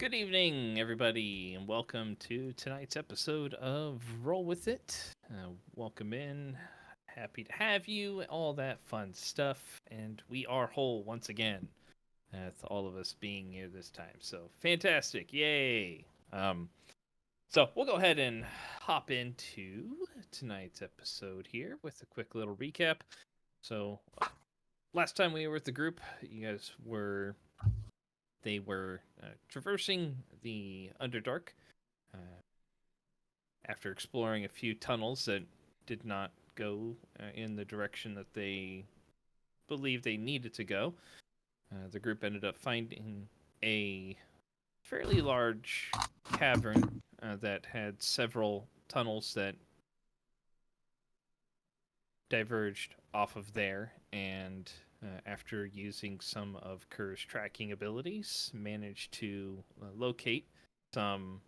Good evening, everybody, and welcome to tonight's episode of Roll With It. Welcome in. Happy to have you, all that fun stuff. And we are whole once again, with all of us being here this time. So fantastic. Yay. So we'll go ahead and hop into tonight's episode here with a quick little recap. So last time we were with the group, they were traversing the Underdark after exploring a few tunnels that did not go in the direction that they believed they needed to go. The group ended up finding a fairly large cavern that had several tunnels that diverged off of there, and after using some of Kerr's tracking abilities, managed to locate some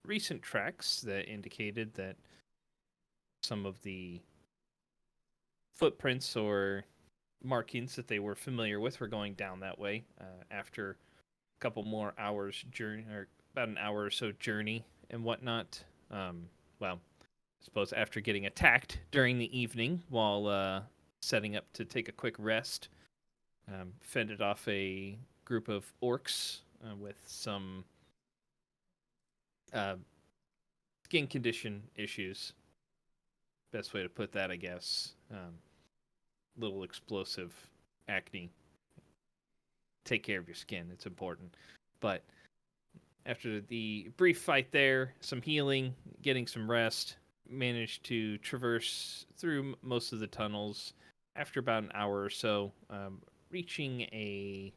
recent tracks that indicated that some of the footprints or markings that they were familiar with were going down that way. After a couple more hours journey, or about an hour or so journey and whatnot. Well, I suppose after getting attacked during the evening while setting up to take a quick rest, fended off a group of orcs with some skin condition issues. Best way to put that, I guess. Little explosive acne. Take care of your skin. It's important. But after the brief fight there, some healing, getting some rest, managed to traverse through most of the tunnels after about an hour or so, reaching a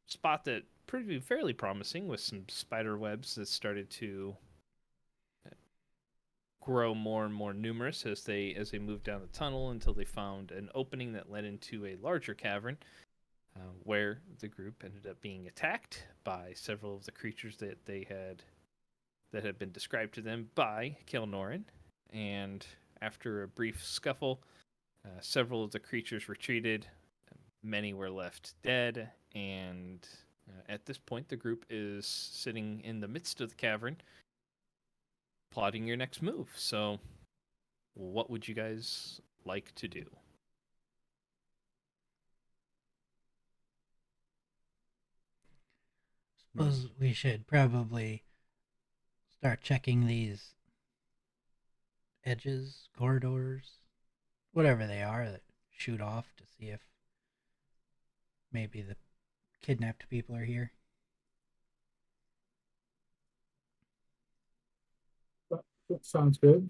spot that proved to be fairly promising with some spider webs that started to grow more and more numerous as they moved down the tunnel until they found an opening that led into a larger cavern, where the group ended up being attacked by several of the creatures that had been described to them by Kilnorin. And after a brief scuffle, several of the creatures retreated. Many were left dead, and at this point, the group is sitting in the midst of the cavern, plotting your next move. So, what would you guys like to do? Suppose we should probably start checking these edges, corridors, whatever they are that shoot off to see if maybe the kidnapped people are here. That sounds good.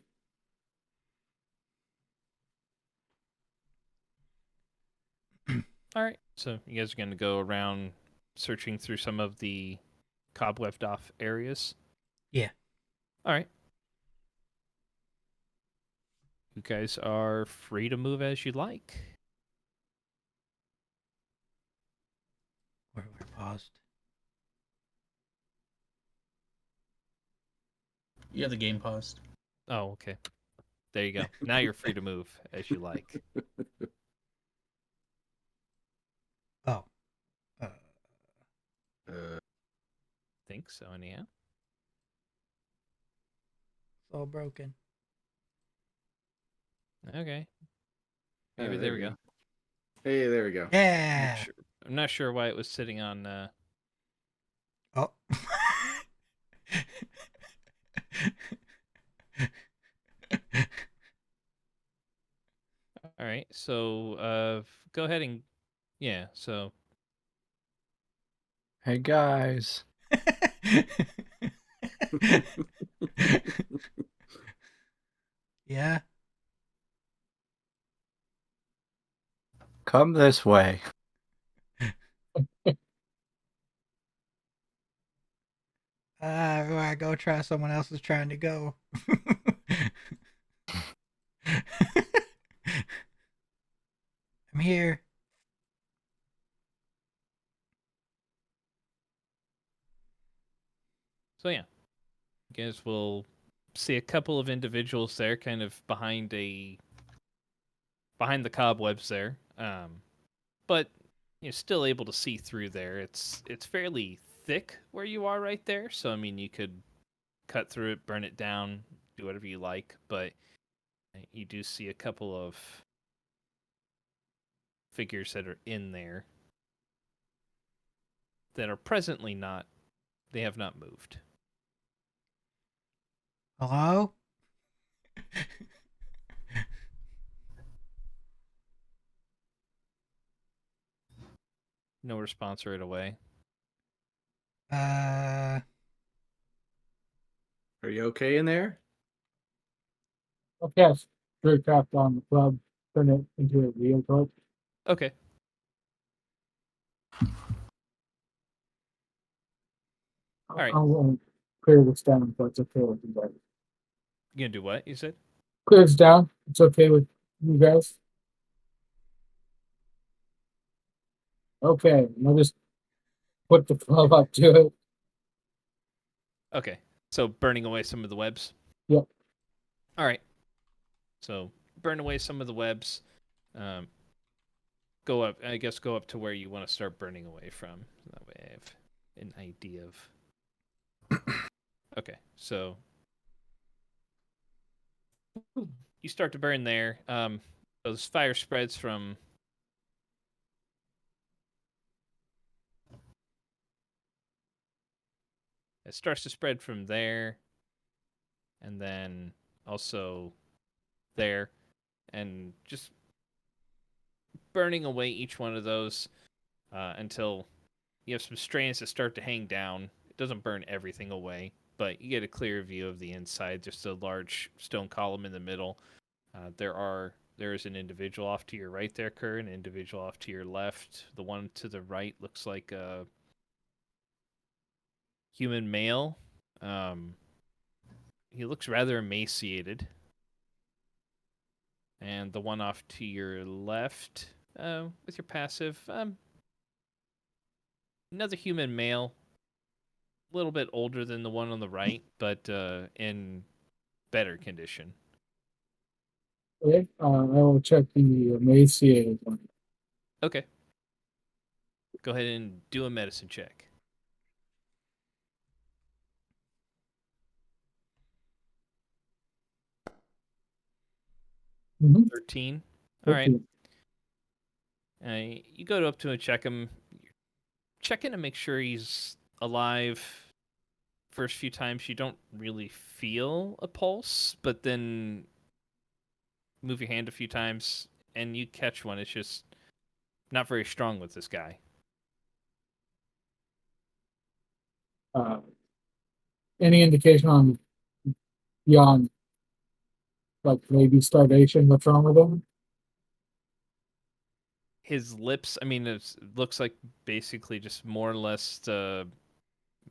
All right. So, you guys are going to go around searching through some of the cobwebbed off areas. Yeah. All right. You guys are free to move as you like. We're paused. You have the game paused. Oh, okay. There you go. Now you're free to move as you like. Oh. Think so, anyhow. It's all broken. Okay. Maybe there we go. Hey, there we go. Yeah. I'm not sure why it was sitting on. Oh. All right. So, go ahead and So, Hey guys. Yeah. Come this way. Everywhere I go, try someone else is trying to go. I'm here. So yeah, you guys will see a couple of individuals there, kind of behind the cobwebs there. But you're still able to see through there. It's fairly thick where you are right there. So, I mean, you could cut through it, burn it down, do whatever you like. But you do see a couple of figures that are in there that are presently not, they have not moved. Hello? No response right away. Uh, Are you okay in there? Okay, straight tap on the club, turn it into a real torch. Okay. Alright. I'm going to clear this down, but it's okay with you guys. You gonna do what, you said? Clear this down. It's okay with you guys. Okay, I'll just put the club up to it. Okay. So burning away some of the webs? Yep. Alright. So burn away some of the webs. Go up, I guess go up to where you want to start burning away from. That way I have an idea of... Okay, so... You start to burn there. Those fire spreads from... It starts to spread from there. And then also there. And just burning away each one of those until you have some strands that start to hang down. It doesn't burn everything away, but you get a clear view of the inside. Just a large stone column in the middle. There is an individual off to your right there, Kerr, an individual off to your left. The one to the right looks like a human male. He looks rather emaciated. And the one off to your left, with your passive, another human male, a little bit older than the one on the right, but in better condition. Okay, I will check the emaciated one. Okay. Go ahead and do a medicine check. Mhm. 13. All right. Okay. You go up to him, check him. Check in to make sure he's alive. First few times, you don't really feel a pulse, but then move your hand a few times and you catch one. It's just not very strong with this guy. Any indication on beyond, like maybe starvation? What's wrong with him? His lips, I mean, it looks like basically just more or less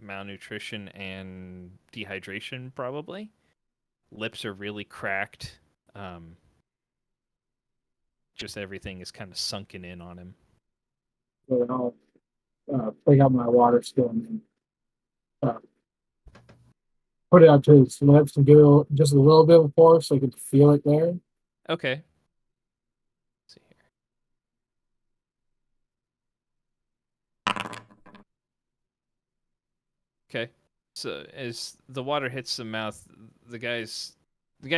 malnutrition and dehydration, probably. Lips are really cracked. Just everything is kind of sunken in on him. So I'll take out my water skin and put it out to his lips and give it just a little bit of force so I can feel it there. Okay. Let's see here. Okay. So as the water hits the mouth, the guy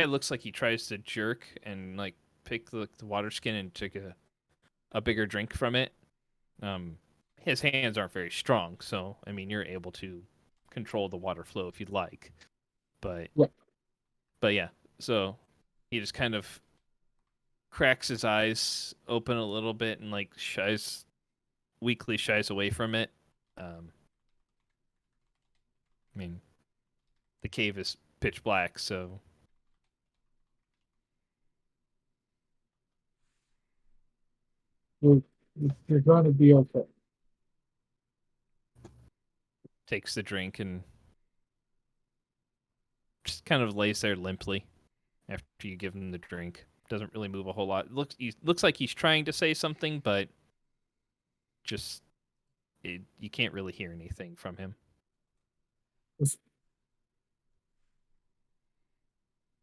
looks like he tries to jerk and like pick the water skin and take a bigger drink from it. His hands aren't very strong, so I mean you're able to control the water flow if you'd like. But Yeah. But yeah, so he just kind of cracks his eyes open a little bit and like weakly shies away from it. I mean, the cave is pitch black, so You're going to be okay. takes the drink and just kind of lays there limply after you give him the drink. Doesn't really move a whole lot. Looks like he's trying to say something, but just you can't really hear anything from him.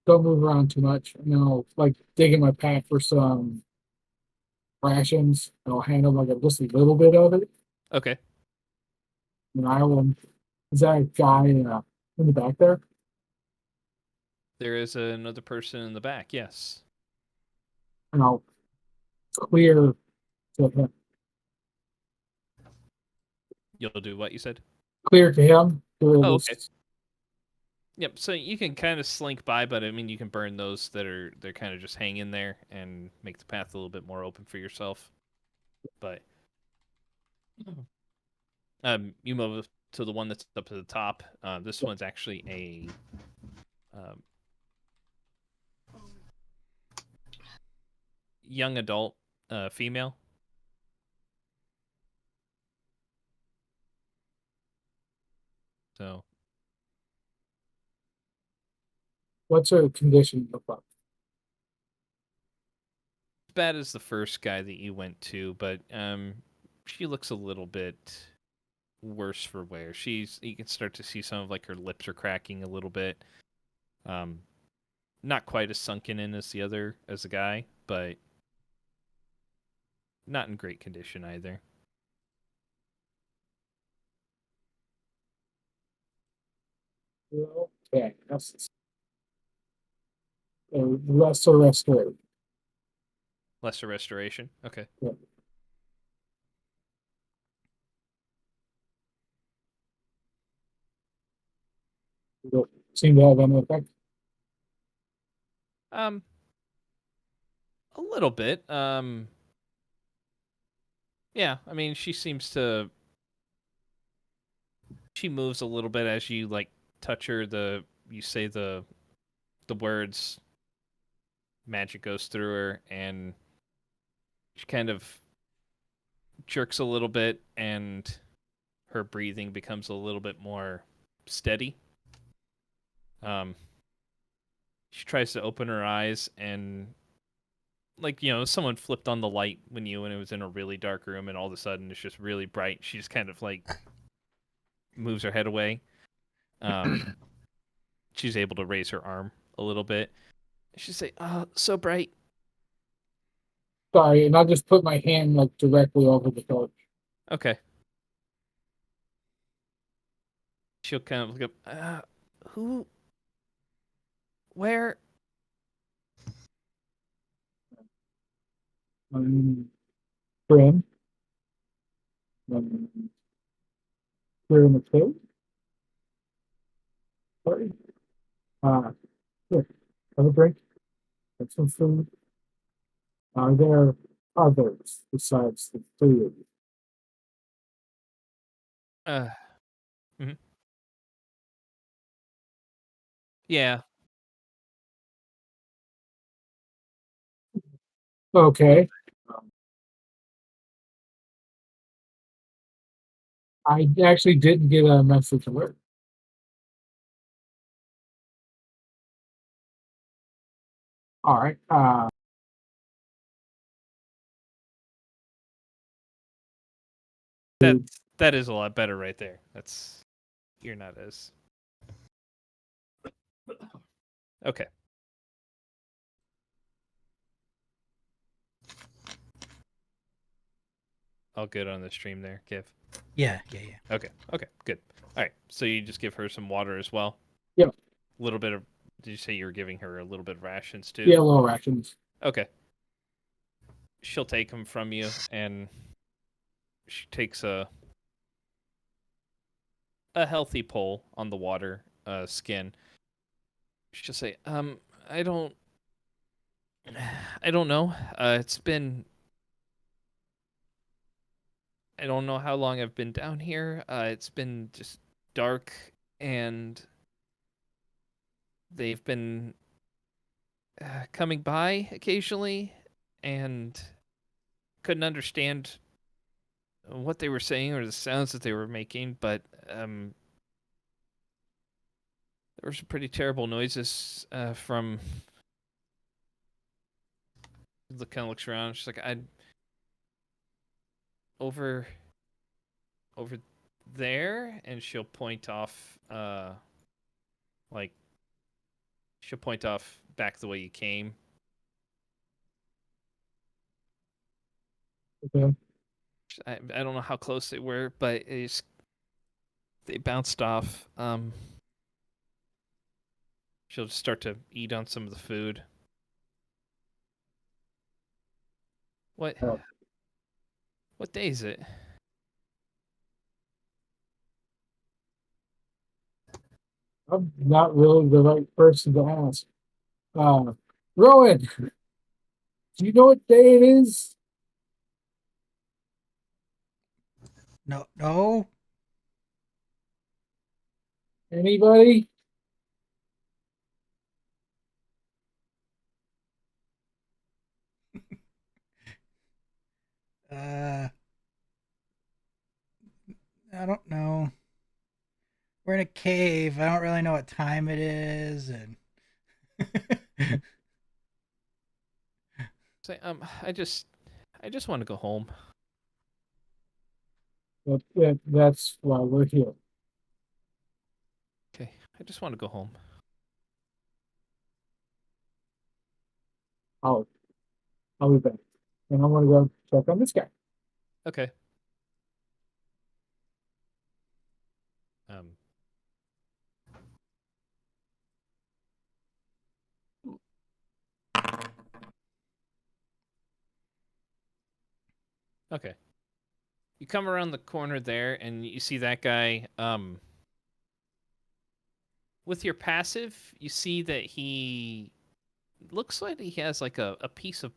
Don't move around too much. And then I'll like dig in my pack for some rations. And I'll hand him like just a little bit of it. Okay. an island. Is that a guy in the back there? There is another person in the back. Yes. And I'll clear to him. You'll do what you said. Clear to him. Clear Oh, this- okay. Yep. So you can kind of slink by, but I mean, you can burn those they're kind of just hanging there and make the path a little bit more open for yourself. But you move to the one that's up to the top. This one's actually a young adult female. So What's her condition look like? as bad as the first guy that you went to, but she looks a little bit worse for wear. You can start to see some of like her lips are cracking a little bit. Not quite as sunken in as the guy, but not in great condition either. Okay, that's a lesser restoration. Lesser restoration. Okay. Yeah. Don't seem to have any effect. A little bit. Yeah, I mean, she moves a little bit as you like touch her. You say the words, magic goes through her, and she kind of jerks a little bit, and her breathing becomes a little bit more steady. She tries to open her eyes, and like, someone flipped on the light when it was in a really dark room, and all of a sudden it's just really bright. She just kind of like moves her head away. She's able to raise her arm a little bit. She say, so bright." Sorry, and I'll just put my hand like directly over the torch. Okay. She'll kind of look up. Who? Where? Friend. Clear in the cave. Sorry. Here, have a drink. Have some food. Are there others besides the three of you? Mhm. Yeah. Okay. I actually didn't get a message alert. All right. That is a lot better right there. You're not as okay. All good on the stream there, Kev. Yeah. Okay, good. All right, so you just give her some water as well. Yeah. A little bit of. Did you say you were giving her a little bit of rations too? Yeah, little rations. Okay. She'll take them from you, and she takes a healthy pull on the water skin. She'll say, I don't know. I don't know how long I've been down here. It's been just dark, and they've been coming by occasionally, and couldn't understand what they were saying or the sounds that they were making, but there were some pretty terrible noises from. Kind of looks around. She's like, "I over there," and she'll point off. Like she'll point off back the way you came. Okay. I don't know how close they were, but it's they bounced off. She'll just start to eat on some of the food. What? Oh. What day is it? I'm not really the right person to ask. Rowan, do you know what day it is? No, no. Anybody? Uh, I don't know. We're in a cave. I don't really know what time it is, and Say, I just want to go home. That's why we're here. Okay, I just want to go home. I'll I'll be back. And I want to go check on this guy. Okay. Um. Okay. You come around the corner there, and you see that guy. With your passive, you see that he looks like he has like a piece of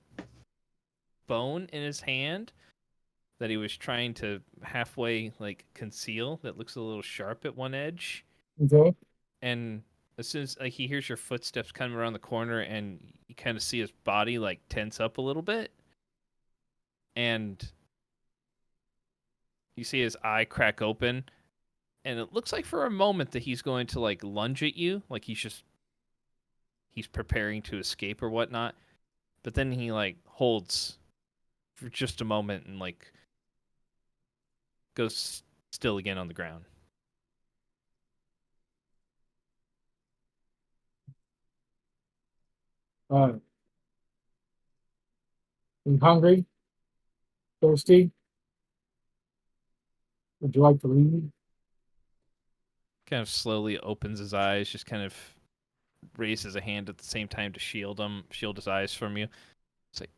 bone in his hand that he was trying to halfway like conceal. That looks a little sharp at one edge. Okay. And as soon as like he hears your footsteps coming around the corner, and you kind of see his body like tense up a little bit, and you see his eye crack open, and it looks like for a moment that he's going to like lunge at you, like he's preparing to escape or whatnot. But then he like holds for just a moment and like goes still again on the ground. Are you hungry? Thirsty? Would you like to leave? Kind of slowly opens his eyes, just kind of raises a hand at the same time to shield his eyes from you. It's like,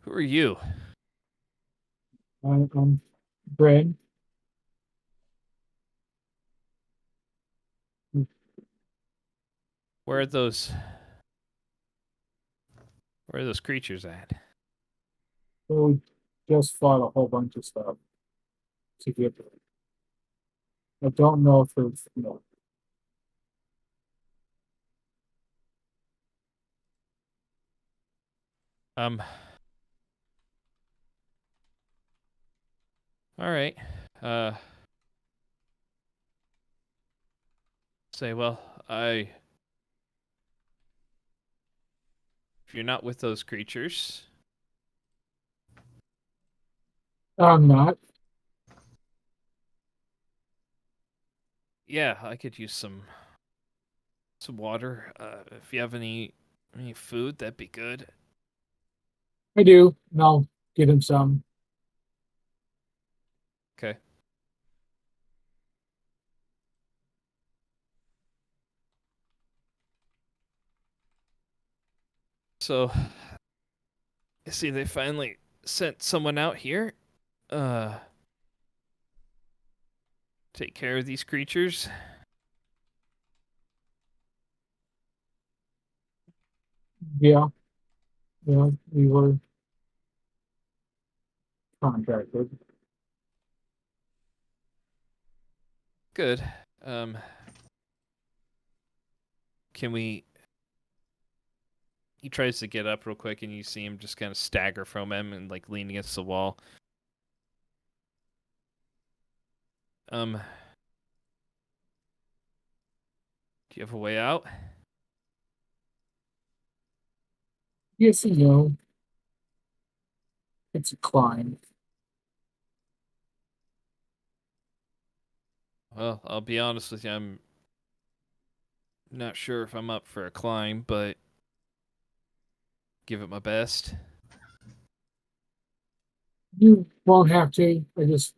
who are you? I'm Brad. Where are those? Where are those creatures at? So we just fought a whole bunch of stuff to get there. I don't know if it's Um. All right. Uh. Say, well, if you're not with those creatures, I'm not. yeah, I could use some water. If you have any food, that'd be good. I do. And I'll give him some. Okay. So, I see they finally sent someone out here. Uh, take care of these creatures. Yeah. Yeah. We were contracted. Good. Um, can we? He tries to get up real quick, and you see him just kind of stagger from him and like lean against the wall. Do you have a way out? Yes and no. It's a climb. Well, I'll be honest with you. I'm not sure if I'm up for a climb, but give it my best. You won't have to. I just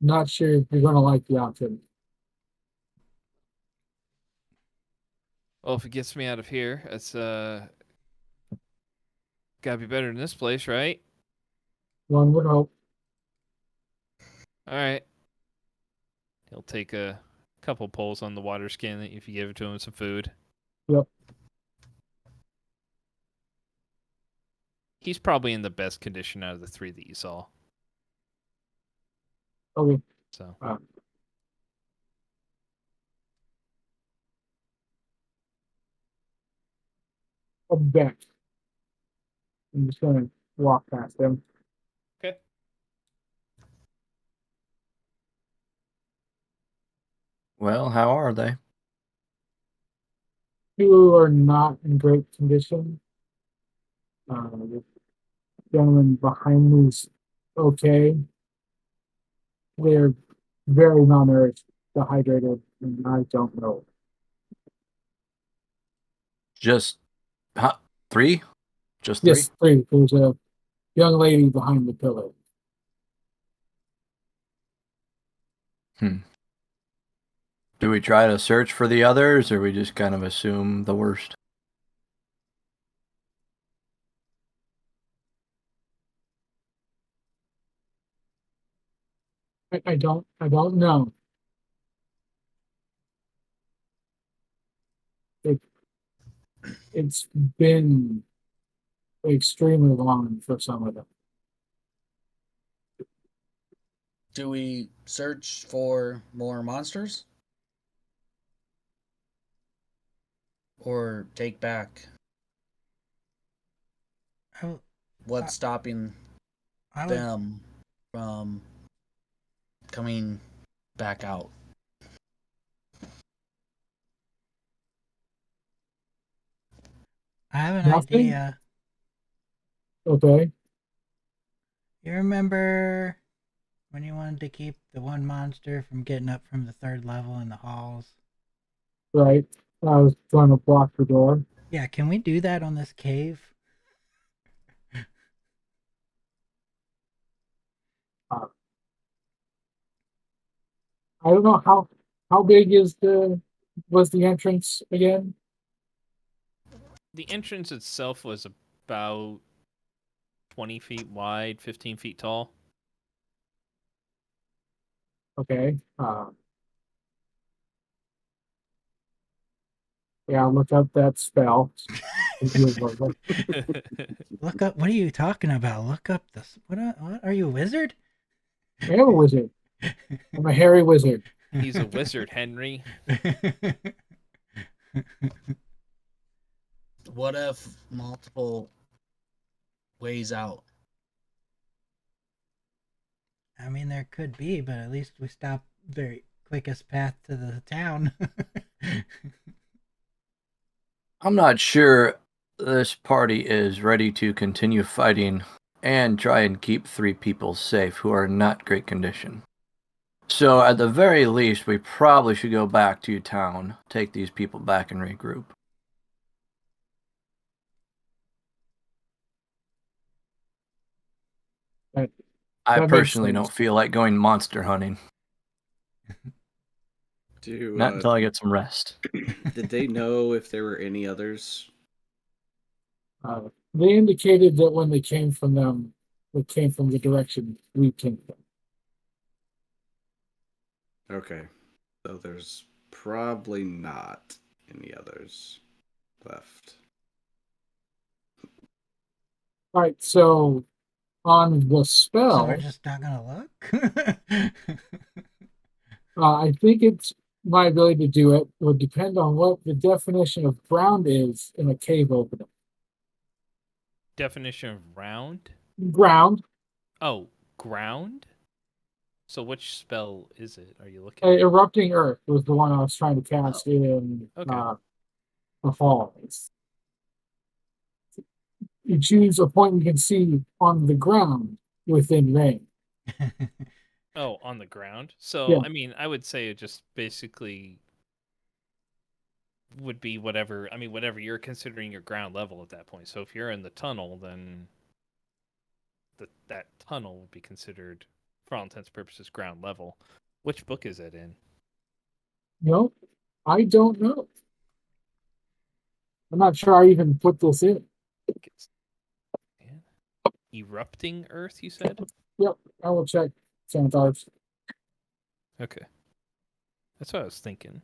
not sure if you're gonna like the option. Well, if it gets me out of here, it's gotta be better than this place, right? One would hope. All right. He'll take a couple pulls on the water skin if you give it to him some food. Yep. He's probably in the best condition out of the three that you saw. Okay. So I'll be back. I'm just gonna walk past him. okay. Well, how are they? Two are not in great condition. The gentleman behind me is okay. They're very malnourished, dehydrated, and I don't know. Just three? Just three? Yes, three. There's a young lady behind the pillar. Do we try to search for the others, or we just kind of assume the worst? I don't know. It's been extremely long for some of them. Do we search for more monsters? Or take back? I, What's stopping I would, them from coming back out? I have an Nothing? idea. Okay, You remember when you wanted to keep the one monster from getting up from the third level in the halls? right. I was trying to block the door. Yeah, can we do that on this cave? I don't know how big is was the entrance again? The entrance itself was about 20 feet wide, 15 feet tall. Okay. Yeah, look up that spell. Look up. What are you talking about? Look up this. What are you, a wizard? I am a wizard. I'm a hairy wizard. He's a wizard, Henry. What if multiple ways out? I mean, there could be, but at least we stopped the quickest path to the town. I'm not sure this party is ready to continue fighting and try and keep three people safe who are in not great condition. So at the very least, we probably should go back to town, take these people back and regroup. That I makes personally sense. don't feel like going monster hunting. Not until I get some rest. Did they know if there were any others? They indicated that when they came from them, it came from the direction we came from. Okay. So there's probably not any others left. All right, so on the spell, So we're just not gonna look. I think it's my ability to do it would depend on what the definition of ground is in a cave opening. Definition of round? Ground, Oh, ground? So which spell is it? Are you looking at? erupting earth was the one I was trying to cast in Okay. the hall. You choose a point you can see on the ground within range. Oh, on the ground. So Yeah. I mean, I would say it just basically would be whatever. I mean, whatever you're considering your ground level at that point. So if you're in the tunnel, then that tunnel would be considered for all intents and purposes, ground level. Which book is it in? No, I don't know. I'm not sure I even put this in. Erupting Earth, you said? Yep, I will check Santar's. Okay. That's what I was thinking.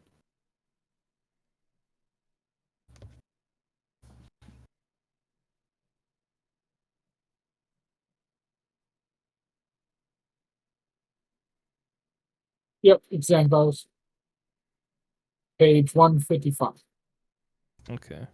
Yep, it's Santar's. Page 155. Okay.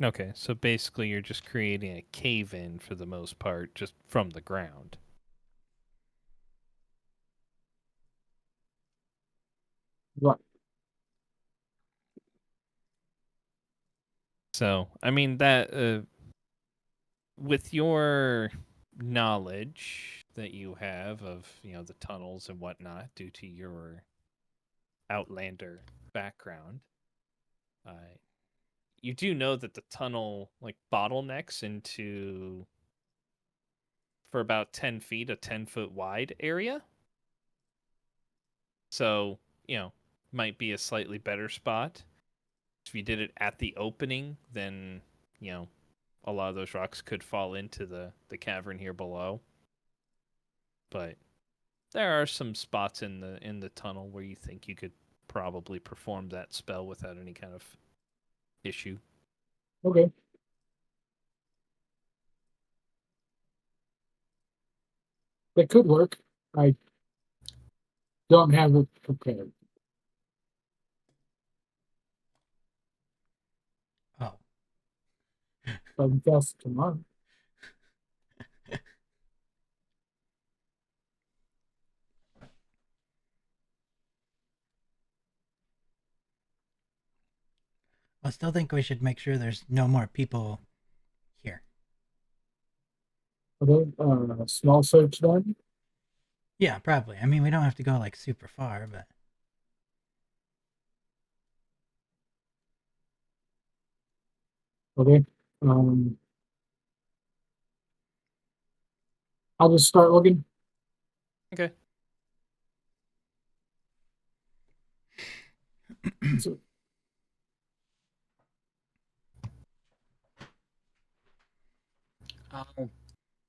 Okay, so basically you're just creating a cave-in for the most part, just from the ground. Right. So, I mean, that, with your knowledge that you have of, the tunnels and whatnot, due to your Outlander background, uh, you do know that the tunnel, like, bottlenecks into, for about 10 feet, a 10-foot wide area. So, might be a slightly better spot. If you did it at the opening, then, a lot of those rocks could fall into the cavern here below. But there are some spots in the tunnel where you think you could probably perform that spell without any kind of issue. Okay. That could work. I don't have it prepared. Oh. But I guess tomorrow. I still think we should make sure there's no more people here. Okay, small search then. Yeah, probably. I mean, we don't have to go like super far, but Okay. I'll just start looking. Okay. So, I'll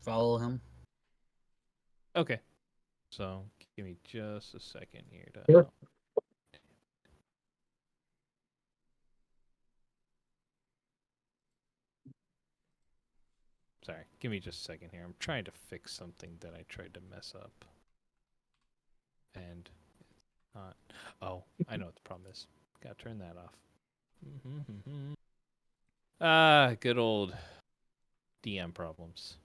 follow him. Okay. So give me just a second here to. Sure. Sorry, give me just a second here. I'm trying to fix something that I tried to mess up. And it's not. Oh, I know what the problem is. Gotta turn that off. Ah, good old DM problems.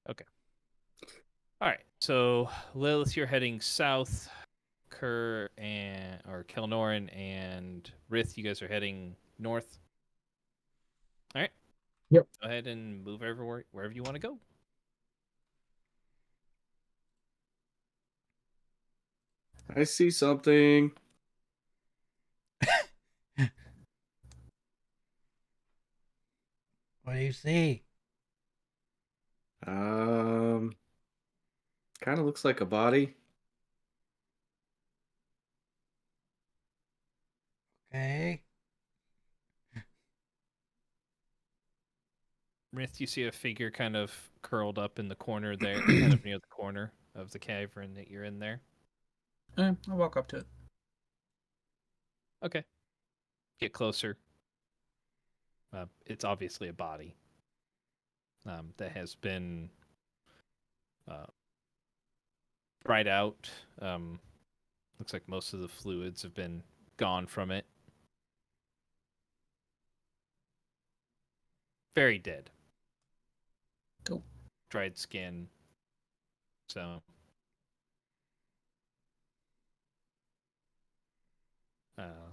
Okay. All right. So Lilith, you're heading south. Kelnoran and Rith, you guys are heading north. All right. Yep. Go ahead and move wherever you want to go. I see something. what do you see? Kind of looks like a body. Okay. Rith, you see a figure kind of curled up in the corner there, kind of near the corner of the cavern that you're in there. I'll walk up to it. Okay. Get closer. It's obviously a body that has been dried out. Looks like most of the fluids have been gone from it. very dead. Cool. Dried skin. So,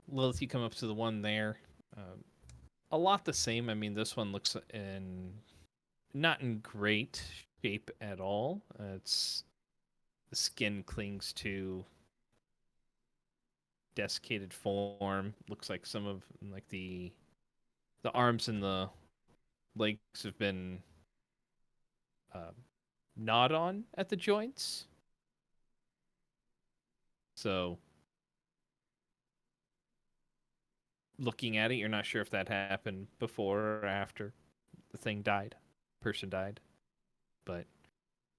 Lilith, you come up to the one there. A lot the same. I mean, this one looks not in great shape at all. It's the skin clings to desiccated form. Looks like some of like the arms and the legs have been gnawed on at the joints. So, looking at it, you're not sure if that happened before or after the person died. But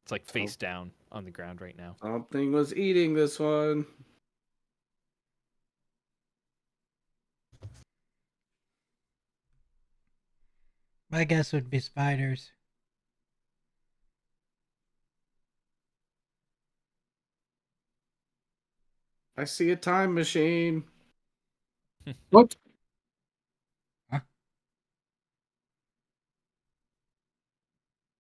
it's like face down on the ground right now. Something was eating this one. My guess would be spiders. I see a time machine. What?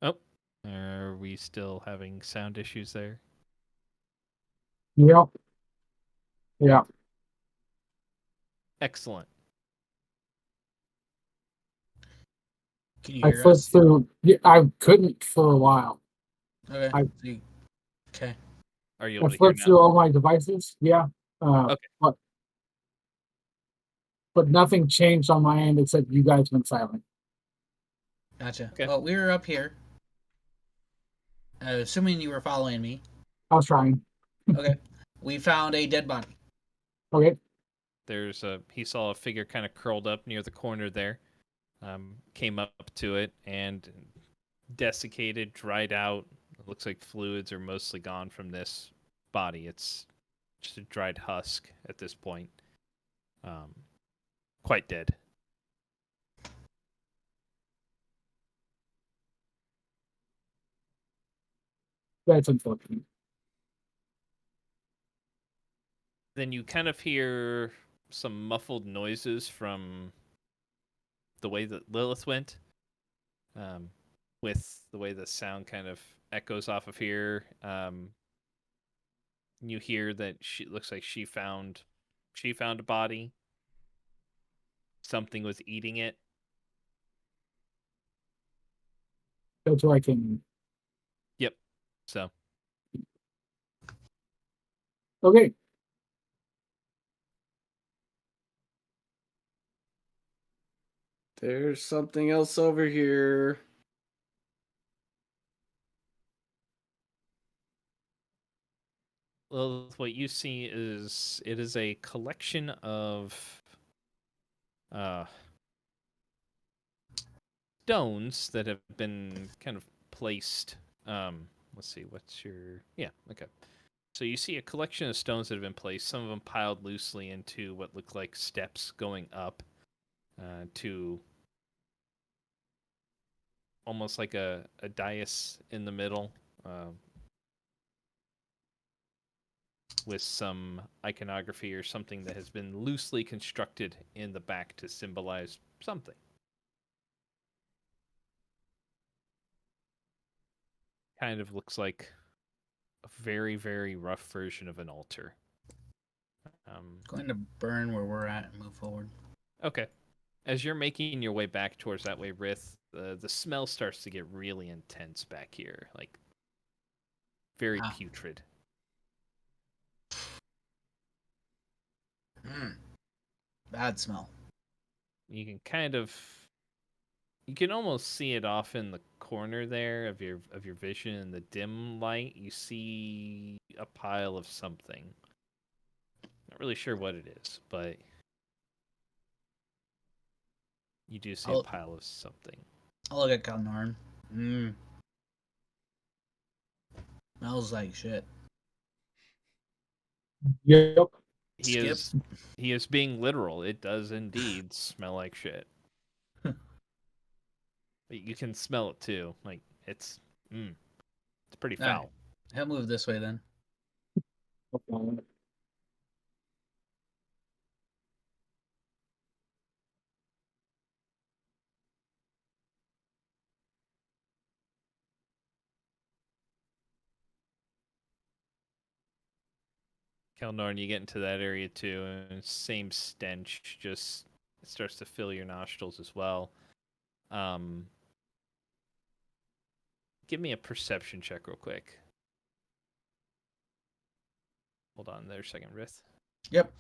Oh, are we still having sound issues there? Yep. Yeah. Excellent. Can you I hear flipped us? through. Yeah, I couldn't for a while. Okay. I- Okay. Are you I able to hear flipped now? through all my devices. Yeah. Okay. But nothing changed on my end except you guys went silent. Gotcha. Okay. Well, we were up here. Assuming you were following me. I was trying. Okay. We found a dead body. Okay. He saw a figure kind of curled up near the corner there. Came up to it and desiccated, dried out. It looks like fluids are mostly gone from this body. It's just a dried husk at this point. Quite dead. That's unfortunate. Then you kind of hear some muffled noises from the way that Lilith went. With the way the sound kind of echoes off of here. You hear that looks like she found a body. Something was eating it. That's where I came in. Yep. So Okay. There's something else over here. well, what you see is it is a collection of stones that have been kind of placed. Let's see, okay. So you see a collection of stones that have been placed, some of them piled loosely into what look like steps going up to almost like a dais in the middle with some iconography or something that has been loosely constructed in the back to symbolize something. Kind of looks like a very, very rough version of an altar. Going to burn where we're at and move forward. Okay. As you're making your way back towards that way, Rith, the smell starts to get really intense back here. Like, very putrid. Bad smell. You can almost see it off in the corner there of your vision in the dim light. You see a pile of something. Not really sure what it is, but you do see a pile of something. I'll look at Kalnarn. Smells like shit. Yep. He is being literal. It does indeed smell like shit. But you can smell it too. Like it's pretty foul. Right. He'll move this way then. Okay. Kelnorn, you get into that area too, and same stench, just it starts to fill your nostrils as well. Give me a perception check real quick. Hold on there a second, Rith. Yep.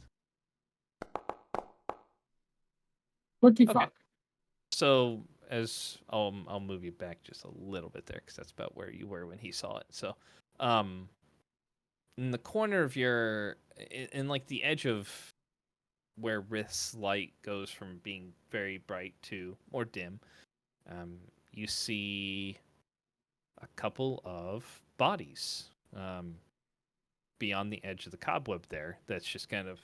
25. Okay. So as I'll move you back just a little bit there because that's about where you were when he saw it. So, in the corner of your, in like the edge of where Rith's light goes from being very bright to more dim, you see a couple of bodies beyond the edge of the cobweb there. That's just kind of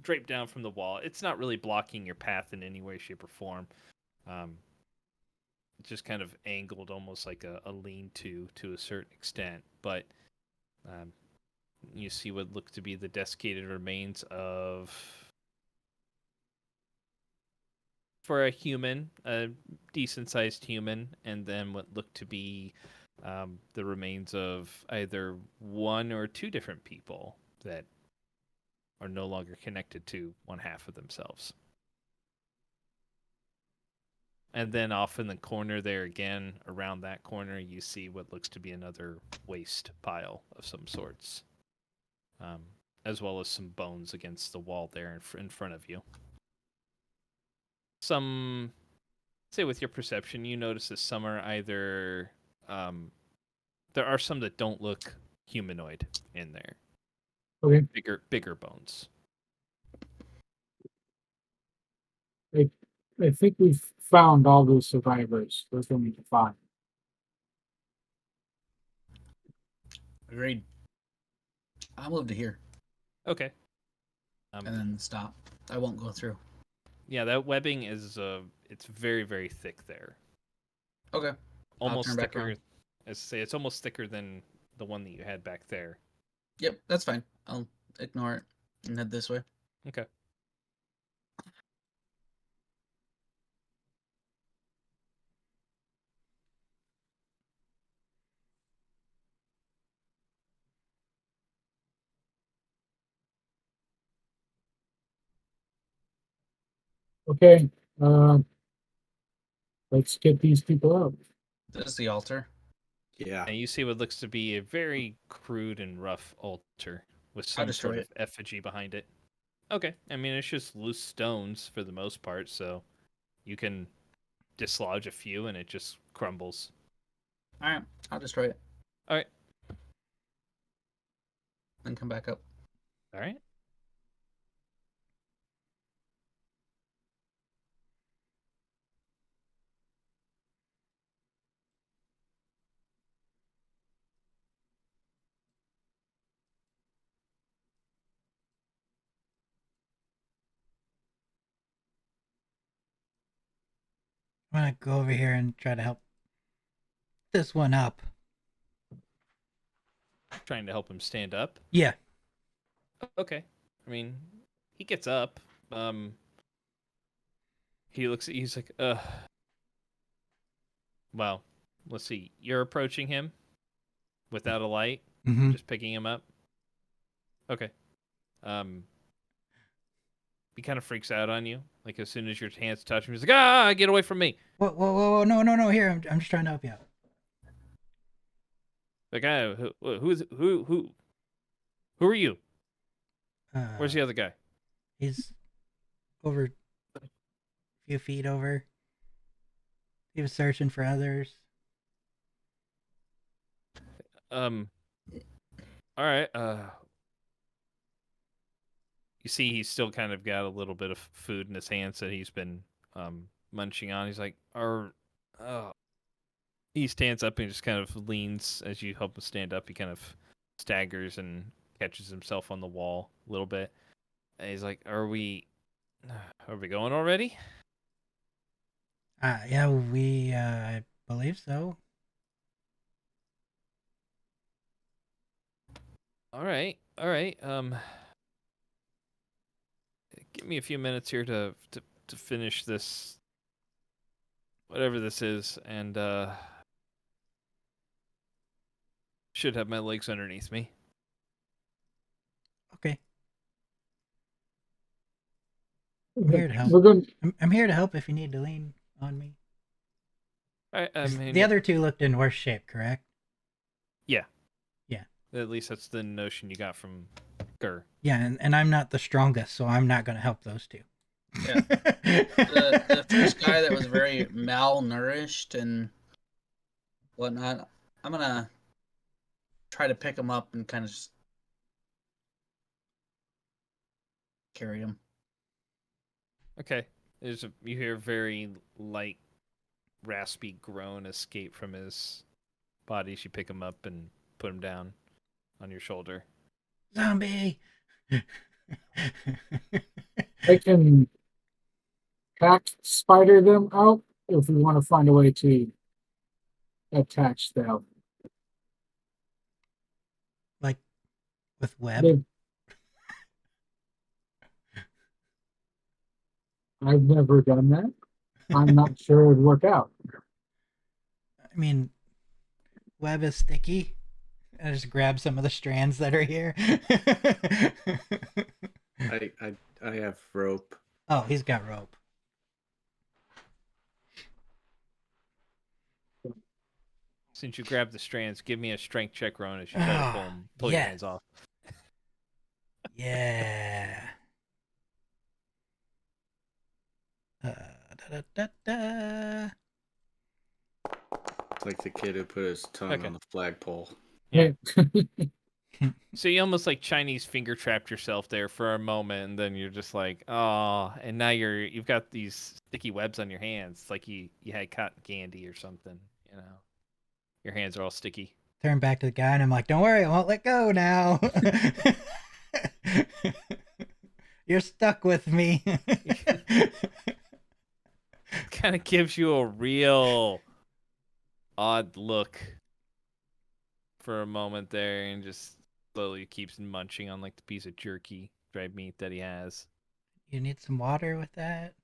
draped down from the wall. It's not really blocking your path in any way, shape, or form. It's just kind of angled, almost like a lean-to a certain extent. But you see what look to be the desiccated remains of, for a human, a decent-sized human, and then what look to be the remains of either one or two different people that are no longer connected to one half of themselves. And then off in the corner there again, around that corner, you see what looks to be another waste pile of some sorts. As well as some bones against the wall there in front of you. Say with your perception, you notice that some are either... there are some that don't look humanoid in there. Okay. Bigger bones. I think we've found all those survivors. We're going to find. Agreed. I'll move to here Okay. and then stop. I won't go through. Yeah, that webbing is it's very, very thick there. Okay. Almost turn back thicker. around. As I say, it's almost thicker than the one that you had back there. Yep, that's fine. I'll ignore it and head this way. Okay. Okay. Let's get these people out. This is the altar. Yeah. And you see what looks to be a very crude and rough altar with I'll some destroy sort of it. effigy behind it. Okay. I mean, it's just loose stones for the most part, so you can dislodge a few and it just crumbles. All right, I'll destroy it. All right. Then come back up. All right. I'm gonna go over here and try to help this one up. Trying to help him stand up. Yeah. Okay. I mean, he gets up. He looks at you, he's like, well, let's see. You're approaching him without a light, Mm-hmm. just picking him up. Okay. He kind of freaks out on you. Like as soon as your hands touch him, he's like, get away from me. Whoa, no, here, I'm just trying to help you out. Like, who are you? Where's the other guy? He's over a few feet over. He was searching for others. All right. You see, he's still kind of got a little bit of food in his hands that he's been munching on. He's like, he stands up and just kind of leans as you help him stand up. He kind of staggers and catches himself on the wall a little bit. And he's like, Are we going already? Yeah, I believe so. All right. Give me a few minutes here to finish this, whatever this is, and should have my legs underneath me. Okay. I'm here to help. We're going. I'm here to help if you need to lean on me. I 'Cause mean, the other two looked in worse shape, correct? yeah. Yeah. At least that's the notion you got from Gur. Yeah, and I'm not the strongest, so I'm not going to help those two. Yeah. The first guy that was very malnourished and whatnot, I'm gonna try to pick him up and kind of just carry him. Okay. You hear a very light, raspy groan escape from his body as you pick him up and put him down on your shoulder. Zombie. I can pack spider them out if we want to find a way to attach them. Like with web. They- I've never done that. I'm not sure it'd work out. I mean, web is sticky. I just grab some of the strands that are here. I have rope. Oh, he's got rope. Since you grabbed the strands, give me a strength check, Ron, as you try to pull your yes. hands off. Yeah. Da, da, da, da. It's like the kid who put his tongue on the flagpole. Yeah. So you almost like Chinese finger trapped yourself there for a moment, and then you're just like, oh, and now you've got these sticky webs on your hands. It's like you had cotton candy or something, you know. Your hands are all sticky. Turn back to the guy and I'm like, don't worry, I won't let go now. You're stuck with me. Kind of gives you a real odd look for a moment there, and just slowly keeps munching on like the piece of jerky, dried meat that he has. You need some water with that?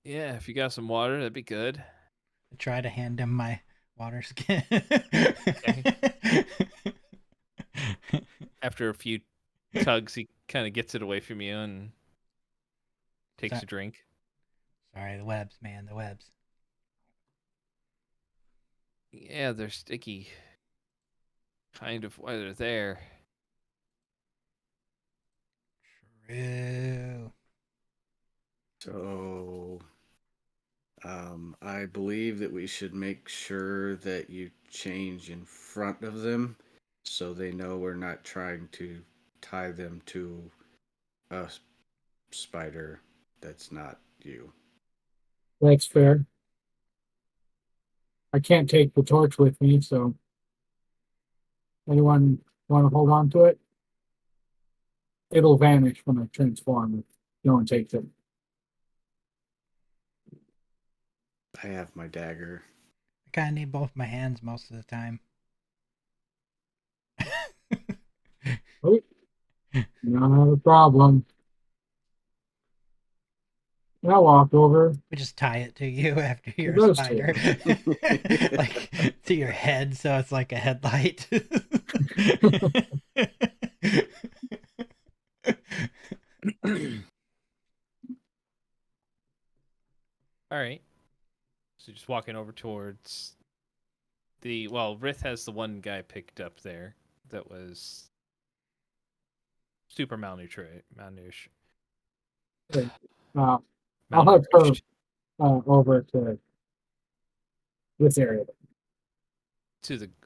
Yeah, if you got some water, that'd be good. I try to hand him my water skin. After a few tugs, he kind of gets it away from you and takes a drink. Sorry, the webs, man, the webs. Yeah, they're sticky. Kind of why they're there. True. So, I believe that we should make sure that you change in front of them so they know we're not trying to tie them to a spider that's not you. That's fair. I can't take the torch with me, so anyone want to hold on to it? It'll vanish when I transform if no one takes it. I have my dagger. I kind of need both my hands most of the time. Oh, not a problem. I'll walk over. We just tie it to you after you're a does spider. Like to your head, so it's like a headlight. All right. So just walking over towards Rith has the one guy picked up there that was super malnourished. I'll have her over to this area.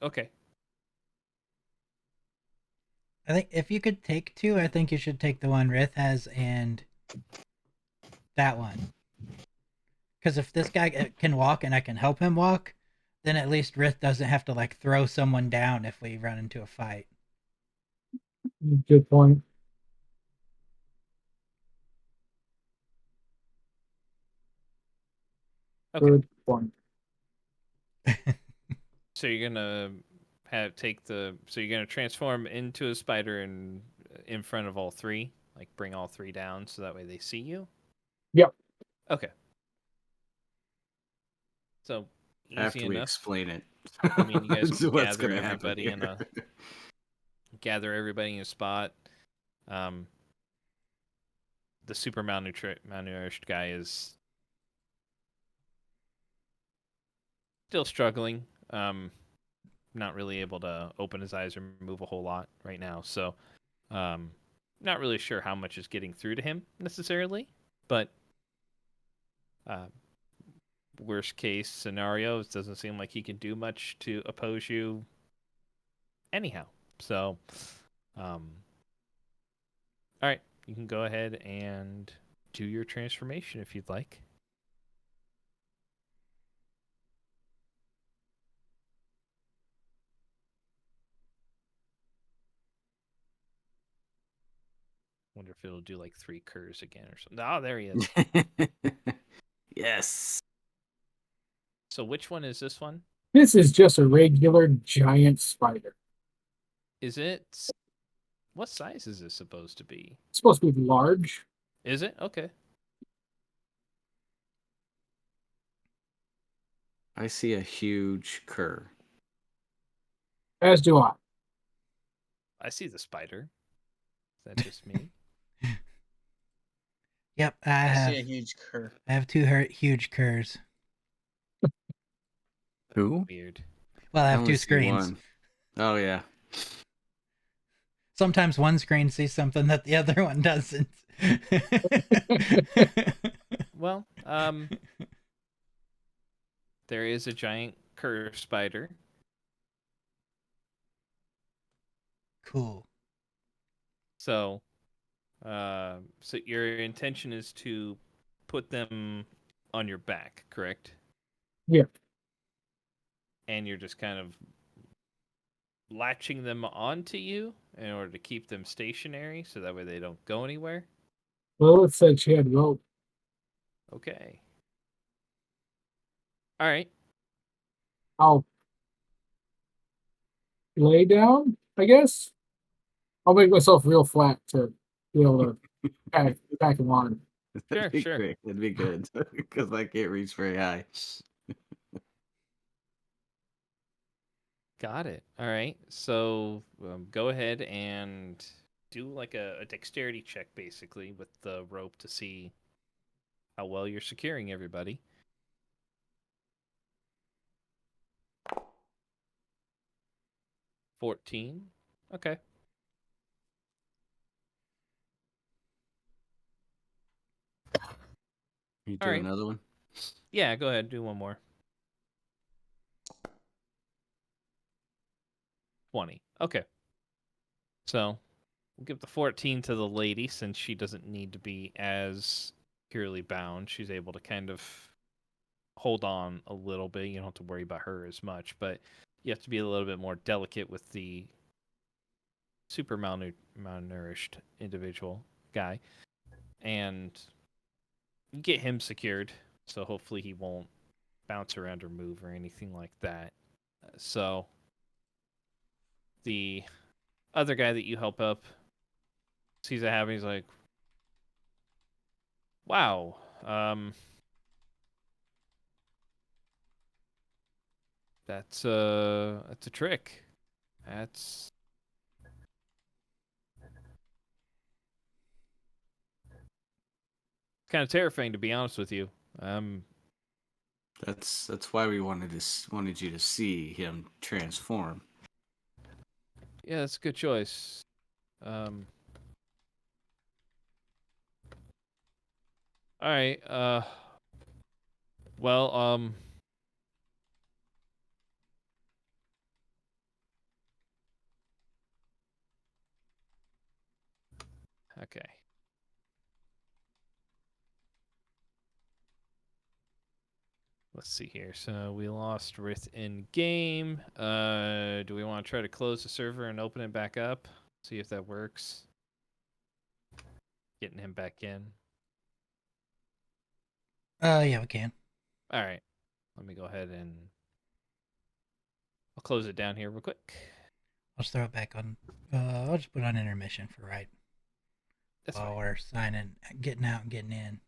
Okay. I think if you could take two, I think you should take the one Rith has and that one. Because if this guy can walk and I can help him walk, then at least Rith doesn't have to like throw someone down if we run into a fight. Good point. Okay. Good point. So you're gonna you're gonna transform into a spider and in front of all three, like bring all three down so that way they see you? Yep. Okay. So easy After we enough. explain it. I mean, you guys can What's gather gonna happen everybody in a. here. gather everybody in a spot. The super malnourished guy is still struggling. Not really able to open his eyes or move a whole lot right now. So, not really sure how much is getting through to him necessarily. But worst case scenario, it doesn't seem like he can do much to oppose you anyhow. So, all right, you can go ahead and do your transformation if you'd like. Wonder if it'll do like 3 curs again or something. Oh, there he is. Yes. So which one is this one? This is just a regular giant spider. Is it? What size is this supposed to be? It's supposed to be large. Is it? Okay. I see a huge cur. As do I. I see the spider. Is that just me? Yep, I I have. see a huge cur. I have 2 huge curs. Who? Weird. Well, I have only 2 see screens. one. Oh yeah. Sometimes one screen sees something that the other one doesn't. Well, there is a giant cur spider. Cool. So, so your intention is to put them on your back, correct? Yeah. And you're just kind of latching them onto you in order to keep them stationary, so that way they don't go anywhere. Well, it said she had rope. Okay. All right. I'll lay down, I guess. I'll make myself real flat to be able to pack them on. Sure, That'd be sure. great. That'd be good because I can't reach very high. Got it. All right. So go ahead and do like a dexterity check, basically, with the rope to see how well you're securing everybody. 14. Okay. You All do right. another one? Yeah, go ahead. Do one more. 20. Okay. So we'll give the 14 to the lady since she doesn't need to be as securely bound. She's able to kind of hold on a little bit. You don't have to worry about her as much, but you have to be a little bit more delicate with the super malnourished individual guy. And you get him secured, so hopefully he won't bounce around or move or anything like that. So the other guy that you help up sees it happen. He's like, "Wow, that's a trick. That's kind of terrifying, to be honest with you. That's why we wanted you to see him transform. Yeah, that's a good choice. Um, all right. Well, okay. Let's see here. So we lost Rith in game. Do we want to try to close the server and open it back up? See if that works. Getting him back in. Yeah, we can. All right. Let me go ahead and I'll close it down here real quick. I'll just throw it back on. I'll just put on intermission for right That's while fine. we're signing, getting out and getting in.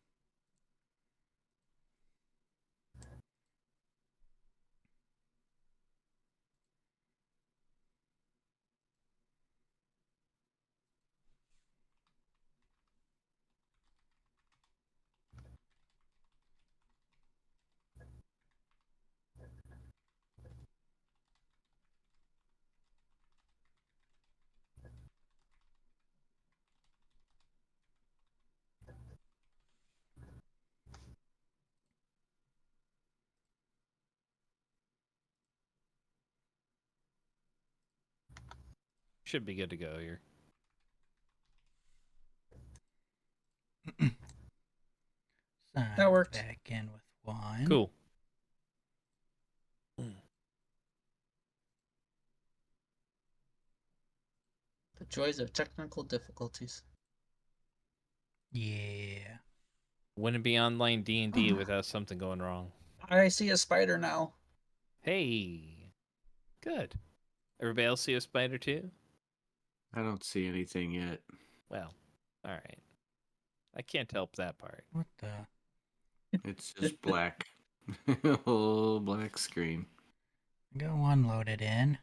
Should be good to go here. Sign worked. back in with one. Cool. The joys of technical difficulties. Yeah. Wouldn't be online D&D without something going wrong. I see a spider now. Hey. Good. Everybody else see a spider too? I don't see anything yet. Well, all right. I can't help that part. What the? It's just black. Whole black screen. Go unload it in.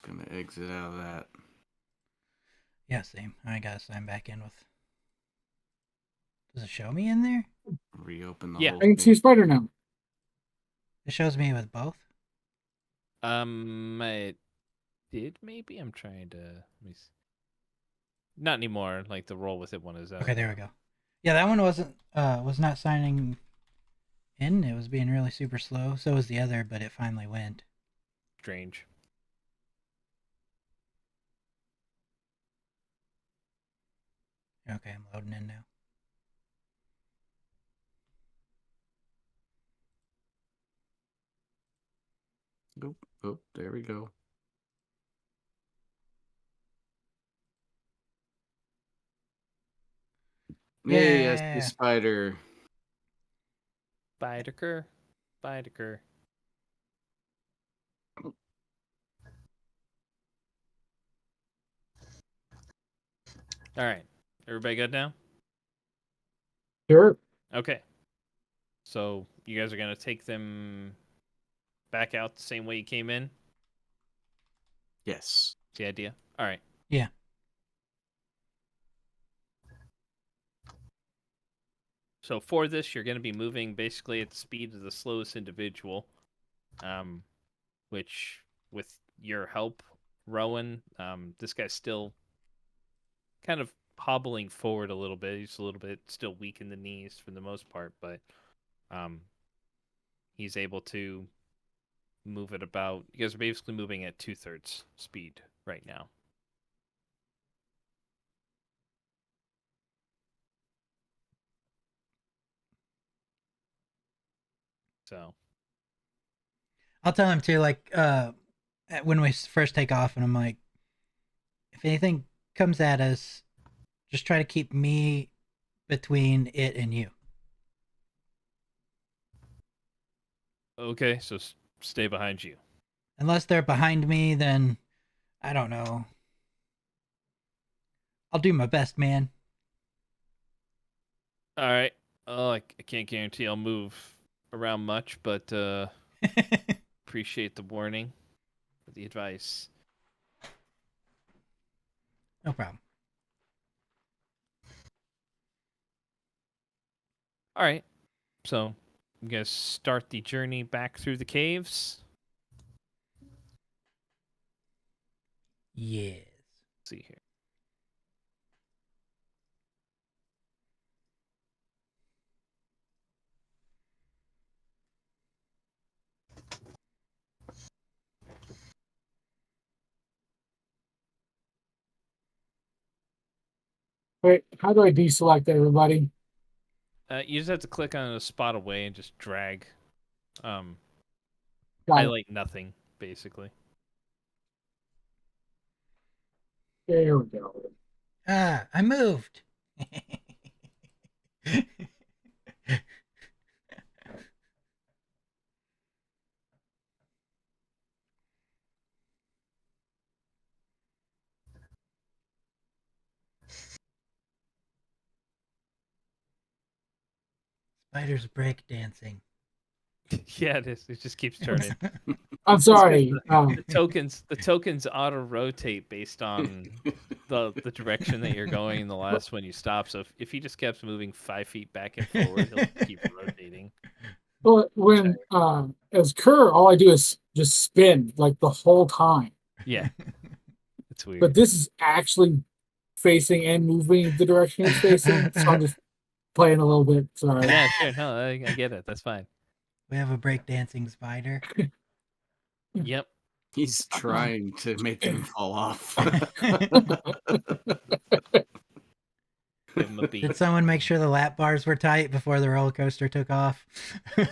Gonna exit out of that. Yeah, same. I gotta sign back in with. Does it show me in there? Reopen the Yeah. whole I can see a thing. spider now. It shows me with both. It did maybe. I'm trying to. Let me see. Not anymore. Like the roll with it one is out. Okay, there we go. Yeah, that one was not signing in. It was being really super slow. So was the other, but it finally went. Strange. Okay, I'm loading in now. Oop, oop, there we go. Hey, I see Yeah. a spider. Bideker. Bideker. All right. Everybody good now? Sure. Okay. So you guys are gonna take them back out the same way you came in? Yes. The idea? All right. Yeah. So for this, you're going to be moving basically at the speed of the slowest individual, which with your help, Rowan, this guy's still kind of hobbling forward a little bit. He's a little bit still weak in the knees for the most part, but he's able to move at about. You guys are basically moving at 2/3 speed right now. So I'll tell him too, like, when we first take off, and I'm like, if anything comes at us, just try to keep me between it and you. okay, so stay behind you. Unless they're behind me, then I don't know. I'll do my best, man. All right. Oh, I can't guarantee I'll move around much, but appreciate the warning, the advice. No problem. All right. So you guys start the journey back through the caves. Yes. Let's see here. Wait, how do I deselect everybody? You just have to click on a spot away and just drag. Got it. Highlight nothing, basically. There we go. Ah, I moved. Spiders break dancing. Yeah, it is. It just keeps turning. I'm sorry. The tokens auto rotate based on the direction that you're going in the last one you stop. So if he just kept moving 5 feet back and forward, he'll keep rotating. Well, when as Kerr, all I do is just spin like the whole time. Yeah, it's weird. But this is actually facing and moving the direction it's facing. So I'm just playing a little bit. Sorry. Yeah, sure. No, I get it. That's fine. We have a breakdancing spider. Yep. He's trying to make them fall off. Give him a beat. Did someone make sure the lap bars were tight before the roller coaster took off? For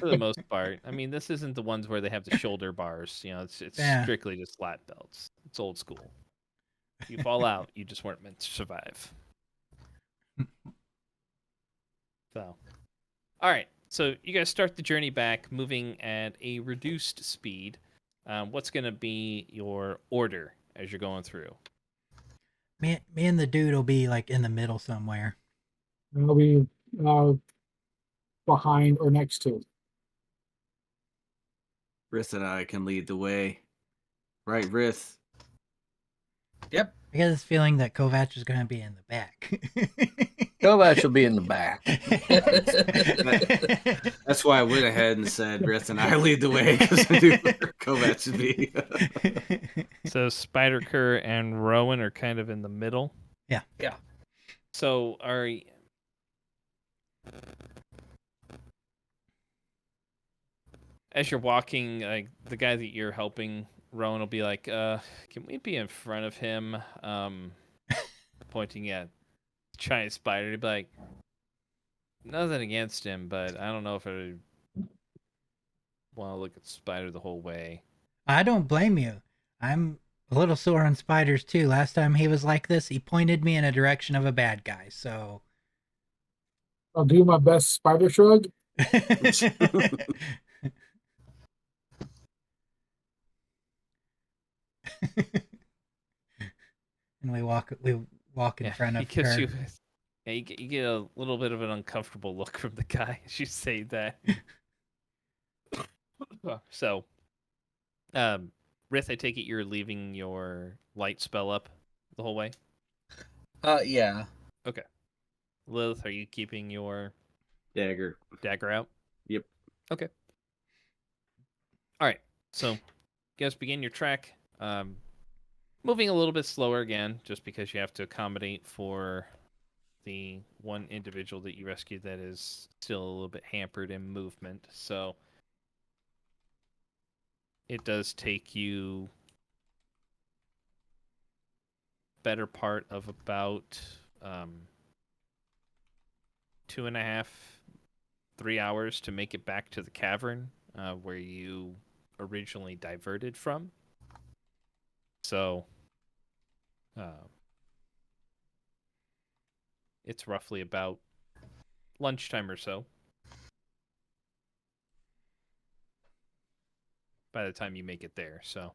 the most part. I mean, this isn't the ones where they have the shoulder bars. You know, it's Yeah. strictly just flat belts. It's old school. If you fall out, you just weren't meant to survive. So, all right. So you guys start the journey back, moving at a reduced speed. What's going to be your order as you're going through? Me and the dude will be like in the middle somewhere. I'll be behind or next to. Rith and I can lead the way. Right, Rith? Yep. I get this feeling that Kovac is going to be in the back. Kovac will be in the back. That's why I went ahead and said Rith and I lead the way, because I knew where Kovac should be. So Spider Cur and Rowan are kind of in the middle. Yeah. Yeah. So as you're walking, like the guy that you're helping, Rowan will be like, can we be in front of him? Pointing at giant spider. He'd be like, nothing against him, but I don't know if I want to look at spider the whole way. I don't blame you. I'm a little sore on spiders too. Last time he was like this, he pointed me in a direction of a bad guy. So I'll do my best spider shrug. And we walk in front of he gives her. you get a little bit of an uncomfortable look from the guy as you say that. So, Rith, I take it you're leaving your light spell up the whole way? Yeah. Lilith, are you keeping your Dagger. dagger out? Yep. Okay. All right. So, you guys begin your trek. Moving a little bit slower again, just because you have to accommodate for the one individual that you rescued that is still a little bit hampered in movement. So, it does take you better part of about 2.5, 3 hours to make it back to the cavern where you originally diverted from. So, it's roughly about lunchtime or so by the time you make it there. So,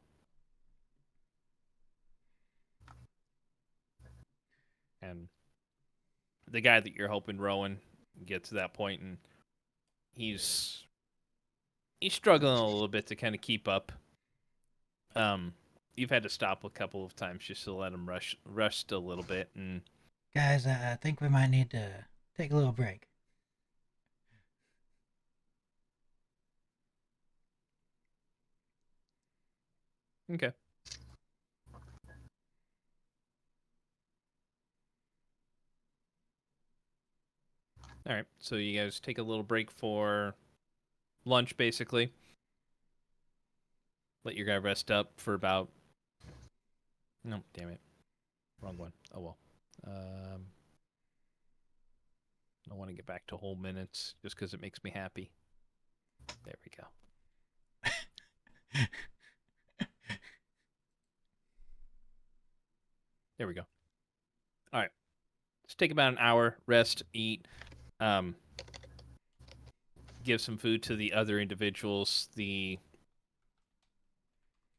and the guy that you're helping, Rowan, get to that point, and he's struggling a little bit to kind of keep up. You've had to stop a couple of times just to let him rest a little bit, and Guys, I think we might need to take a little break. okay. All right, so you guys take a little break for lunch, basically. Let your guy rest up for about... No, damn it. Wrong one. Oh, well. I want to get back to whole minutes just because it makes me happy. There we go. There we go. All right. Let's take about an hour, rest, eat, give some food to the other individuals. The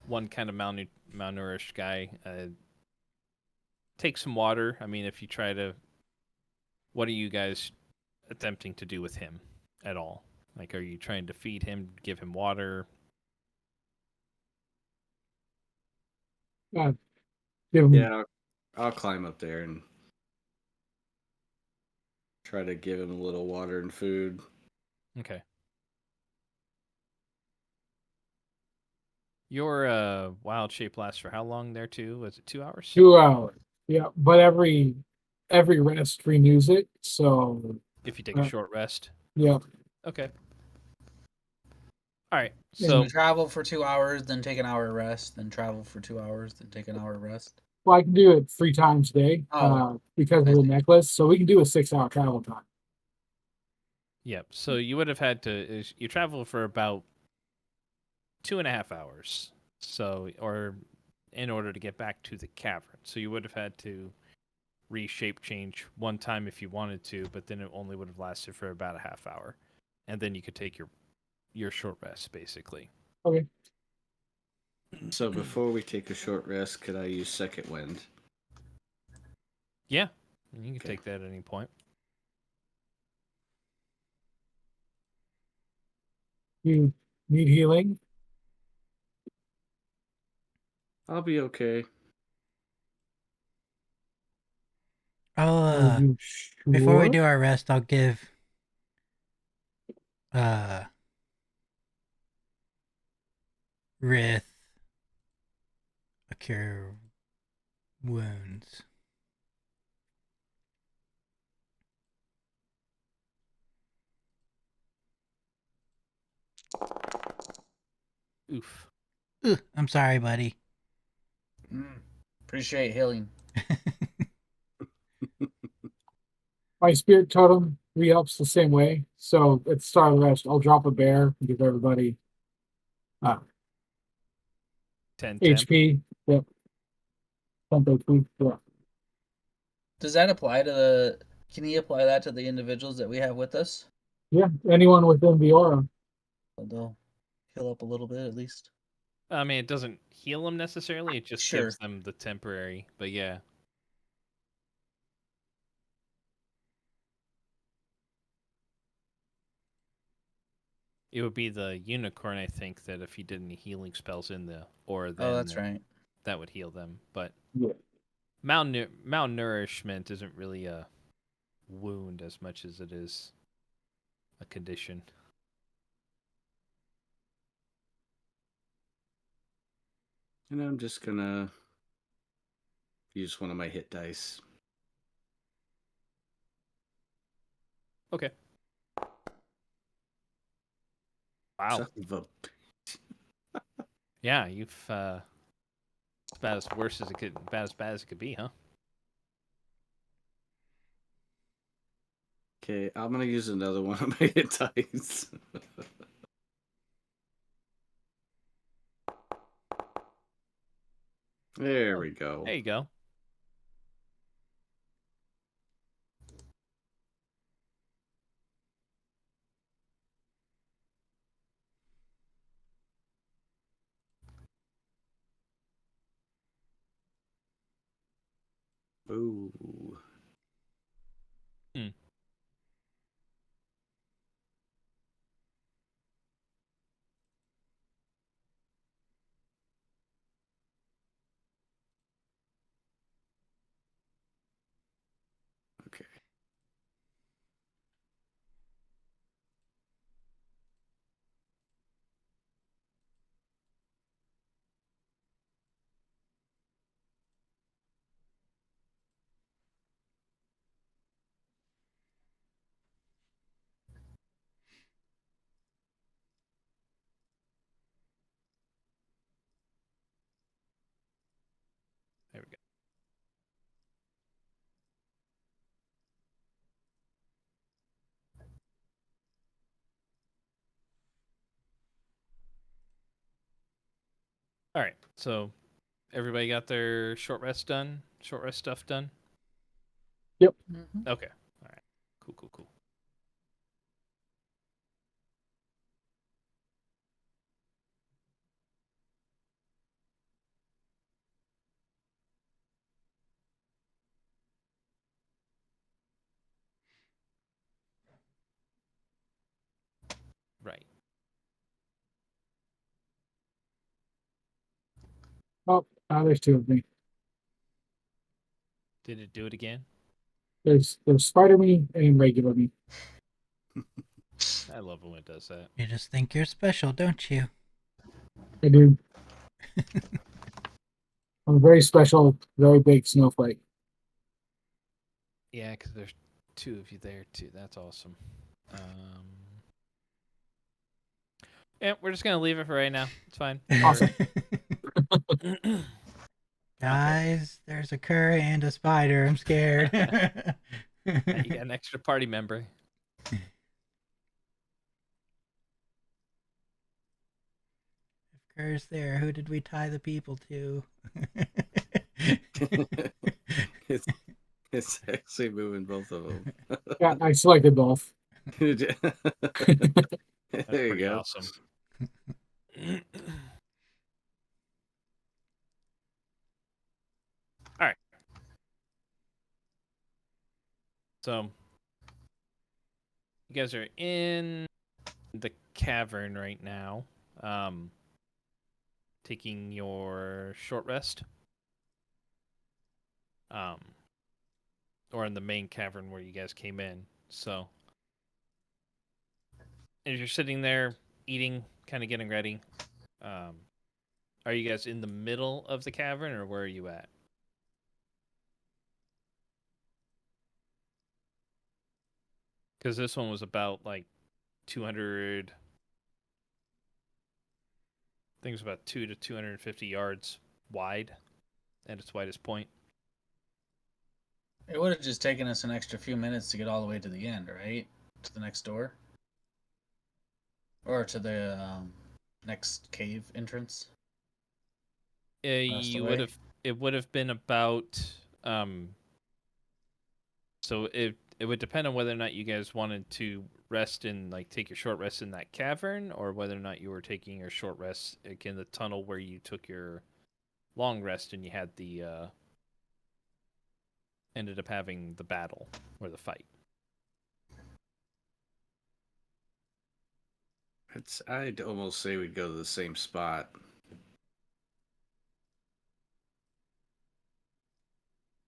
one kind of malnourished guy, take some water. I mean, if you try to... What are you guys attempting to do with him at all? Like, are you trying to feed him, give him water? Give him Yeah, I'll climb up there and try to give him a little water and food. Okay. Your wild shape lasts for how long there too? Was it 2 hours? 2 hours. Yeah, but every every rest renews it. So If you take a Uh, short rest. yeah, Okay. All right. So So you travel for 2 hours, then take an hour rest, then travel for 2 hours, then take an hour rest. well, I can do it 3 times a day because I of the see. necklace. So we can do a 6-hour travel time. yep. So you would have had to you travel for about 2.5 hours. So or in order to get back to the cavern. So you would have had to reshape change one time if you wanted to, but then it only would have lasted for about a half hour. And then you could take your short rest basically. Okay. So before we take a short rest, could I use second wind? Yeah. You can Okay. take that at any point. You need healing? I'll be okay. I'll Are you sure? before we do our rest, I'll give Rith a cure wounds. Oof. Ugh, I'm sorry, buddy. Appreciate healing. My spirit totem re-ups the same way. So at the start of the rest, I'll drop a bear and give everybody 10 temp. HP. Yep. 10 HP. Yeah. Does that apply to the? Can he apply that to the individuals that we have with us? Yeah. Anyone within the aura. So they'll heal up a little bit at least. I mean, it doesn't heal them necessarily. It just Sure. gives them the temporary. But yeah. It would be the unicorn, I think, that if he did any healing spells in the aura, then Oh, that's right. that would heal them. But Yeah. malnourishment isn't really a wound as much as it is a condition. And I'm just gonna use one of my hit dice. Okay. Wow. Son of a- Yeah, you've about as worse as it could, about as bad as it could be, huh? Okay, I'm gonna use another one of my hit dice. There we go. There you go. Ooh. Okay. There we go. All right. So everybody got their short rest done? Short rest stuff done? Mm-hmm. Okay. All right. Cool. Right. Oh, now there's 2 of me. Did it do it again? There's spider me and regular me. I love it when it does that. You just think you're special, don't you? I do. I'm a very special, very big snowflake. Yeah, because there's 2 of you there too. That's awesome. Yeah, we're just gonna leave it for right now. It's fine. Awesome. Guys, there's a cur and a spider. I'm scared. You got an extra party member. If cur's there, who did we tie the people to? it's actually moving both of them. Yeah, I selected both. There That's you pretty go. awesome. All right. So you guys are in the cavern right now, taking your short rest, or in the main cavern where you guys came in. So as you're sitting there eating, kind of getting ready, are you guys in the middle of the cavern, or where are you at? Because this one was about like 200. I think it was about 2 to 250 yards wide at its widest point. It would have just taken us an extra few minutes to get all the way to the end, right? To the next door? Or to the next cave entrance? You would have. It would have been about. So it would depend on whether or not you guys wanted to rest in, like, take your short rest in that cavern, or whether or not you were taking your short rest like in the tunnel where you took your long rest and you had the ended up having the battle or the fight. I'd almost say we'd go to the same spot.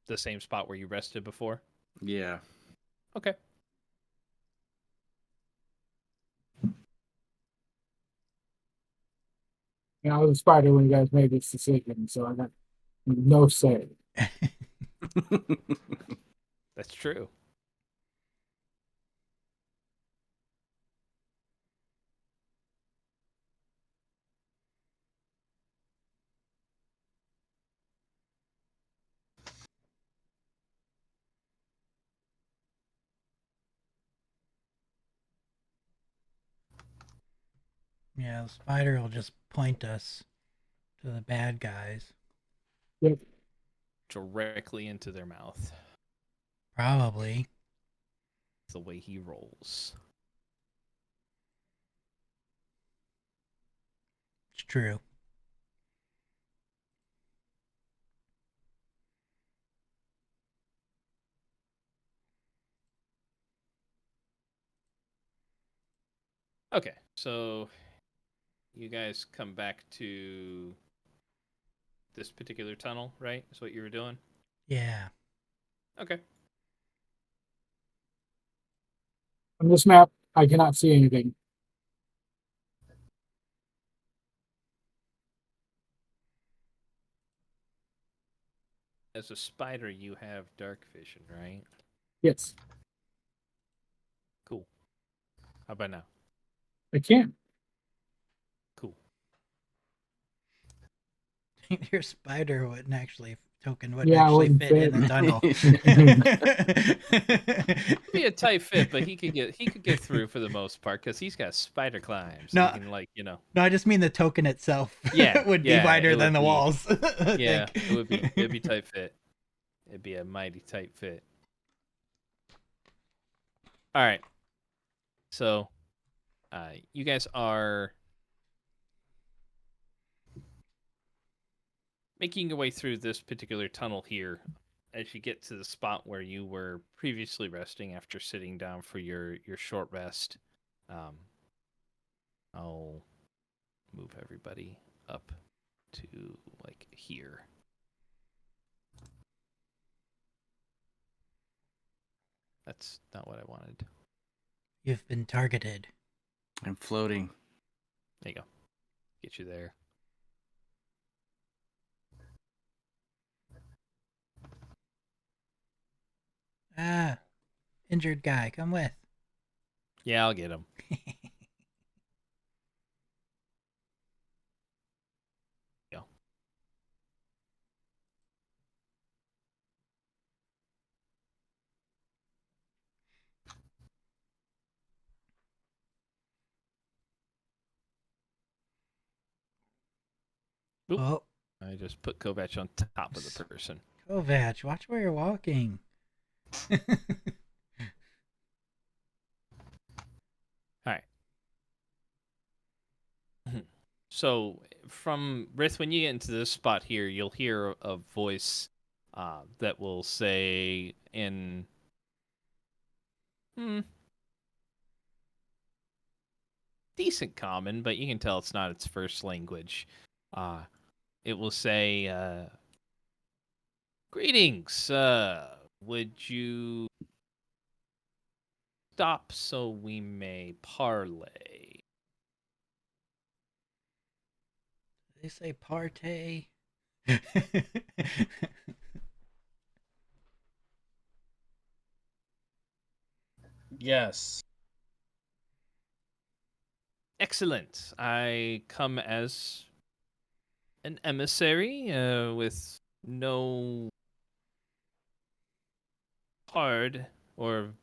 The same spot where you rested before. Yeah. Okay. And I was a spider when you guys made this decision, so I got no say. That's true. Yeah, the spider will just point us to the bad guys. Yep. Directly into their mouth. Probably. The way he rolls. It's true. Okay, so you guys come back to this particular tunnel, right? Is what you were doing? Yeah. Okay. On this map, I cannot see anything. As a spider, you have dark vision, right? Yes, Cool. How about now? I can. Cool. Your spider wouldn't actually wouldn't Yeah, it actually wouldn't fit in fit. the tunnel. It'd be a tight fit, but he could get through for the most part because he's got spider climbs. No. He can, like, No, I just mean the token itself. Yeah, would be yeah, wider it than would the be- walls. I Yeah, think. it'd be tight fit. It'd be a mighty tight fit. All right. So, you guys are making your way through this particular tunnel here as you get to the spot where you were previously resting after sitting down for your short rest. I'll move everybody up to, like, here. That's not what I wanted. You've been targeted. I'm floating. There you go. Get you there. injured guy. Come with. Yeah, I'll get him. Yeah. Oop. Oh, I just put Kovac on top of the person. Kovac, watch where you're walking. All right. So from Rith, when you get into this spot here, you'll hear a voice that will say in decent common, but you can tell it's not its first language. It will say, "Greetings. Would you stop so we may parley?" They say partay. Yes. Excellent. I come as an emissary with no hard or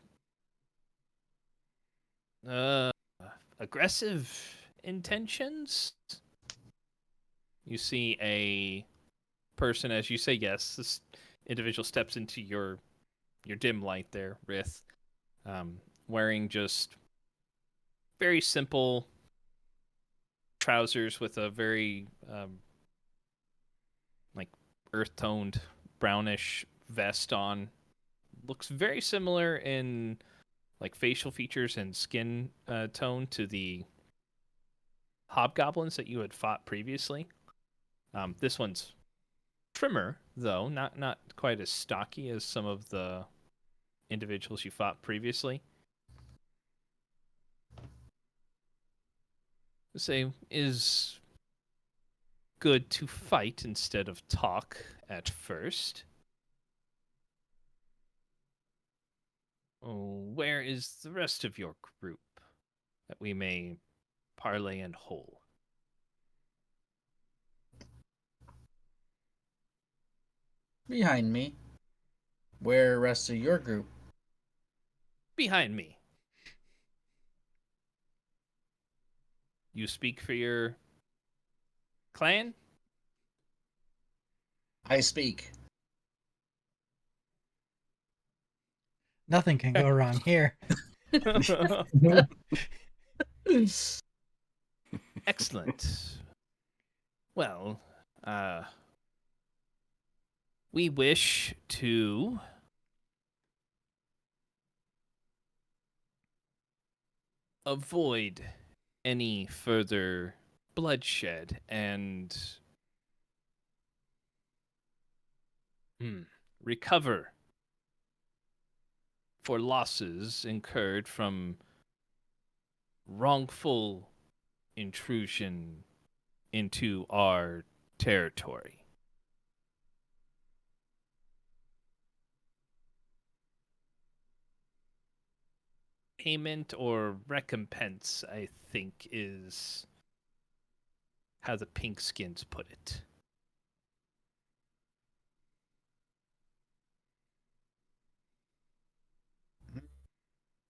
aggressive intentions. You see a person as you say yes. This individual steps into your dim light there, Rith, wearing just very simple trousers with a very like earth-toned brownish vest on. Looks very similar in like facial features and skin tone to the hobgoblins that you had fought previously. This one's trimmer though, not quite as stocky as some of the individuals you fought previously. Say is good to fight instead of talk at first. Oh, where is the rest of your group that we may parley and whole? Behind me. Where rest of your group? Behind me. You speak for your clan? I speak. Nothing can go wrong here. Excellent. Well, we wish to avoid any further bloodshed and recover for losses incurred from wrongful intrusion into our territory. Payment or recompense, I think, is how the pink skins put it.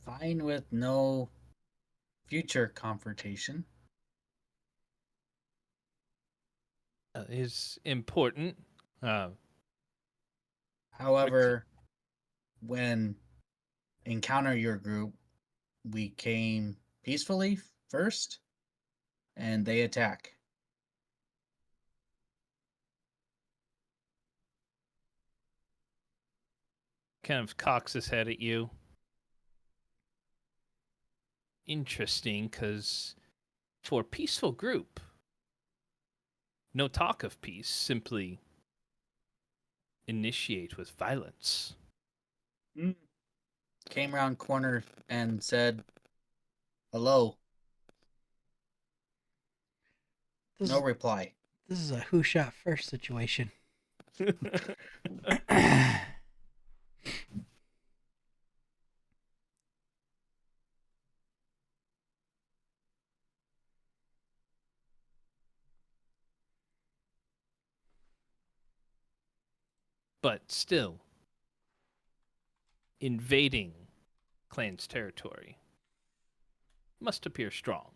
Fine with no future confrontation. Is important. However, when encounter your group, we came peacefully first, and they attack. Kind of cocks his head at you. Interesting, because for a peaceful group, no talk of peace, simply initiate with violence. Came around corner and said, "Hello." No reply. This is a who shot first situation. But still, invading clan's territory must appear strong.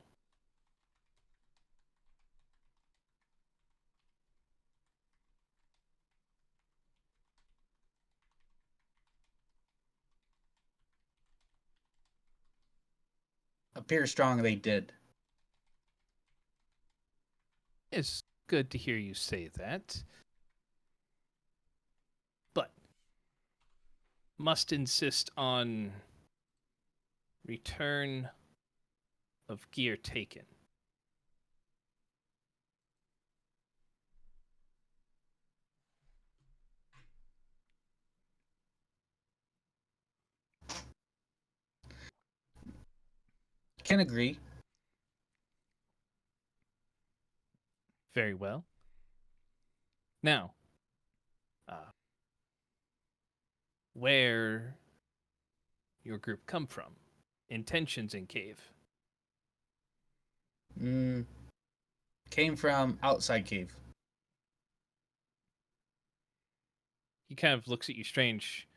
Appear strong they did. It's good to hear you say that. But must insist on return of gear taken. Can agree. Very well. Now, where your group come from? Intentions in cave. Came from outside cave. He kind of looks at you strange.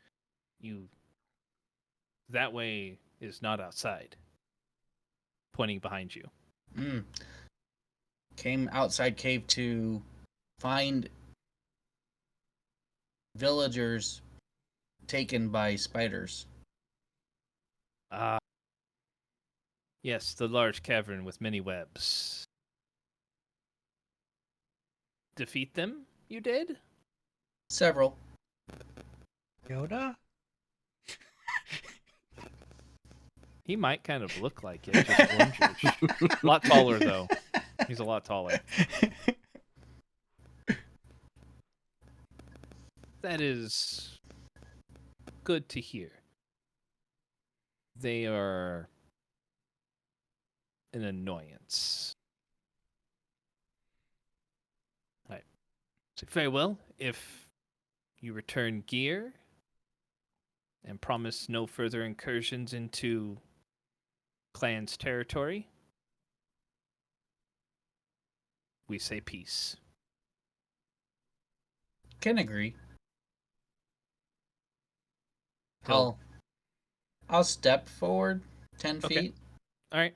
That way is not outside. Pointing behind you. Came outside cave to find villagers taken by spiders. Yes, the large cavern with many webs. Defeat them, you did? Several. Yoda? He might kind of look like it, just orange. A lot taller, though. He's a lot taller. That is good to hear. They are an annoyance. Right. So very well. If you return gear and promise no further incursions into clan's territory, we say peace. Can agree. I'll step forward 10 Okay. feet, All right.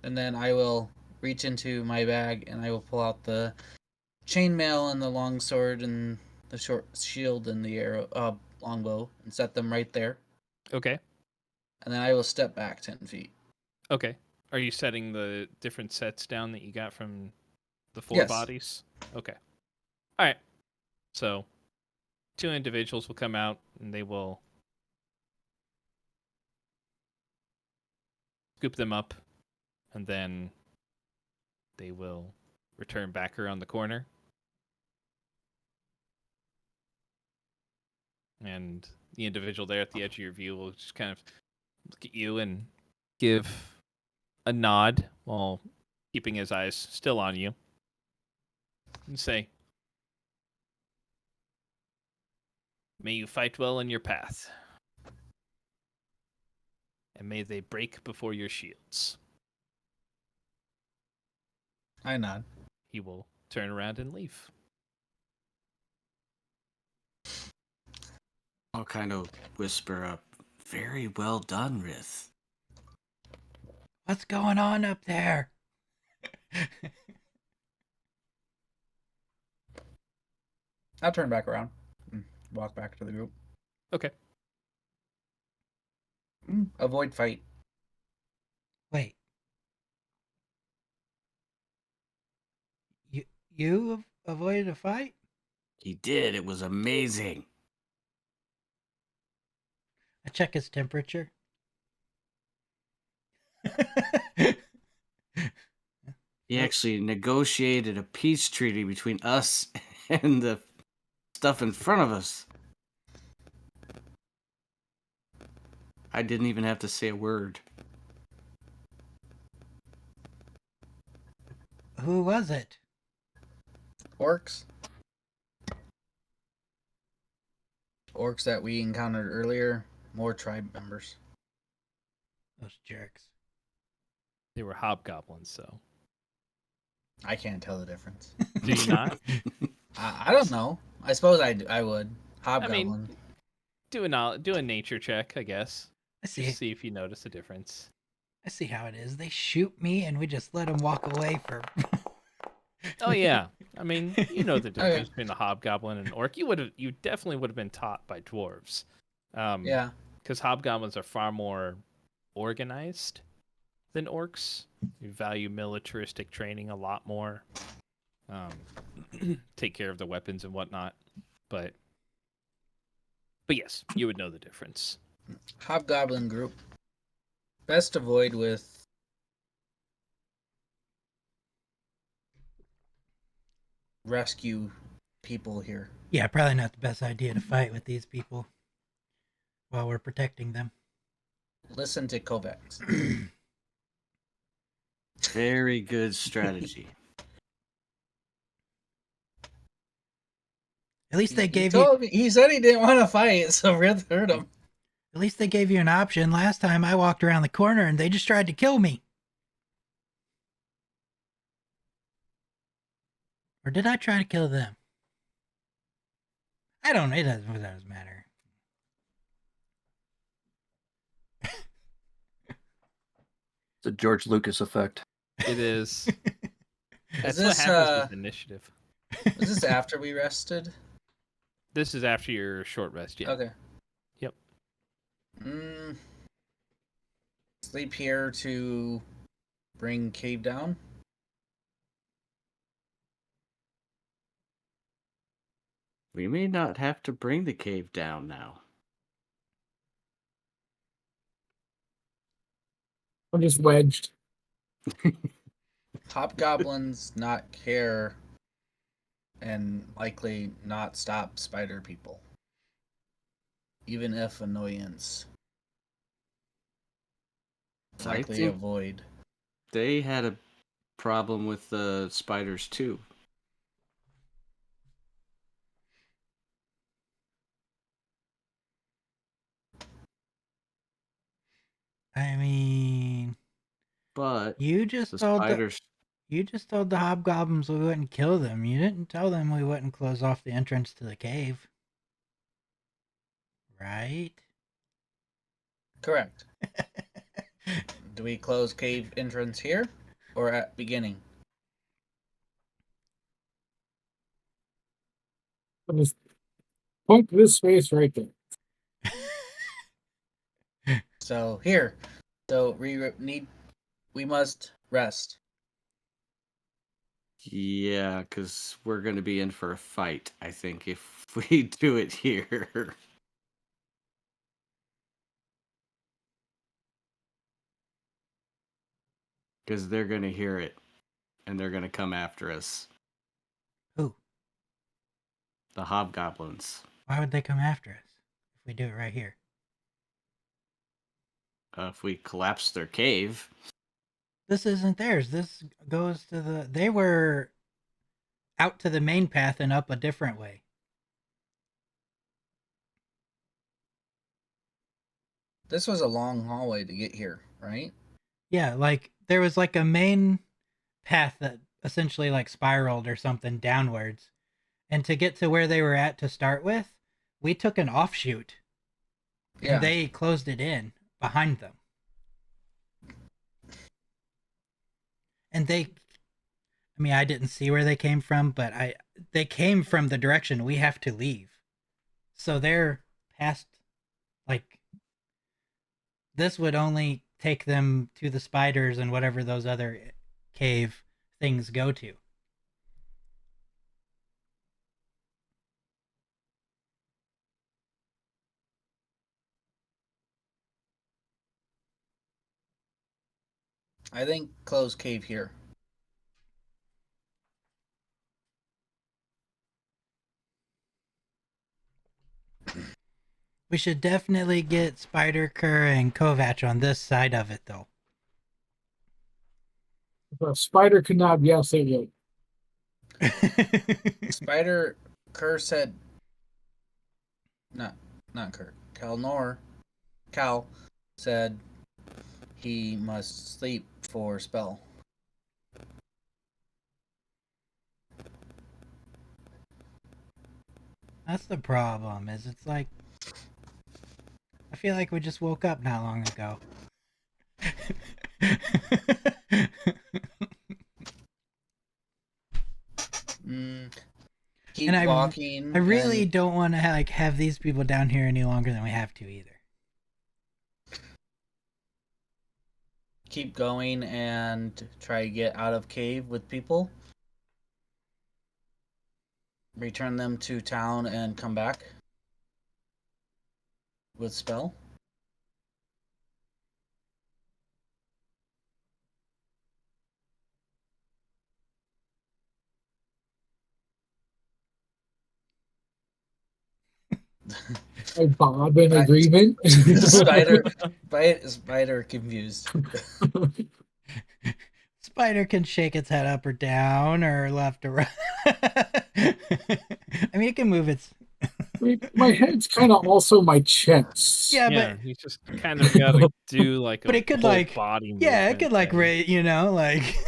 and then I will reach into my bag and I will pull out the chainmail and the longsword and the short shield and the arrow, longbow and set them right there. Okay. And then I will step back 10 feet. Okay. Are you setting the different sets down that you got from the four Yes. bodies? Okay. All right. So, two individuals will come out and they will scoop them up, and then they will return back around the corner. And the individual there at the edge of your view will just kind of look at you and give a nod while keeping his eyes still on you and say, "May you fight well in your path, and may they break before your shields." I nod. He will turn around and leave. I'll kind of whisper up, "Very well done, Rith." What's going on up there? I'll turn back around and walk back to the group. Okay. Avoid fight. Wait. You avoided a fight? He did. It was amazing. I check his temperature. He actually negotiated a peace treaty between us and the stuff in front of us. I didn't even have to say a word. Who was it? Orcs. Orcs that we encountered earlier. More tribe members. Those jerks. They were hobgoblins, so. I can't tell the difference. Do you not? I don't know. I suppose I would. Hobgoblin. Do a nature check, I guess. I see. Just see if you notice a difference. I see how it is. They shoot me, and we just let them walk away for. Oh yeah, I mean, you know the Okay. difference between a hobgoblin and an orc. You definitely would have been taught by dwarves. Yeah. Because hobgoblins are far more organized than orcs. You value militaristic training a lot more. Take care of the weapons and whatnot. But yes, you would know the difference. Hobgoblin group. Best avoid with rescue people here. Yeah, probably not the best idea to fight with these people while we're protecting them. Listen to Kovacs. Very good strategy. At least they He gave told me, he said he didn't want to fight, so Rith heard him. At least they gave you an option. Last time I walked around the corner and they just tried to kill me. Or did I try to kill them? I don't know. It doesn't matter. It's a George Lucas effect. It is. That's what this, happens with initiative. Was this after we rested? This is after your short rest, yeah. Okay. Yep. Sleep here to bring Cave down. We may not have to bring the cave down now. I'm just wedged. Hobgoblins not care and likely not stop spider people. Even if annoyance. I Likely think avoid. they had a problem with the spiders too. I mean, But you just the told spiders the hobgoblins we wouldn't kill them. You didn't tell them we wouldn't close off the entrance to the cave. Right? Correct. Do we close cave entrance here or at beginning? I'll just point to this space right there. So here. So we must rest. Yeah, because we're going to be in for a fight, I think, if we do it here. Because they're going to hear it, and they're going to come after us. Who? The hobgoblins. Why would they come after us if we do it right here? If we collapse their cave. This isn't theirs. This goes to the. They were out to the main path and up a different way. This was a long hallway to get here, right? Yeah, like there was like a main path that essentially like spiraled or something downwards. And to get to where they were at to start with, we took an offshoot. Yeah. And they closed it in behind them. And I didn't see where they came from, but they came from the direction we have to leave. So they're past, like, this would only take them to the spiders and whatever those other cave things go to. I think close cave here. We should definitely get Spider Cur and Kovac on this side of it, though. If a spider could not, yes, it would. Spider Kerr said not Kerr. Cal said he must sleep for spell. That's the problem. Is it's like I feel like we just woke up not long ago. Keep And I walking. I really and don't want to have these people down here any longer than we have to either. keep going and try to get out of cave with people. Return them to town and come back with spell. Hey, Bob, in agreement? Spider confused. Spider can shake its head up or down or left or right. I mean, it can move its. My head's kind of also my chest. Yeah, Yeah, but you just kind of gotta do like a but it could whole like body yeah, it could like movement thing. like.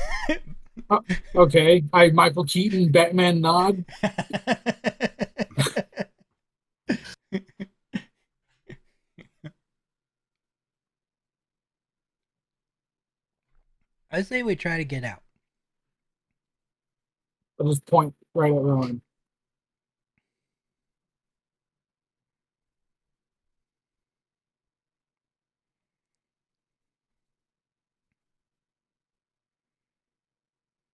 Okay, I Michael Keaton, Batman nod. I say we try to get out. I'll just point right at Rowan.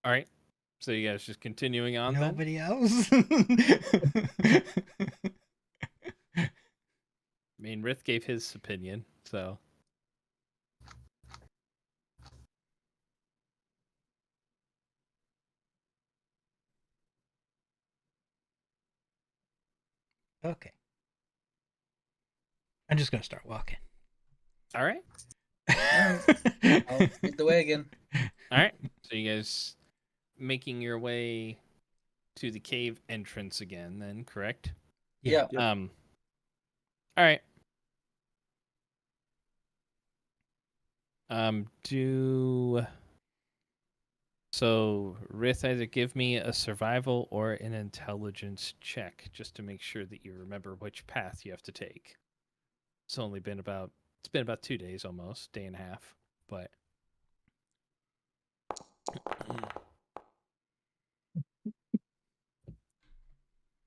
All right. So you guys just continuing on Nobody else. then? I mean, Rith gave his opinion, so Okay. I'm just gonna start walking. all right. I'll lead the way again. All right. So you guys making your way to the cave entrance again, then, correct? Yeah. All right. So Rith, either give me a survival or an intelligence check just to make sure that you remember which path you have to take. It's been about 2 days almost, day and a half, but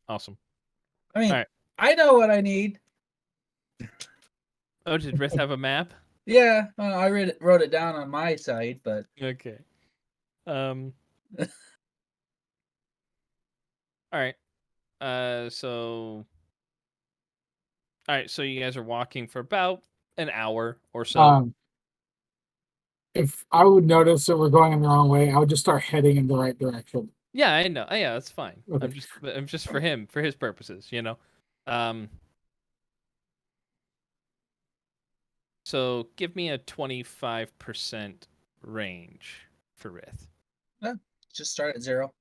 awesome. I mean, All right. I know what I need. Oh, did Rith have a map? Yeah, I wrote it down on my side, but Okay. All right. So all right, so you guys are walking for about an hour or so. If I would notice that we're going in the wrong way, I would just start heading in the right direction. Yeah, I know. Yeah, that's fine. Okay. I'm just for him, for his purposes, you know. So give me a 25% range for Rith. just start at 0.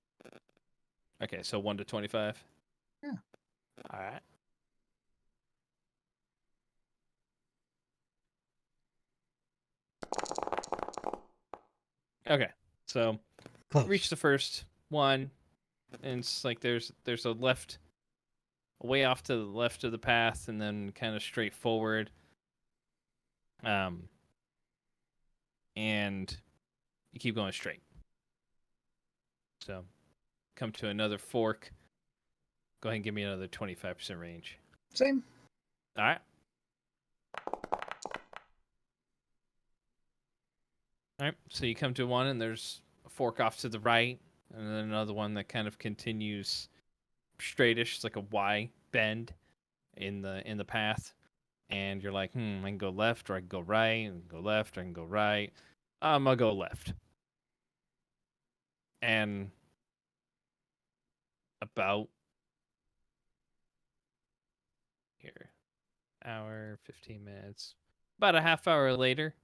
Okay, so 1 to 25. Yeah. All right. Okay, so Close. reach the first one, and it's like there's a way off to the left of the path, and then kind of straight forward. And you keep going straight. So, come to another fork. Go ahead and give me another 25% range. Same. All right. All right. So you come to one, and there's a fork off to the right, and then another one that kind of continues straightish. It's like a Y bend in the path, and you're like, I can go left, or I can go right, I can go left, or I can go right. I'll go left. And about here, hour, 15 minutes, about a half hour later,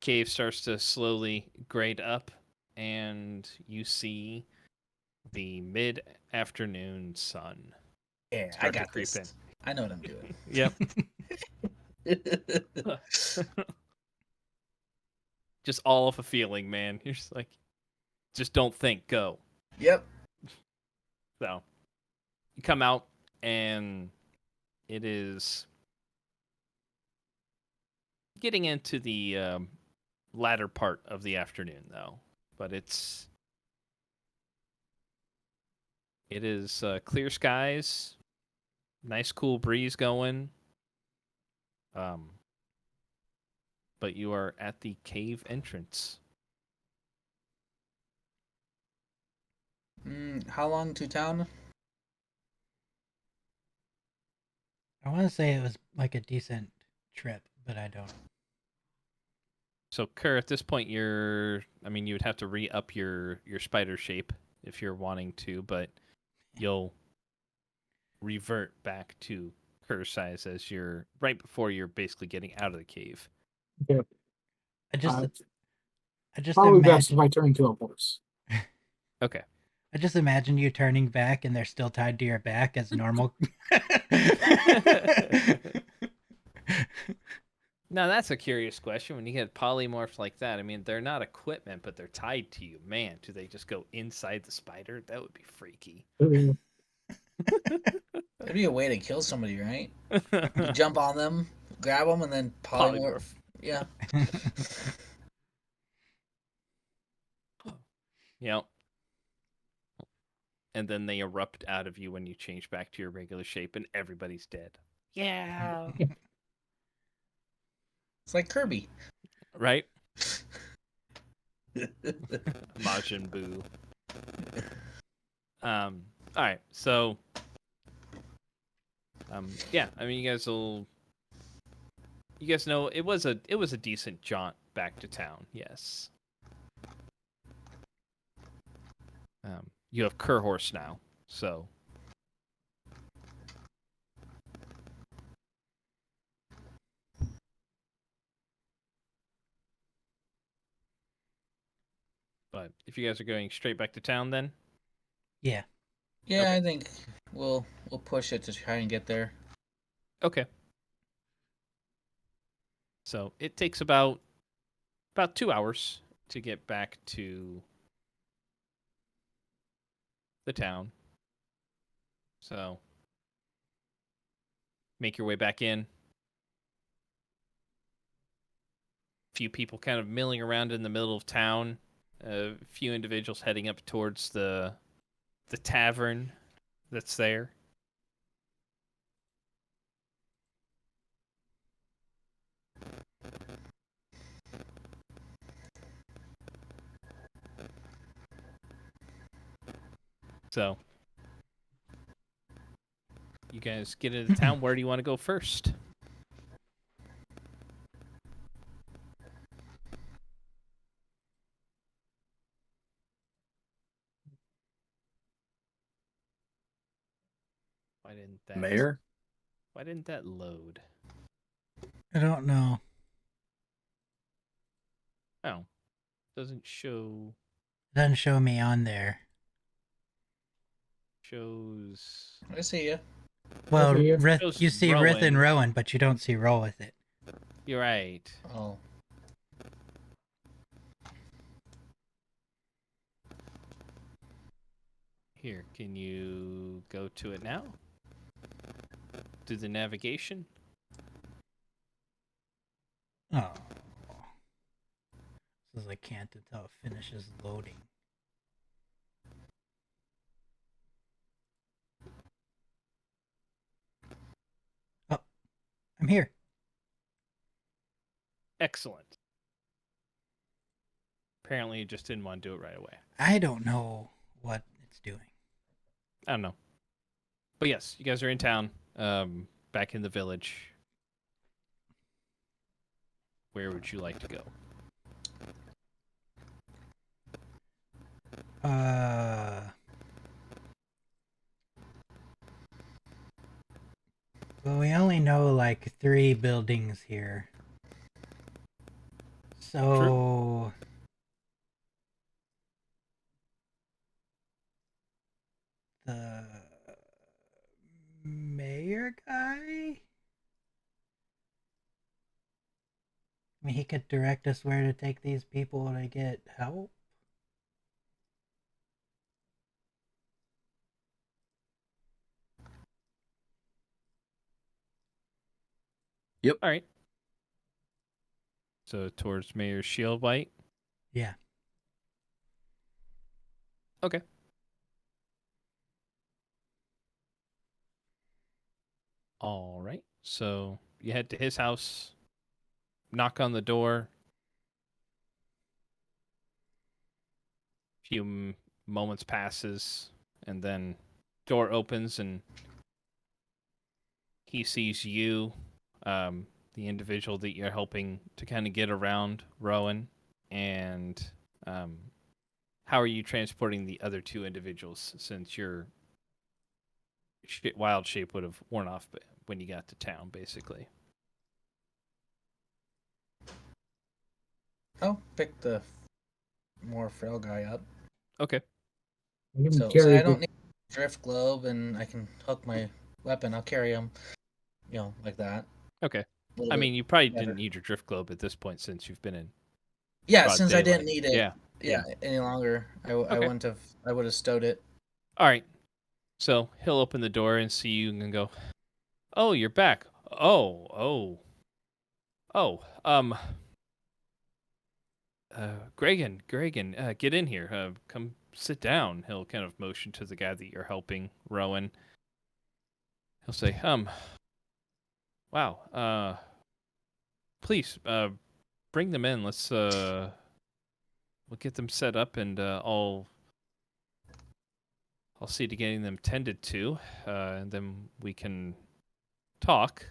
cave starts to slowly grade up, and you see the mid-afternoon sun. Yeah, I Start to got creep this. in. I know what I'm doing. Yep. Just all of a feeling, man. You're just like, just don't think, go. Yep. So You come out, and it is getting into the latter part of the afternoon, though. But it is clear skies, nice cool breeze going. But you are at the cave entrance. How long to town? I want to say it was like a decent trip, but I don't. So, Kerr, at this point, you would have to re-up your spider shape if you're wanting to, but you'll revert back to Kerr size as you're right before you're basically getting out of the cave. Okay. I just Probably best if imagine. I turn into a horse. Okay. I just imagine you turning back and they're still tied to your back as normal. Now, that's a curious question. When you get polymorphs like that, I mean, they're not equipment, but they're tied to you. Man, do they just go inside the spider? That would be freaky. Uh, That'd be a way to kill somebody, right? You jump on them, grab them, and then polymorph. Yeah. Yep. And then they erupt out of you when you change back to your regular shape, and everybody's dead. Yeah. It's like Kirby. Right? Majin Buu. All right, so yeah, I mean, you guys know it was a decent jaunt back to town. Yes. You have Kerr horse now, so but if you guys are going straight back to town, then Yeah. Yeah, Okay. I think we'll push it to try and get there. okay. So it takes about 2 hours to get back to the town. So make your way back in. Few people kind of milling around in the middle of town. A few individuals heading up towards the tavern that's there. So you guys get into town. Where do you want to go first? Mayor? Why didn't that load? I don't know. Oh, doesn't show. Doesn't show me on there. Shows. I see ya. Well, Okay, yeah. Rith, Shows you see Rith and Rowan. Rowan, but you don't see Roll with it. You're right. Oh. Here, can you go to it now? Do the navigation? Oh. Says I can't until it finishes loading. Oh, I'm here. Excellent. Apparently, you just didn't want to do it right away. I don't know what it's doing. I don't know. But yes, you guys are in town, back in the village. Where would you like to go? Well, we only know like 3 buildings here. So the mayor guy? I mean, he could direct us where to take these people to get help. Yep. All right. So towards Mayor Shieldwhite. Yeah. Okay. All right. So you head to his house, knock on the door. Few moments passes, and then door opens, and he sees you, the individual that you're helping to kind of get around Rowan, and how are you transporting the other two individuals since your wild shape would have worn off when you got to town, basically? I'll pick the more frail guy up. Okay. I'm gonna So carry I don't the, need a drift globe, and I can hook my weapon. I'll carry him, like that. Okay. A little I bit mean, you probably better. didn't need your drift globe at this point since you've been in Yeah, broad since I didn't daylight. need it. Yeah. Yeah, any longer, I Okay. wouldn't have. I would have stowed it. All right. So he'll open the door and see you and go, "Oh, you're back. Oh. Gregan, get in here. Come sit down." He'll kind of motion to the guy that you're helping, Rowan. He'll say, wow. Please, bring them in. We'll get them set up, and I'll see to getting them tended to, and then we can talk.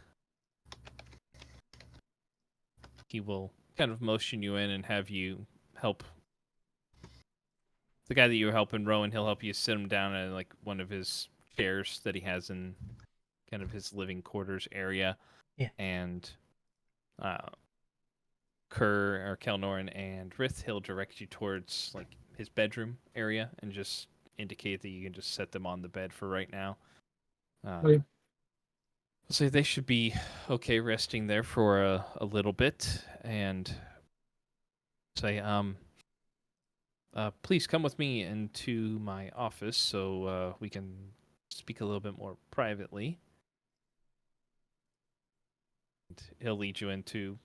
He will kind of motion you in and have you help the guy that you were helping, Rowan. He'll help you sit him down in like one of his chairs that he has in kind of his living quarters area. Yeah. And Kerr or Kelnoran and Rith, he'll direct you towards like his bedroom area and just indicate that you can just set them on the bed for right now. Okay. So they should be okay resting there for a little bit, and say, please come with me into my office so we can speak a little bit more privately. And he'll lead you into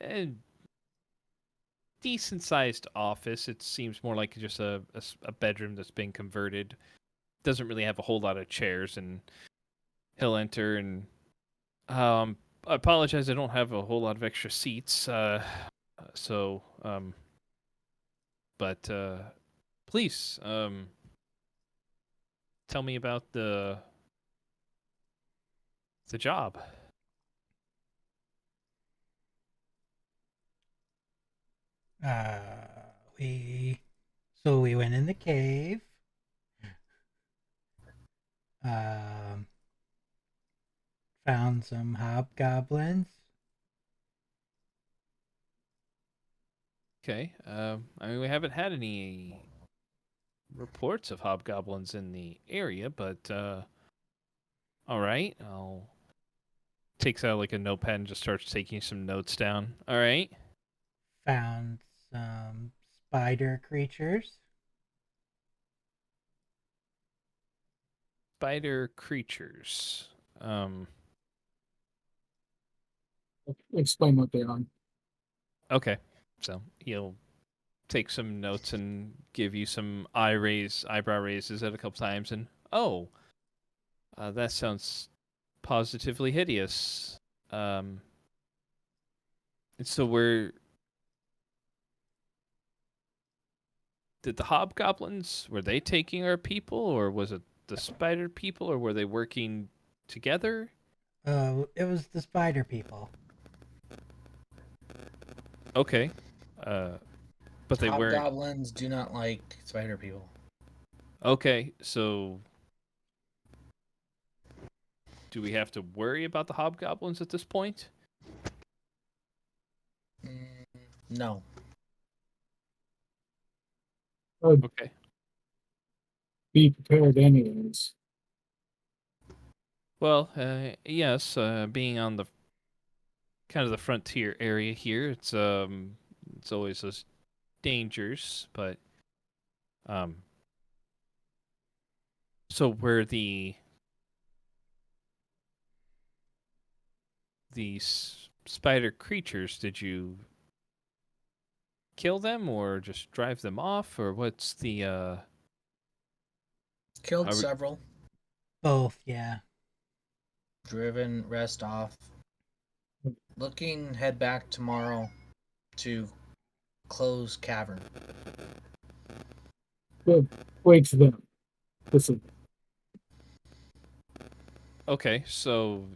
a decent-sized office. It seems more like just a bedroom that's been converted. Doesn't really have a whole lot of chairs, and he'll enter and I apologize, I don't have a whole lot of extra seats. But please, tell me about the job. Uh, we went in the cave. Found some hobgoblins. Okay. I mean, we haven't had any reports of hobgoblins in the area, but all right. I'll takes out like a notepad and just starts taking some notes down. All right. Found some spider creatures. Spider creatures. explain what they are. Okay. So he'll take some notes and give you some eyebrow raises at a couple times, and that sounds positively hideous. And so did the hobgoblins, were they taking our people, or was it the spider people, or were they working together? It was the spider people. Okay. But they weren't. Hobgoblins do not like spider people. Okay, so do we have to worry about the hobgoblins at this point? No. Okay. Be prepared anyways. Well, yes, being on the kind of the frontier area here, it's always those dangers, but so were the these spider creatures, did you kill them or just drive them off, or what's the Killed Are we- several. Both, yeah. Driven, rest off. Looking, head back tomorrow to close cavern. Good. Wait to them. Listen, Okay, so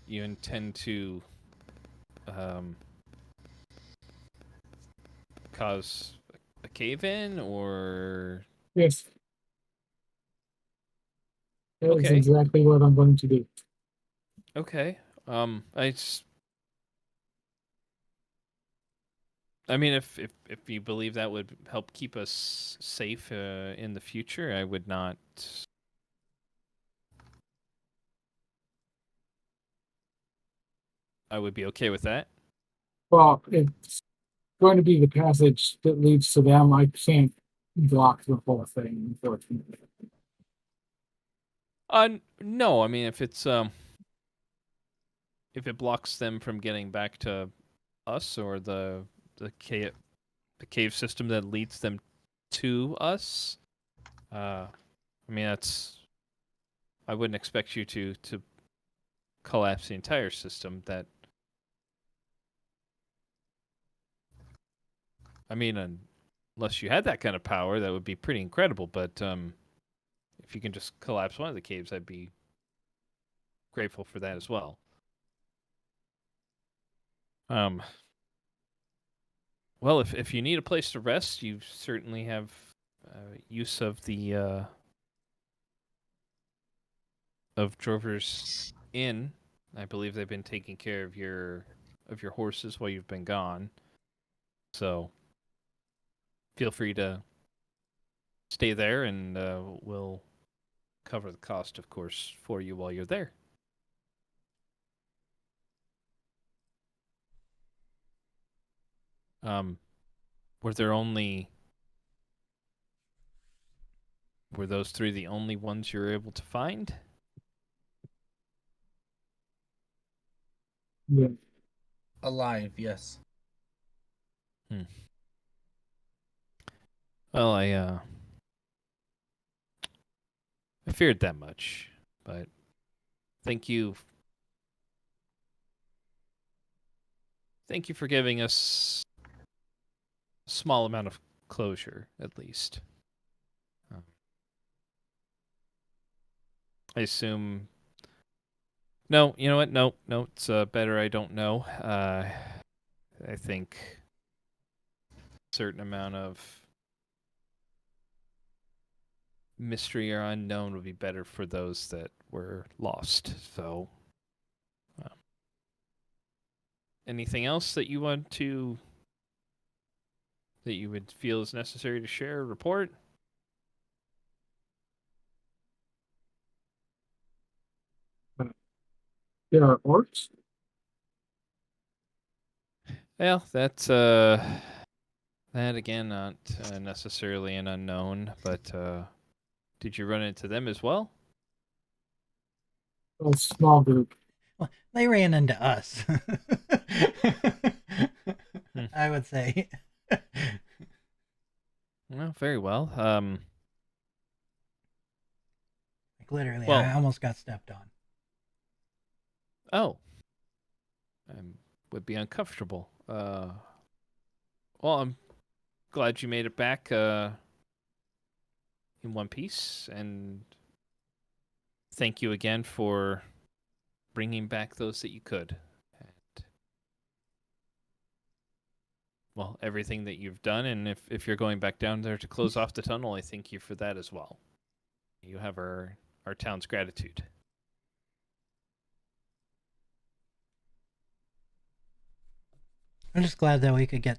you intend to cause a cave-in, or yes, that is Okay. exactly what I'm going to do. okay? I mean, if you believe that would help keep us safe in the future, I would not. I would be okay with that. Well, it's going to be the passage that leads to them. I can't block the whole thing, unfortunately. No, I mean, if it blocks them from getting back to us, or the cave system that leads them to us, I mean, I wouldn't expect you to collapse the entire system. I mean, unless you had that kind of power, that would be pretty incredible. But if you can just collapse one of the caves, I'd be grateful for that as well. Well, if you need a place to rest, you certainly have use of the of Drover's Inn. I believe they've been taking care of your horses while you've been gone. So feel free to stay there, and we'll cover the cost, of course, for you while you're there. Were there only were those three the only ones you were able to find? Yeah. Alive, yes. Well, I feared that much, but thank you. Thank you for giving us a small amount of closure, at least. I assume. No, you know what? No, no, it's better I don't know. I think a certain amount of mystery or unknown would be better for those that were lost. So, anything else that you want to that you would feel is necessary to share or report? There are orcs. Well, that's that again not necessarily an unknown, but did you run into them as well? A small group. Well, they ran into us. I would say. Well, very well. Like literally, Well- I almost got stepped on. Oh, I would be uncomfortable. Well, I'm glad you made it back in one piece, and thank you again for bringing back those that you could. And, well, everything that you've done, and if you're going back down there to close off the tunnel, I thank you for that as well. You have our town's gratitude. I'm just glad that we could get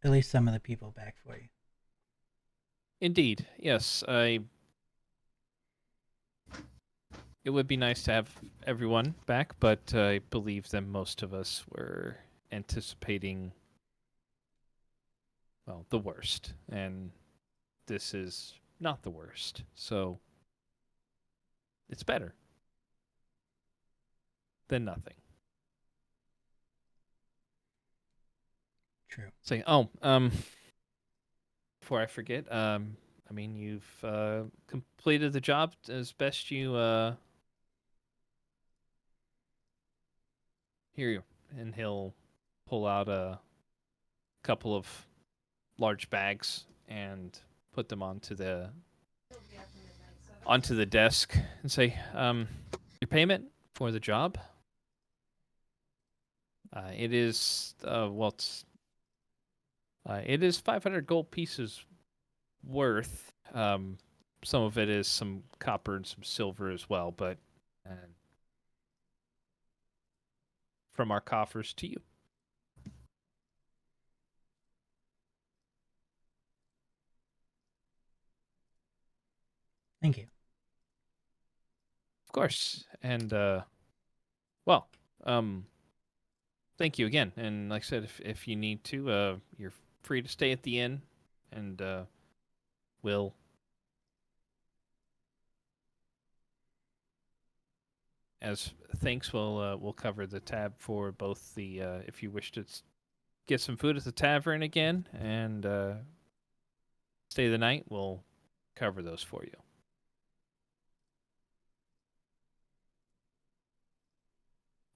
at least some of the people back for you. Indeed, yes. It would be nice to have everyone back, but I believe that most of us were anticipating, well, the worst, and this is not the worst. So it's better than nothing. True. Say, before I forget, I mean, you've completed the job as best you hear you, and he'll pull out a couple of large bags and put them onto the desk and say, your payment for the job. It is it is 500 gold pieces worth. Some of it is some copper and some silver as well, but from our coffers to you. Thank you. Of course. And well, thank you again. And like I said, if you need to, you're free to stay at the inn, and we'll as thanks, we'll cover the tab for both the if you wish to get some food at the tavern again and stay the night, we'll cover those for you.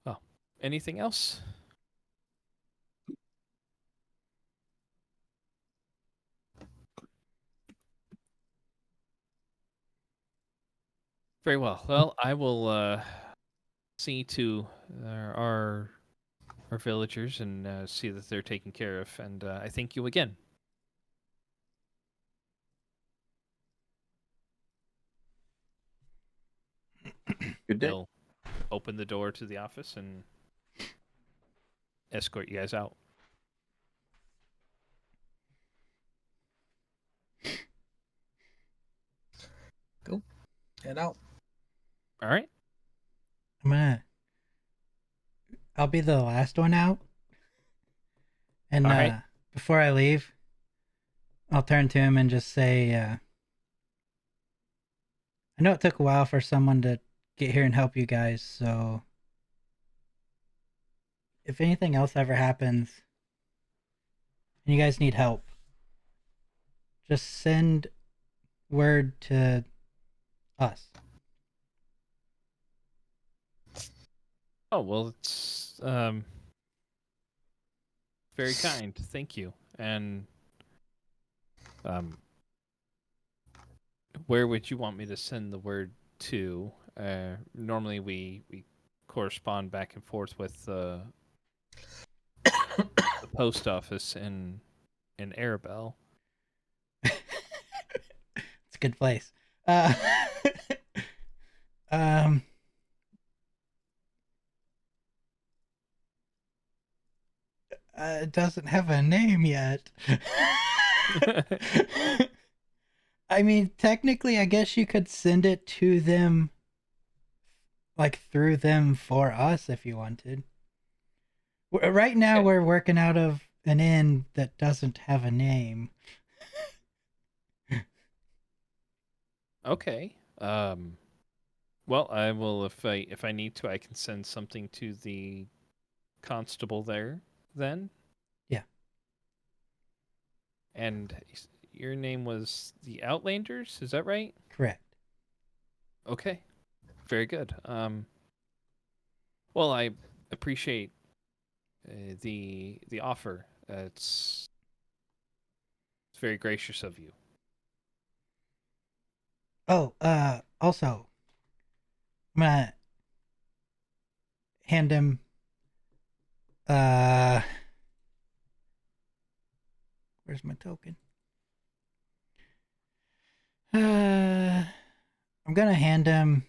Oh, anything else? Very well. Well, I will see to our villagers and see that they're taken care of. And I thank you again. Good day. They'll open the door to the office and escort you guys out. Cool. Head out. All right. I'll be the last one out. And All right. before I leave, I'll turn to him and just say, I know it took a while for someone to get here and help you guys, so if anything else ever happens and you guys need help, just send word to us. Oh, well, it's very kind. Thank you. And where would you want me to send the word to? Normally we correspond back and forth with the post office in Arabelle. It's a good place. It doesn't have a name yet. I mean, technically, I guess you could send it to them, like through them for us if you wanted. Right now, Okay. we're working out of an inn that doesn't have a name. Okay. Well, I will if I need to, I can send something to the constable there then. Yeah. And your name was the Outlanders, is that right? Correct. Okay. Very good. Well, I appreciate the offer. It's very gracious of you. Oh, also, I'm gonna hand him, where's my token? I'm gonna hand him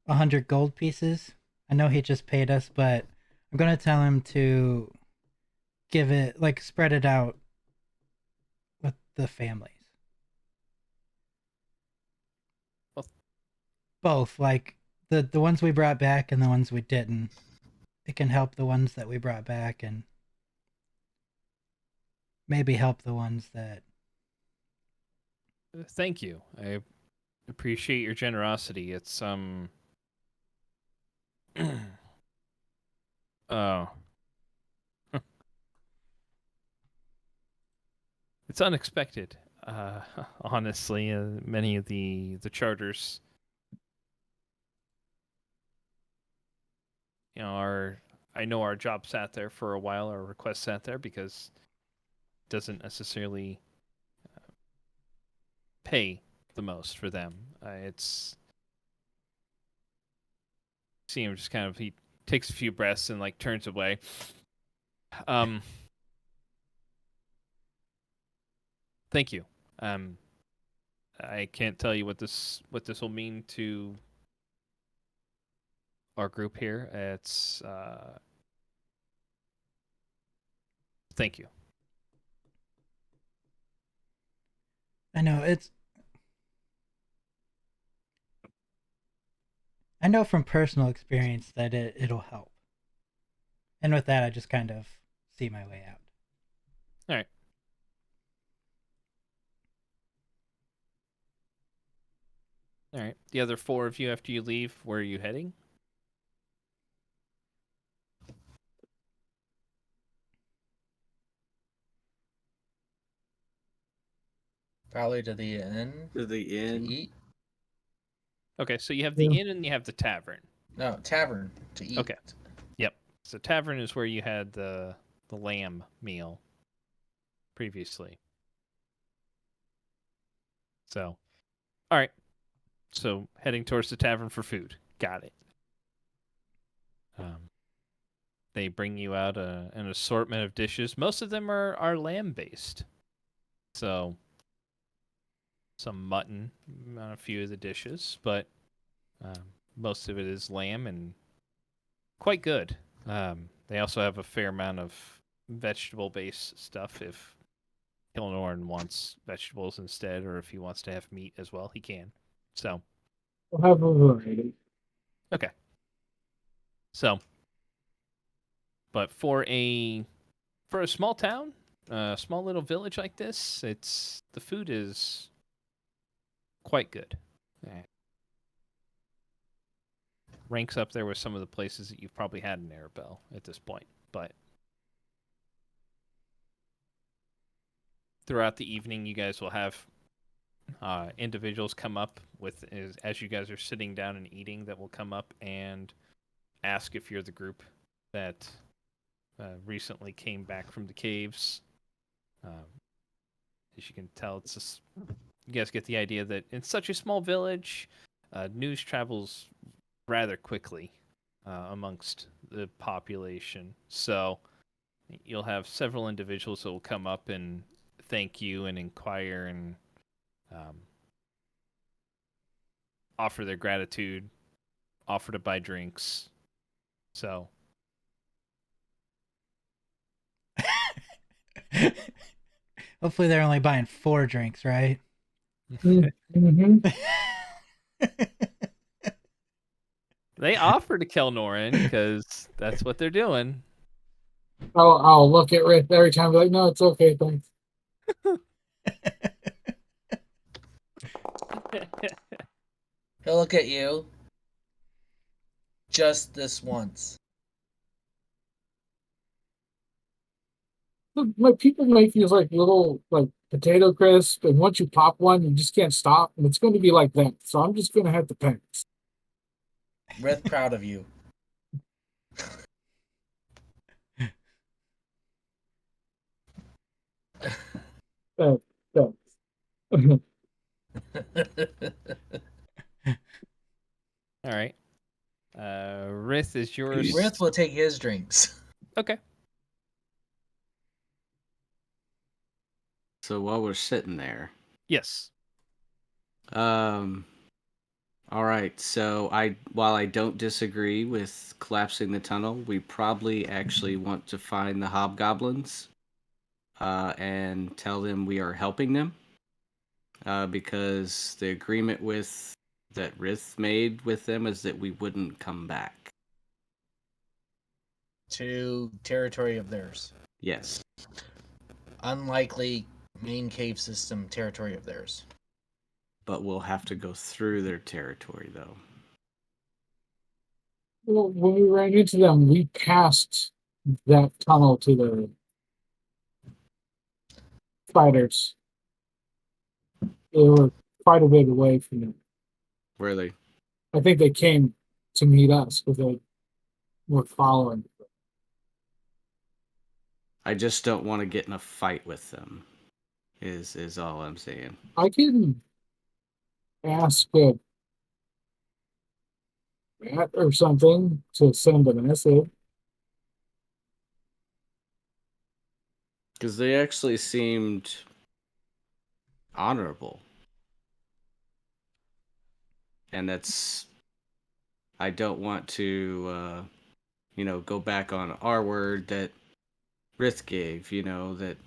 100 gold pieces. I know he just paid us, but I'm gonna tell him to give it, like, spread it out with the families. Well- Both, like the ones we brought back and the ones we didn't. It can help the ones that we brought back and maybe help the ones that. Thank you. I appreciate your generosity. It's oh. it's unexpected. Honestly, many of the charters, I know our job sat there for a while. Our request sat there because it doesn't necessarily pay the most for them. It's see him just kind of he takes a few breaths and like turns away. Thank you. I can't tell you what this will mean to our group here. It's thank you. I know I know from personal experience that it'll help. And with that, I just kind of see my way out. All right. All right. The other four of you, after you leave, where are you heading? Probably to the inn To the to inn. eat. Okay, so you have the Yeah. inn and you have the tavern. No, tavern to eat. Okay. Yep. So tavern is where you had the lamb meal previously. So, all right. So heading towards the tavern for food. Got it. They bring you out an assortment of dishes. Most of them are lamb based. So some mutton on a few of the dishes, but most of it is lamb and quite good. They also have a fair amount of vegetable based stuff if Kilnorn wants vegetables instead, or if he wants to have meat as well, he can. So We'll have a variety. okay. So, but for a small town, a small little village like this, the food is quite good. Ranks up there with some of the places that you've probably had in Arabelle at this point, but throughout the evening, you guys will have individuals come up with as you guys are sitting down and eating that will come up and ask if you're the group that recently came back from the caves. As you can tell, it's just, you guys get the idea that in such a small village, news travels rather quickly amongst the population. So you'll have several individuals that will come up and thank you and inquire and offer their gratitude, offer to buy drinks. So Hopefully they're only buying 4 drinks, right? Mm-hmm. they offer to Kelnorin because that's what they're doing. I'll look at Rick every time. Be like, no, it's okay, thanks. He'll look at you. Just this once. Look, my people make these like little like potato crisp, and once you pop one, you just can't stop, and it's going to be like that. So I'm just going to have to pass. Rith, proud of you. Thanks. All right. Rith is yours. Rith will take his drinks. Okay. So while we're sitting there, Yes. all right. So while I don't disagree with collapsing the tunnel, we probably actually want to find the hobgoblins, and tell them we are helping them, because the agreement that Rith made with them is that we wouldn't come back. To territory of theirs. Yes. Unlikely main cave system territory of theirs. But we'll have to go through their territory, though. Well, when we ran into them, we passed that tunnel to the spiders. They were quite a bit away from them. Where are they? I think they came to meet us because they were following. I just don't want to get in a fight with them. Is all I'm saying. I can ask Matt or something to send a message. Because they actually seemed honorable. And that's. I don't want to, go back on our word that Rith gave, that.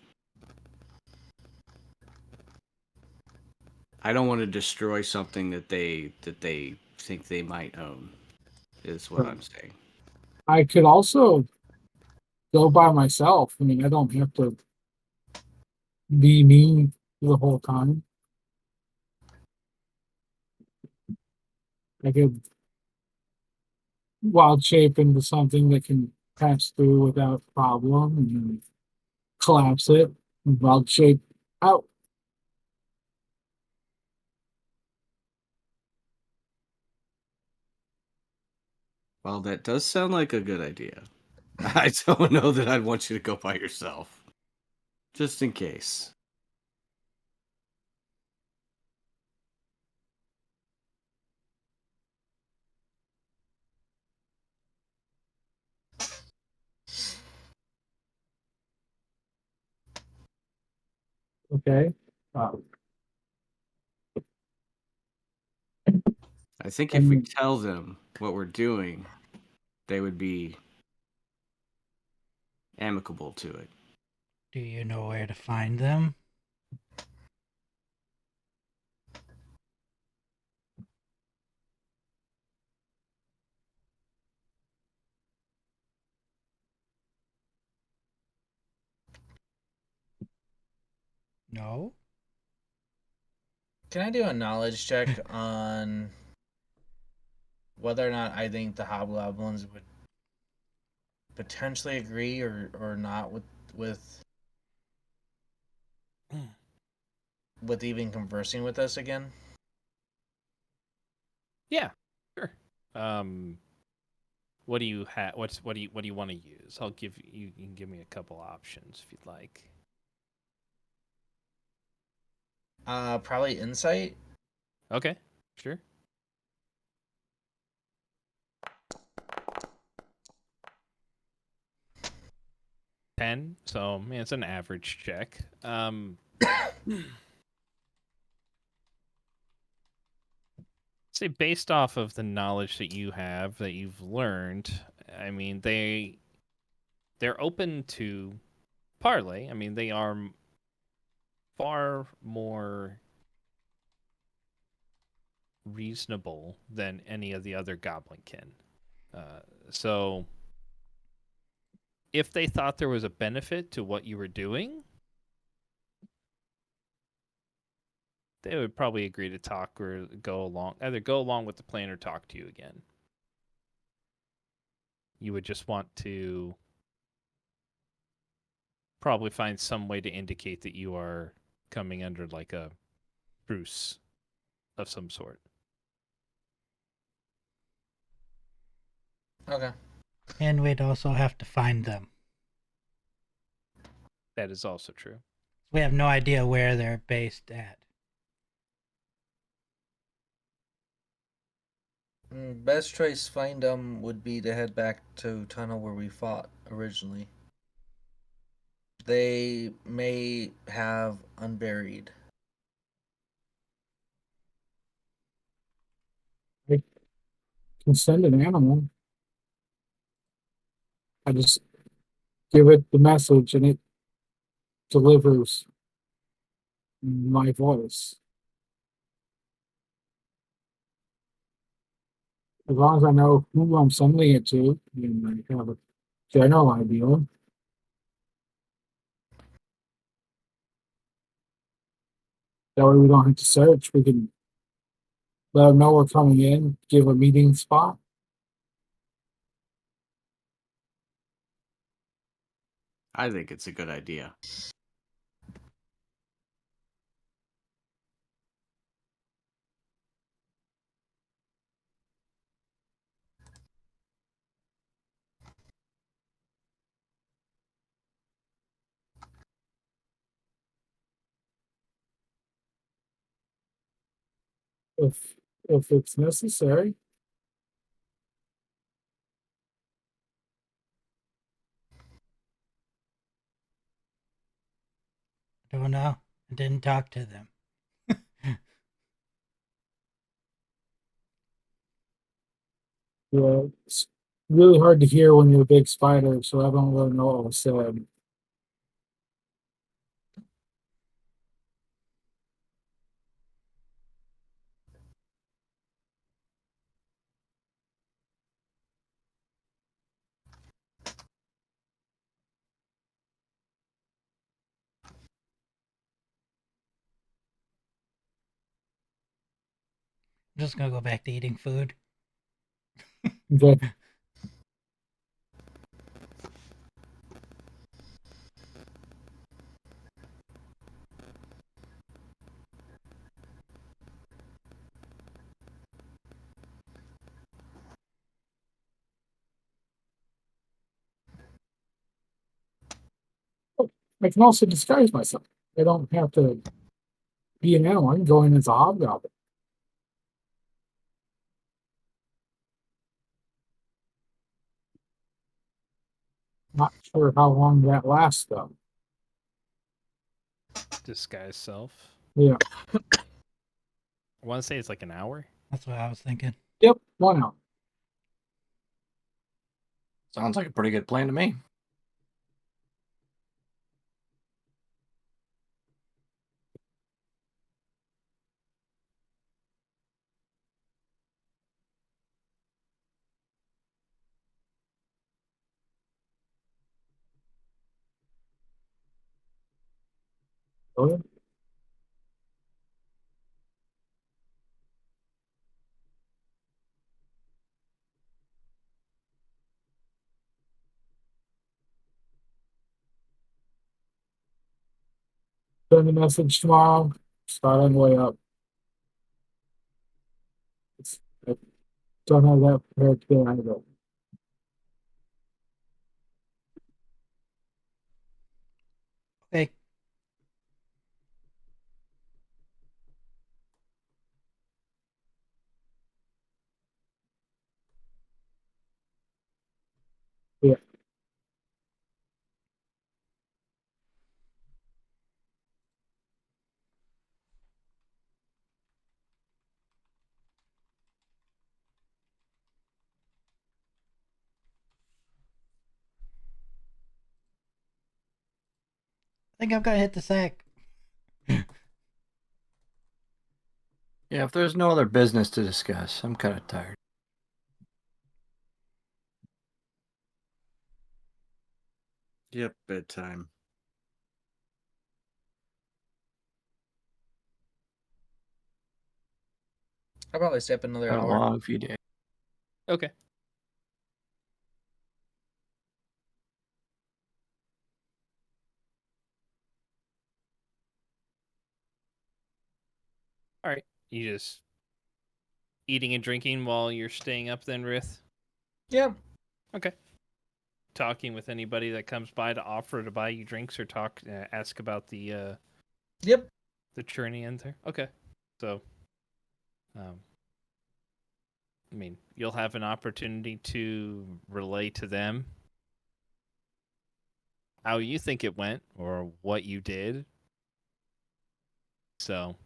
I don't want to destroy something that they think they might own, is what I'm saying. I could also go by myself. I mean, I don't have to be me the whole time. I could wild shape into something that can pass through without problem and then collapse it and wild shape out. Well, that does sound like a good idea. I don't know that I'd want you to go by yourself. Just in case. Okay. I think if we tell them what we're doing, they would be amicable to it. Do you know where to find them? No? Can I do a knowledge check on whether or not I think the hobgoblins would potentially agree or not with even conversing with us again? Yeah, sure. What do you have? What do you want to use? I'll give you. You can give me a couple options if you'd like. Probably insight. Okay, sure. 10. So it's an average check. Say based off of the knowledge that you have, that you've learned, I mean they're open to parlay. I mean they are far more reasonable than any of the other goblinkin. So if they thought there was a benefit to what you were doing, they would probably agree to talk or either go along with the plan or talk to you again. You would just want to probably find some way to indicate that you are coming under like a truce of some sort. Okay. And we'd also have to find them. That is also true. We have no idea where they're based at. Best choice find them would be to head back to tunnel where we fought originally. They may have unburied. I can send an animal. I just give it the message and it delivers my voice. As long as I know who I'm sending it to, and I have a general idea. That way we don't have to search. We can let them know we're coming in, give a meeting spot. I think it's a good idea. if it's necessary. Don't know. I didn't talk to them. Yeah, it's really hard to hear when you're a big spider, so I don't really know what was said. I'm just gonna go back to eating food. Okay. I can also disguise myself. I don't have to be an animal. I can go in as a hobgoblin. Not sure how long that lasts though. Disguise self. Yeah. I want to say it's like an hour. That's what I was thinking. Yep. 1 hour. Sounds like a pretty good plan to me. Oh, yeah. Send a message tomorrow. Start on the way up. I don't have that prepared today either. Okay. Yeah. I think I've got to hit the sack. Yeah, if there's no other business to discuss, I'm kind of tired. Yep, bedtime. I'll probably stay up another Got a hour. long few days. Okay. All right. You just eating and drinking while you're staying up then, Rith? Yeah. Okay. Talking with anybody that comes by to offer to buy you drinks or ask about the Yep. journey in there. Okay. So I mean, you'll have an opportunity to relay to them how you think it went or what you did. So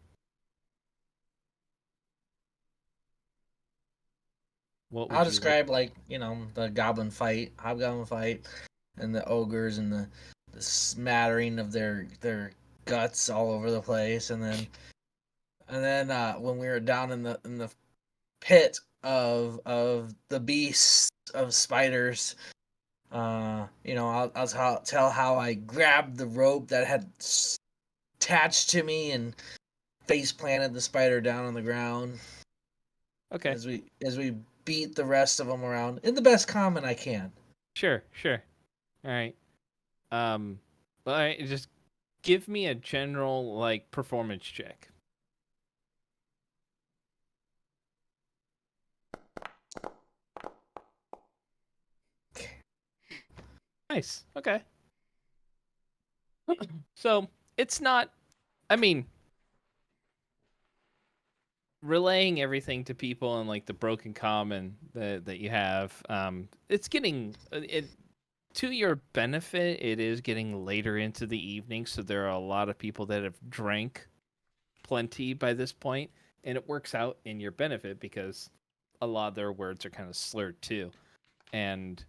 what would I'll you describe like the goblin fight, hobgoblin fight, and the ogres and the smattering of their guts all over the place, and then when we were down in the pit of the beasts of spiders, I'll tell how I grabbed the rope that had attached to me and face planted the spider down on the ground. Okay. As we beat the rest of them around in the best comment I can. Sure. All right. All right, just give me a general like performance check. Nice. Okay. So, it's not I mean, relaying everything to people and like the broken common that you have, it's getting it to your benefit. It is getting later into the evening, so there are a lot of people that have drank plenty by this point, and it works out in your benefit because a lot of their words are kind of slurred too, and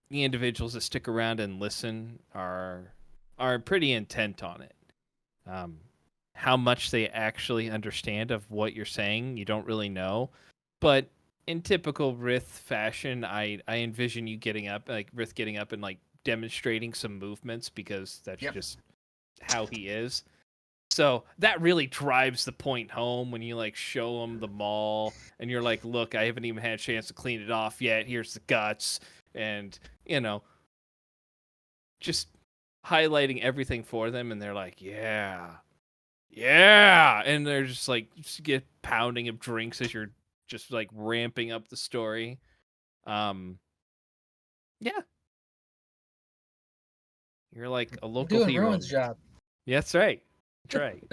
the individuals that stick around and listen are pretty intent on it. Um, how much they actually understand of what you're saying, you don't really know. But in typical Rith fashion, I envision you getting up, like Rith getting up and like demonstrating some movements because that's Yep. just how he is. So that really drives the point home when you like show them the mall and you're like, look, I haven't even had a chance to clean it off yet. Here's the guts. And, just highlighting everything for them. And they're like, yeah, yeah. And they're just like, just get pounding of drinks as you're just like ramping up the story. Yeah. You're like a local Doing hero. Ruin's job. Yeah, that's right. That's right.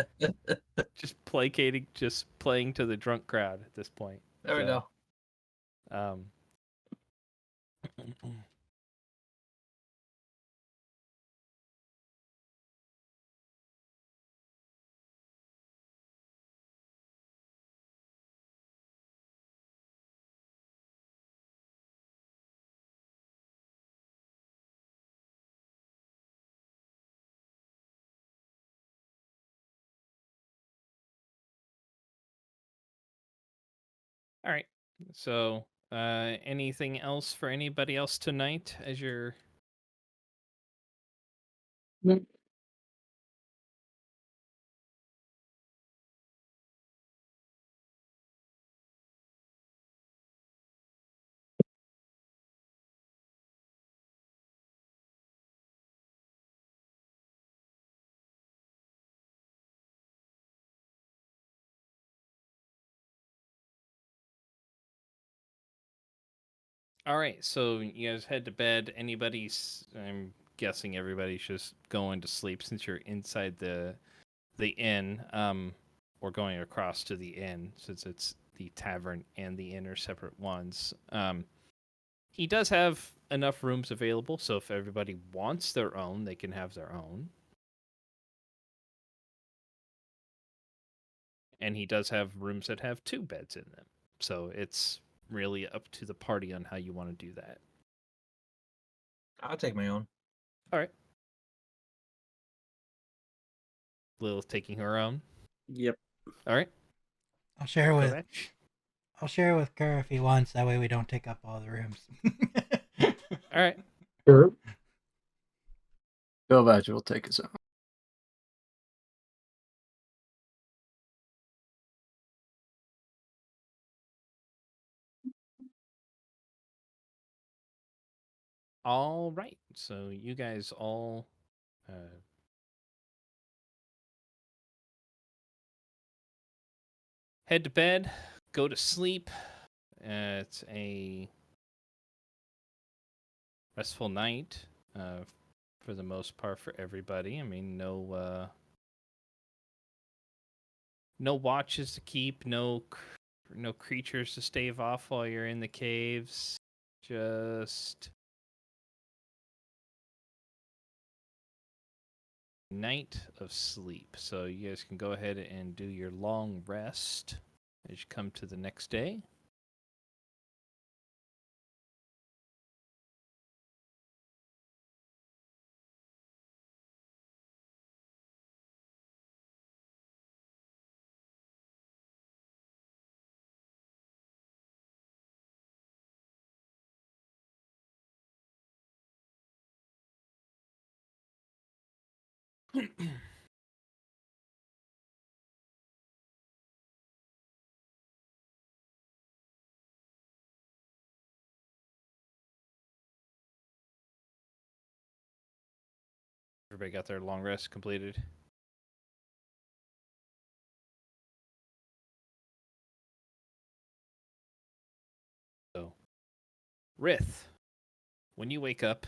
Just placating, just playing to the drunk crowd at this point. There we go. Um, all right. So, anything else for anybody else tonight as you're Nope. all right? So you guys head to bed. Anybody's? I'm guessing everybody's just going to sleep since you're inside the inn. Or going across to the inn since it's the tavern and the inn are separate ones. He does have enough rooms available, so if everybody wants their own, they can have their own. And he does have rooms that have 2 beds in them. So it's really up to the party on how you want to do that. I'll take my own. All right. Lilith taking her own. Yep. All right. I'll share with Kovac. I'll share with Kerr if he wants. That way we don't take up all the rooms. All right. Sure. Kovac will take his own. All right. So you guys all head to bed, go to sleep. It's a restful night for the most part for everybody. I mean, no watches to keep, no creatures to stave off while you're in the caves. Just night of sleep. So you guys can go ahead and do your long rest as you come to the next day. Everybody got their long rest completed? So, Rith, when you wake up,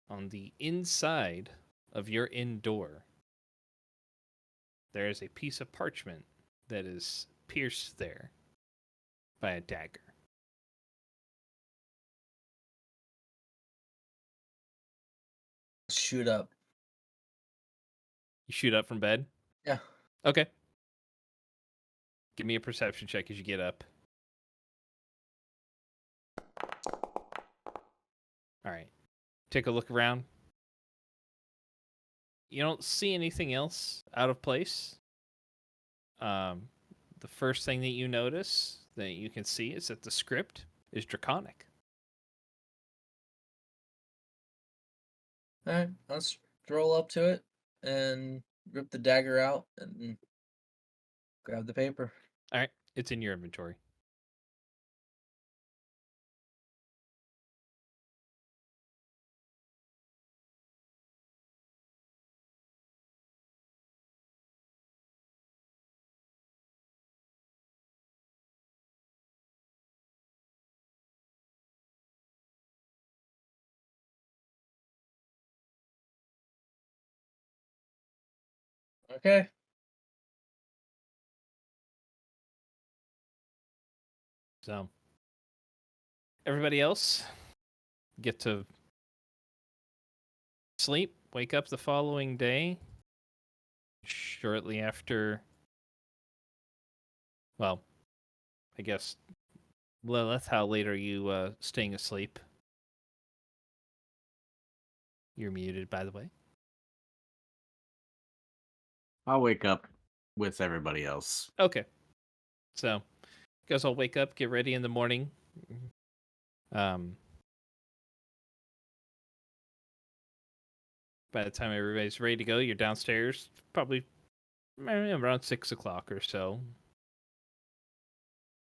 on the inside of your inn door, there is a piece of parchment that is pierced there by a dagger. Shoot up. You shoot up from bed? Yeah. Okay. Give me a perception check as you get up. All right. Take a look around. You don't see anything else out of place. The first thing that you notice that you can see is that the script is draconic. All right, let's roll up to it and rip the dagger out and grab the paper. All right. It's in your inventory. Okay. So, everybody else get to sleep, wake up the following day, shortly after. Well, I guess, Lilith, how late are you staying asleep? You're muted, by the way. I'll wake up with everybody else. Okay. So, you guys all wake up, get ready in the morning. By the time everybody's ready to go, you're downstairs, probably around 6 o'clock or so.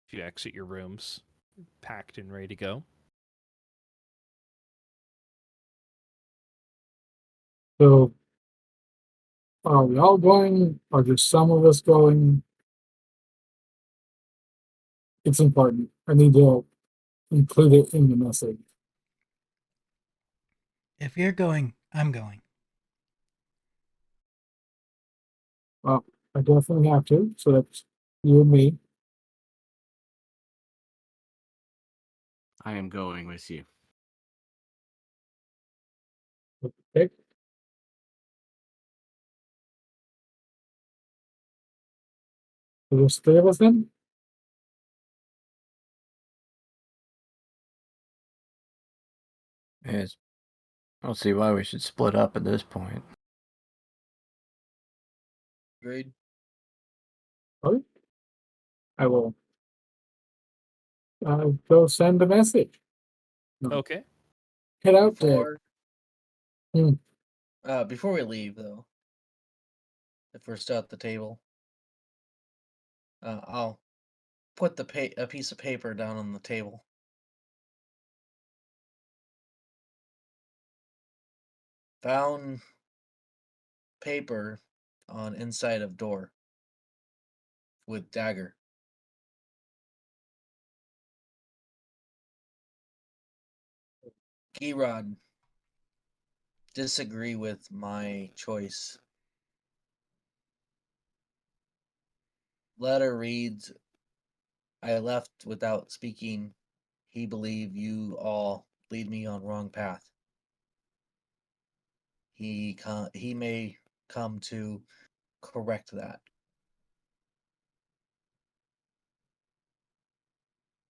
You exit your rooms, packed and ready to go. So, are we all going? Are just some of us going? It's important. I need to include it in the message. If you're going, I'm going. Well, I definitely have to. So that's you and me. I am going with you. Okay. So there's three of us then? Yes. I don't see why we should split up at this point. Agreed. Okay. I will go send a message. No. Okay. Head out there. Before we leave, though, if we're still at the table, I'll put a piece of paper down on the table. Found paper on inside of door with dagger. Gerod, disagree with my choice. Letter reads, I left without speaking. He believed you all lead me on wrong path. He may come to correct that.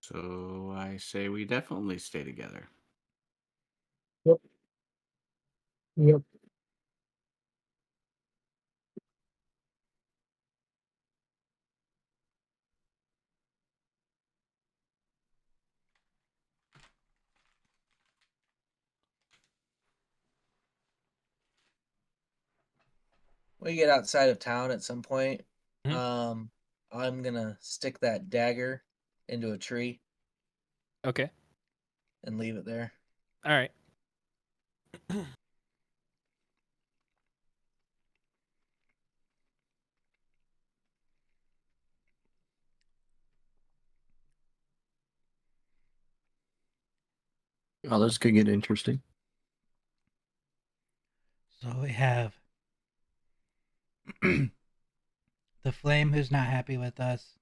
So I say we definitely stay together. Yep. We get outside of town at some point. Mhm. I'm gonna stick that dagger into a tree Okay. and leave it there. All right. Oh, this could get interesting. So we have the flame who's not happy with us.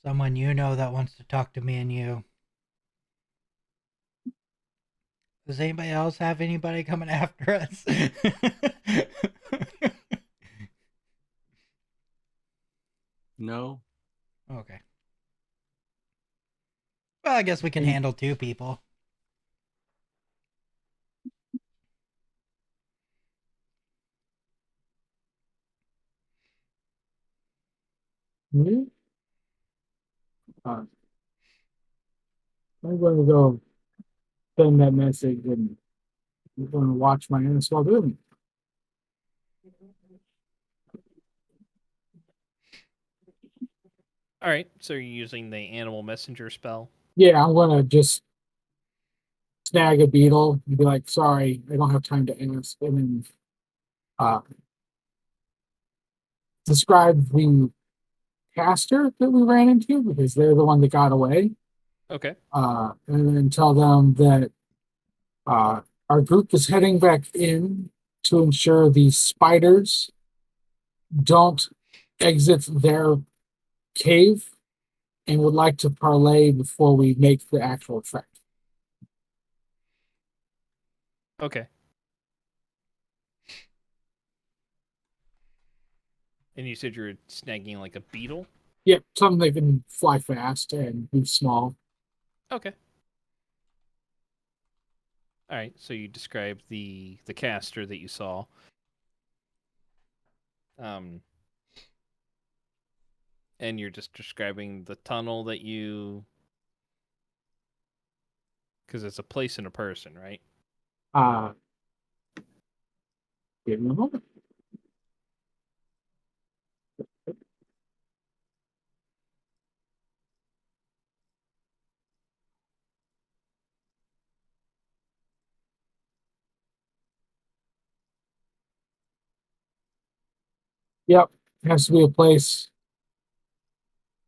Someone you know that wants to talk to me and you. Does anybody else have anybody coming after us? No. Okay. Well, I guess we can handle 2 people. Me? I'm going to go send that message and I'm going to watch my ass while doing it. All right, so you're using the animal messenger spell. Yeah, I'm going to just snag a beetle and be like, sorry, I don't have time to ask. And then describe the caster that we ran into because they're the one that got away. Okay. And then tell them that our group is heading back in to ensure the spiders don't exit their cave and would like to parlay before we make the actual trek. Okay. And you said you're snagging like a beetle? Yep, something that can fly fast and be small. Okay. All right, so you describe the caster that you saw. And you're just describing the tunnel that you, because it's a place and a person, right? Give me a moment. Yep, has to be a place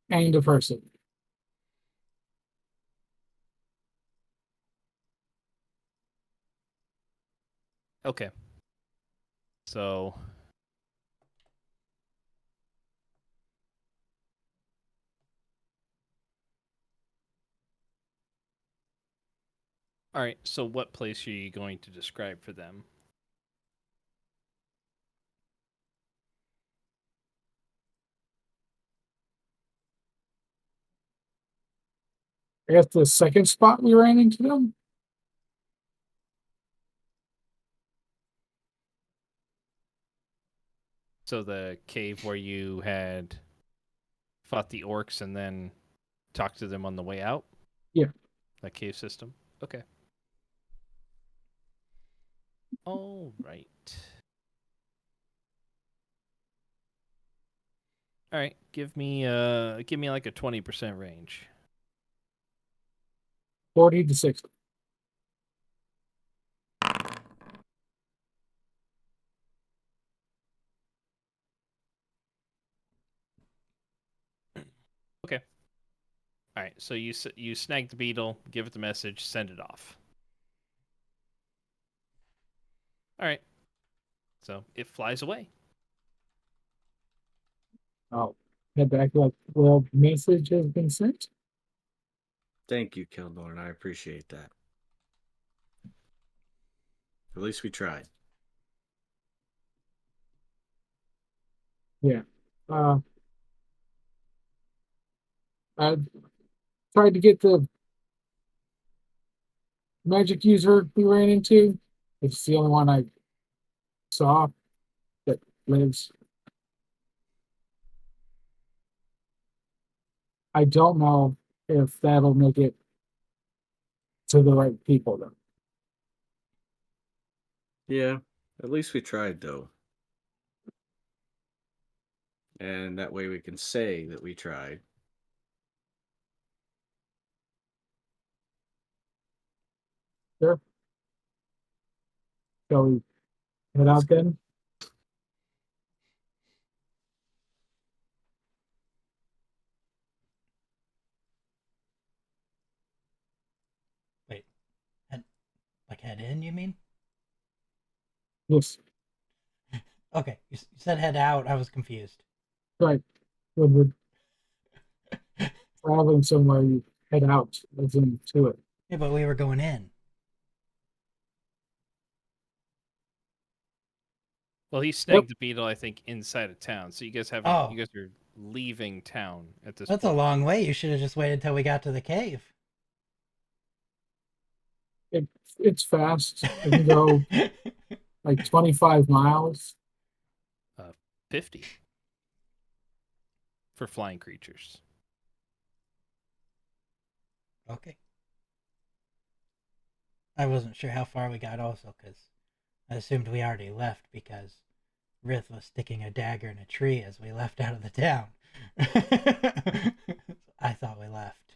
and a person. Okay. So all right, so what place are you going to describe for them? I guess the second spot we ran into them. So the cave where you had fought the orcs and then talked to them on the way out? Yeah. That cave system? Okay. All right. All right, give me like a 20% range. 40 to 60. Okay. All right, so you snag the beetle, give it the message, send it off. All right. So it flies away. Oh, head back like, well, message has been sent. Thank you, Kildorn. I appreciate that. At least we tried. Yeah. I tried to get the magic user we ran into. It's the only one I saw that lives. I don't know if that'll make it to the right people though. Yeah, at least we tried, though. And that way we can say that we tried. Sure. Shall we head That's out good. then? Wait, head in, you mean? Yes. Okay, you said head out. I was confused. Right. When we're traveling somewhere, you head out as in to it. Yeah, but we were going in. Well, he snagged the beetle, I think, inside of town. So you guys haven't. Oh. You guys are leaving town at this That's point. a long way. You should have just waited till we got to the cave. It's fast. I can go like 25 miles. 50 for flying creatures. Okay. I wasn't sure how far we got also because I assumed we already left because Rith was sticking a dagger in a tree as we left out of the town. I thought we left.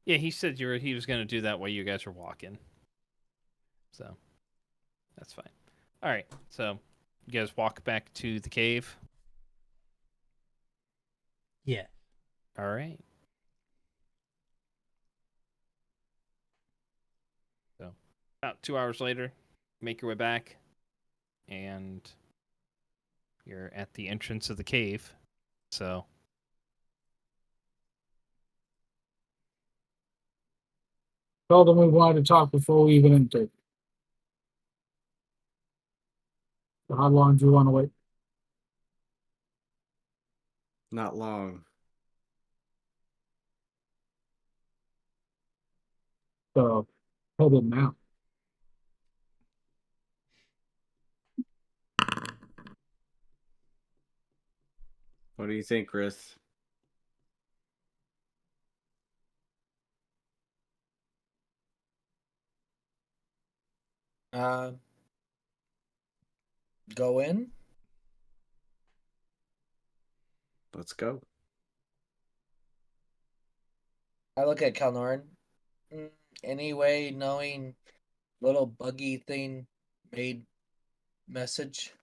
Yeah, he said he was going to do that while you guys were walking. So that's fine. All right, so you guys walk back to the cave. Yeah. All right. So about 2 hours later, make your way back, and you're at the entrance of the cave. So Told them we wanted to talk before we even entered. So how long do you want to wait? Not long. So head in now. What do you think, Rith? Go in. Let's go. I look at Kalnorin. Anyway, knowing little buggy thing made message.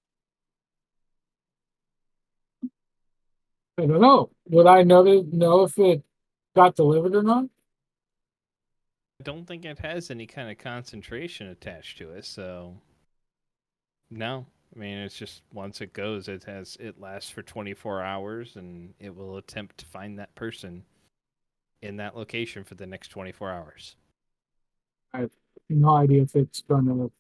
I don't know. Would I know if it got delivered or not? I don't think it has any kind of concentration attached to it. So no, I mean it's just once it goes, it lasts for 24 hours, and it will attempt to find that person in that location for the next 24 hours. I have no idea if it's gonna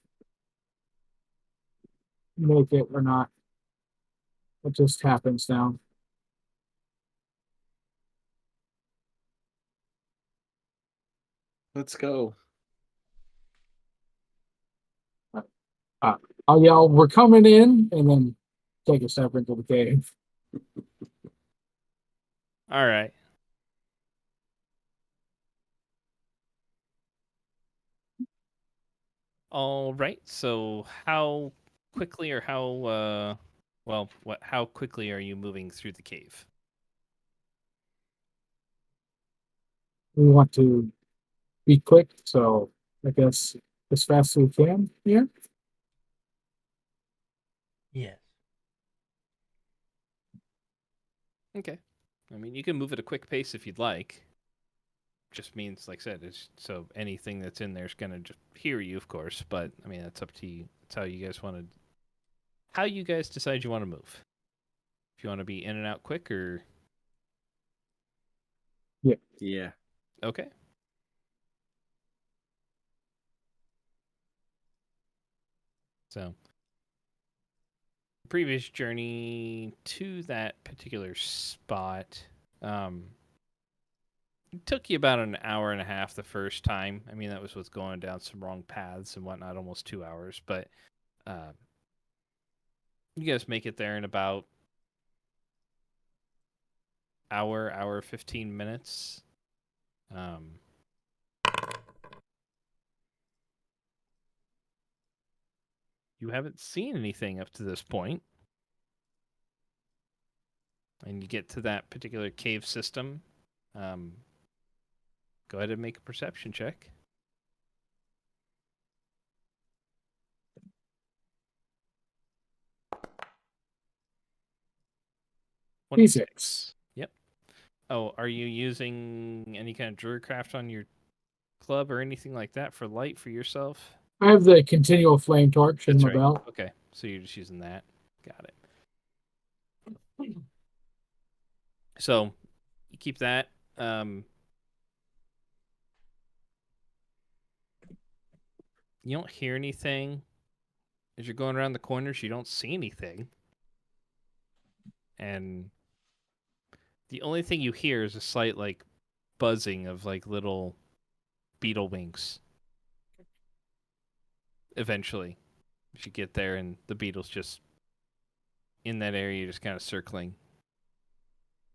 make it or not. It just happens now. Let's go. I'll yell, "We're coming in," and then take a step into the cave. All right. All right. So how quickly or how quickly are you moving through the cave? We want to be quick, so I guess as fast as we can. Yeah. Yes. Okay. I mean, you can move at a quick pace if you'd like. Just means, like I said, it's so anything that's in there is gonna just hear you, of course. But I mean, that's up to you. It's how you guys want to. How you guys decide you want to move. If you want to be in and out quick, or Yeah. okay. So, previous journey to that particular spot, it took you about an hour and a half the first time. I mean, that was with going down some wrong paths and whatnot, almost 2 hours. But you guys make it there in about hour 15 minutes. You haven't seen anything up to this point. And you get to that particular cave system. Go ahead and make a perception check. D6. Yep. Oh, are you using any kind of druidcraft on your club or anything like that for light for yourself? I have the continual flame torch in That's my right. belt. Okay, so you're just using that. Got it. So you keep that. You don't hear anything as you're going around the corners. You don't see anything, and the only thing you hear is a slight like buzzing of like little beetle wings. Eventually, as you get there, and the beetle's just in that area, just kind of circling.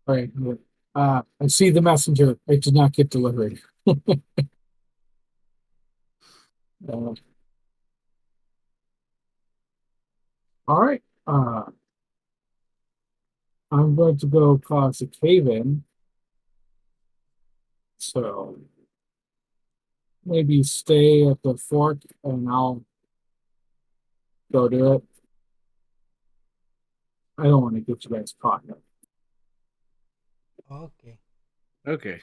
Right. I see the messenger. I did not get delivered. Uh, all right. I'm going to go cause a cave in. So maybe stay at the fort and I'll go do it. I don't want to get you guys caught. Okay. Okay.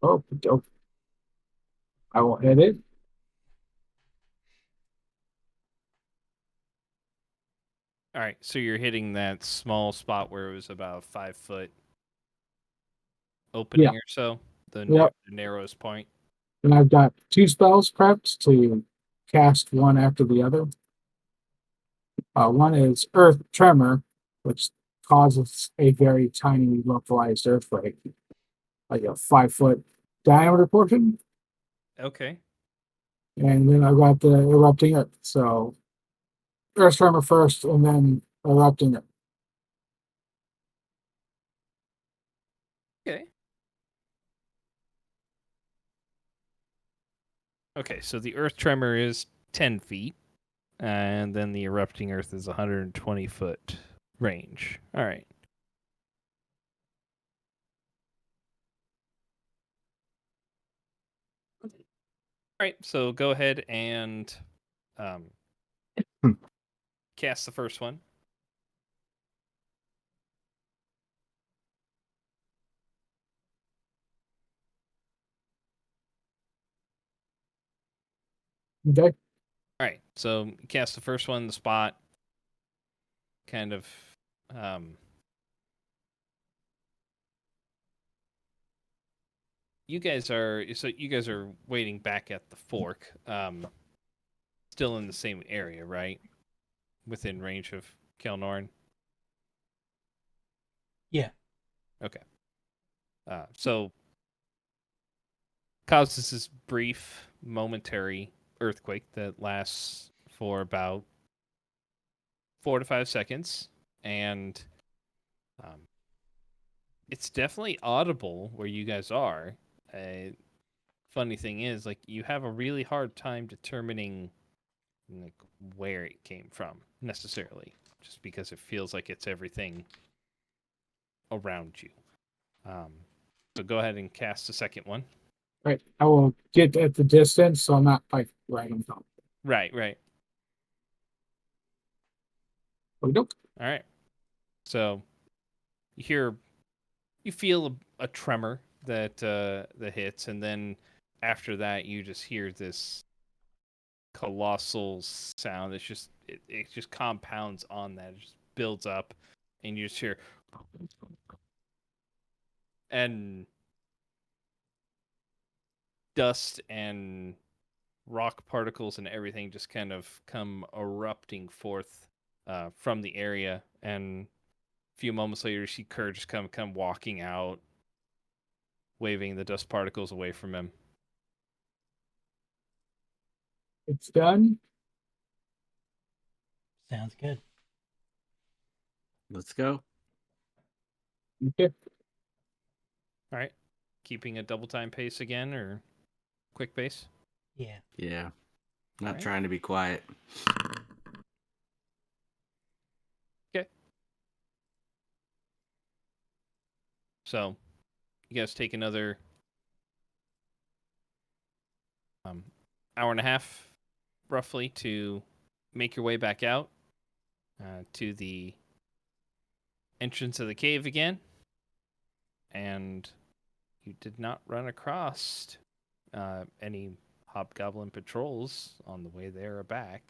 Oh, dope. I will hit it. All right, so you're hitting that small spot where it was about a 5-foot opening Yeah. or so, the Yep. narrowest point. And I've got 2 spells prepped to cast one after the other. One is Earth Tremor, which causes a very tiny localized earthquake, like a 5-foot diameter portion. Okay. And then I've got the Erupting Earth. So Earth Tremor first, and then Erupting Earth. Okay. Okay, so the earth tremor is 10 feet, and then the erupting earth is 120-foot range. All right. All right, so go ahead and cast the first one. Okay. All right, so you cast the first one, the spot kind of you guys are waiting back at the fork, still in the same area, right? Within range of Kelnorn. Yeah. Okay. So causes this brief, momentary earthquake that lasts for about 4 to 5 seconds, and it's definitely audible where you guys are. Funny thing is, like, you have a really hard time determining like where it came from necessarily, just because it feels like it's everything around you. So go ahead and cast the second one. Right. I will get at the distance, so I'm not like right on top. Right. Nope. All right. So you feel a tremor that hits, and then after that, you just hear this colossal sound. It just compounds on that. It just builds up, and you just hear, and dust and rock particles and everything just kind of come erupting forth from the area. And a few moments later, you see Kerr just come walking out, waving the dust particles away from him. It's done. Sounds good. Let's go. Okay. All right. Keeping a double time pace again, or quick pace? Yeah. Yeah. Not Alright. trying to be quiet. Okay. So, you guys take another hour and a half, roughly, to make your way back out to the entrance of the cave again. And you did not run across any hobgoblin patrols on the way there or back.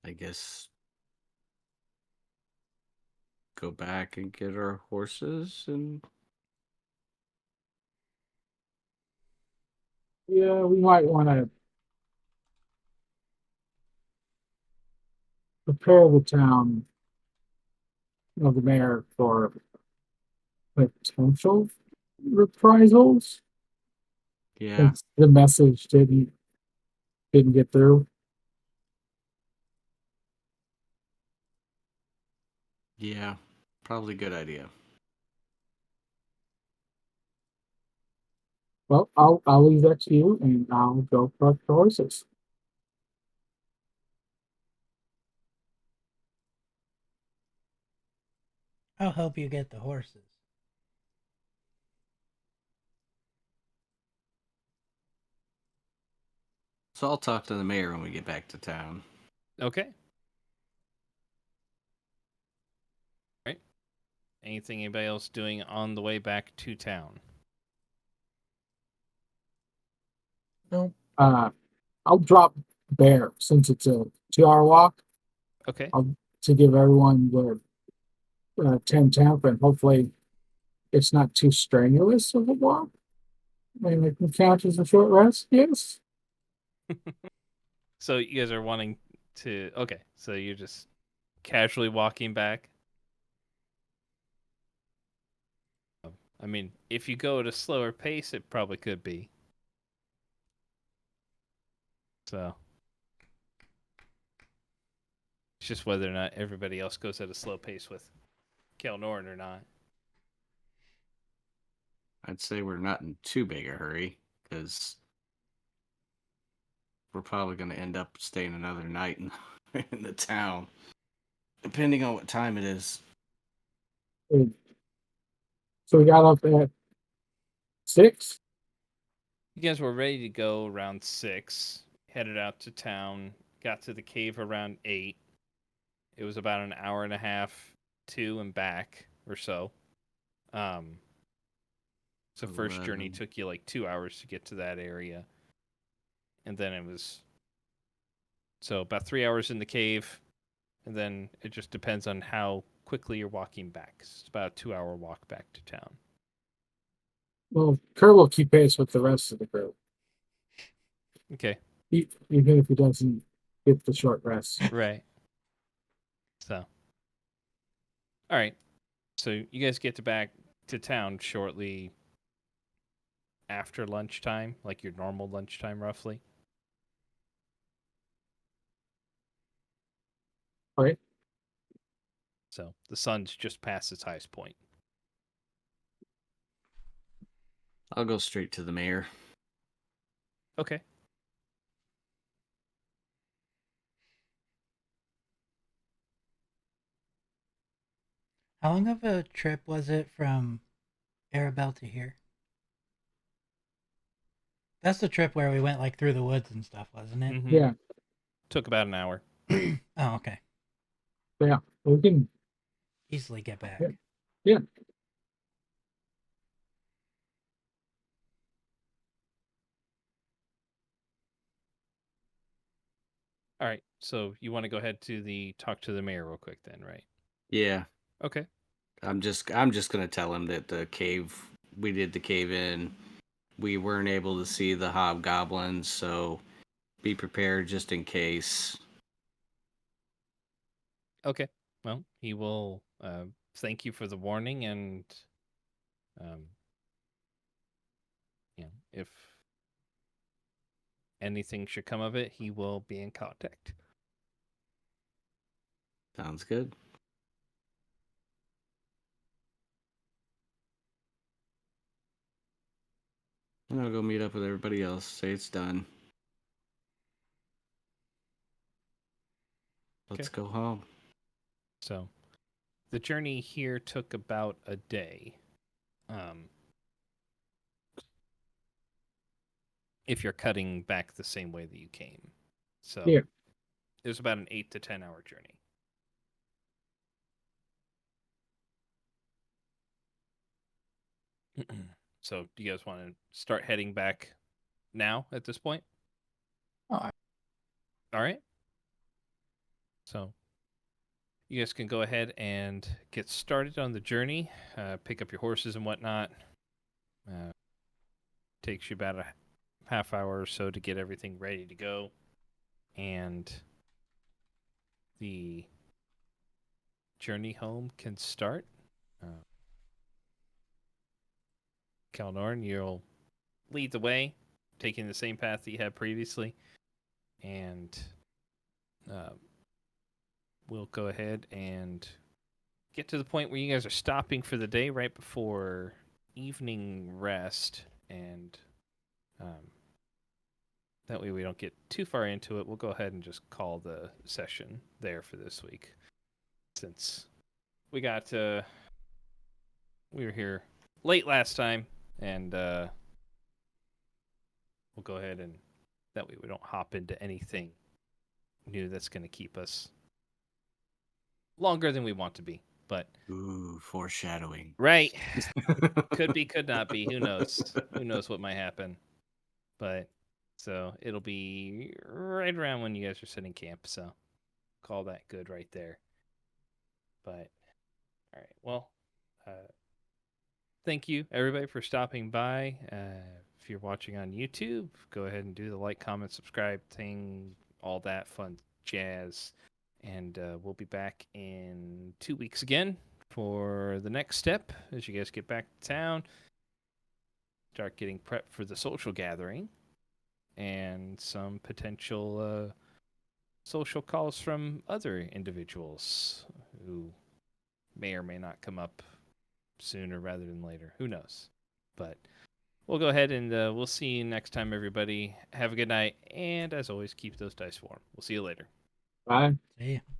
I guess go back and get our horses and Yeah, we might want to prepare the town of the mayor for potential reprisals. yeah, Since the message didn't get through. yeah, probably a good idea. Well, I'll leave that to you, and I'll go collect the horses. I'll help you get the horses. So I'll talk to the mayor when we get back to town. Okay. Right. Anything anybody else doing on the way back to town? Nope. I'll drop Bear since it's a 2-hour walk. Okay. To give everyone the 10 temp, and hopefully it's not too strenuous of a walk. I mean, it can count as a short rest. Yes. So you guys are wanting to... Okay, so you're just casually walking back? I mean, if you go at a slower pace, it probably could be. So... It's just whether or not everybody else goes at a slow pace with Kelnorn or not. I'd say we're not in too big a hurry because we're probably going to end up staying another night in the town, depending on what time it is. So we got up at 6. You guys were ready to go around 6, headed out to town, got to the cave around 8. It was about an hour and a half to and back or so. So first journey 11. took you like 2 hours to get to that area. And then it was so about 3 hours in the cave. And then it just depends on how quickly you're walking back. It's about a 2-hour walk back to town. Well, Kurt will keep pace with the rest of the group, Okay. even if he doesn't get the short rest. Right. So. All right. So you guys get back to town shortly after lunchtime, like your normal lunchtime roughly. Okay. So the sun's just past its highest point. I'll go straight to the mayor. Okay. How long of a trip was it from Arabelle to here? That's the trip where we went like through the woods and stuff, wasn't it? Mhm. Yeah. Took about an hour. Oh, okay. Yeah. We can. Easily get back. Yeah. All right. So you want to go ahead to talk to the mayor real quick then, right? Yeah, Okay. I'm just gonna tell him that we did the cave in. We weren't able to see the hobgoblins, so be prepared just in case. Okay. Well, he will thank you for the warning, and if anything should come of it, he will be in contact. Sounds good. And I'll go meet up with everybody else. Say it's done. Let's go home. So, the journey here took about a day. if you're cutting back the same way that you came. So Yeah. it was about an 8 to 10 hour journey. So do you guys want to start heading back now at this point? Alright. All right. So you guys can go ahead and get started on the journey. Pick up your horses and whatnot. Takes you about a half hour or so to get everything ready to go. And the journey home can start. Kalnorn, you'll lead the way, taking the same path that you had previously. And we'll go ahead and get to the point where you guys are stopping for the day right before evening rest. And that way we don't get too far into it. We'll go ahead and just call the session there for this week. Since we got, we were here late last time, and we'll go ahead and that way we don't hop into anything new that's going to keep us longer than we want to be. But Ooh, foreshadowing. right, could be, could not be. Who knows? Who knows what might happen? But so it'll be right around when you guys are setting camp. So call that good right there. But all right, well, thank you everybody for stopping by. If you're watching on YouTube, go ahead and do the like, comment, subscribe thing, all that fun jazz. And we'll be back in 2 weeks again for the next step as you guys get back to town. Start getting prepped for the social gathering and some potential social calls from other individuals who may or may not come up sooner rather than later. Who knows? But we'll go ahead and we'll see you next time, everybody. Have a good night. And as always, keep those dice warm. We'll see you later. Bye. See ya.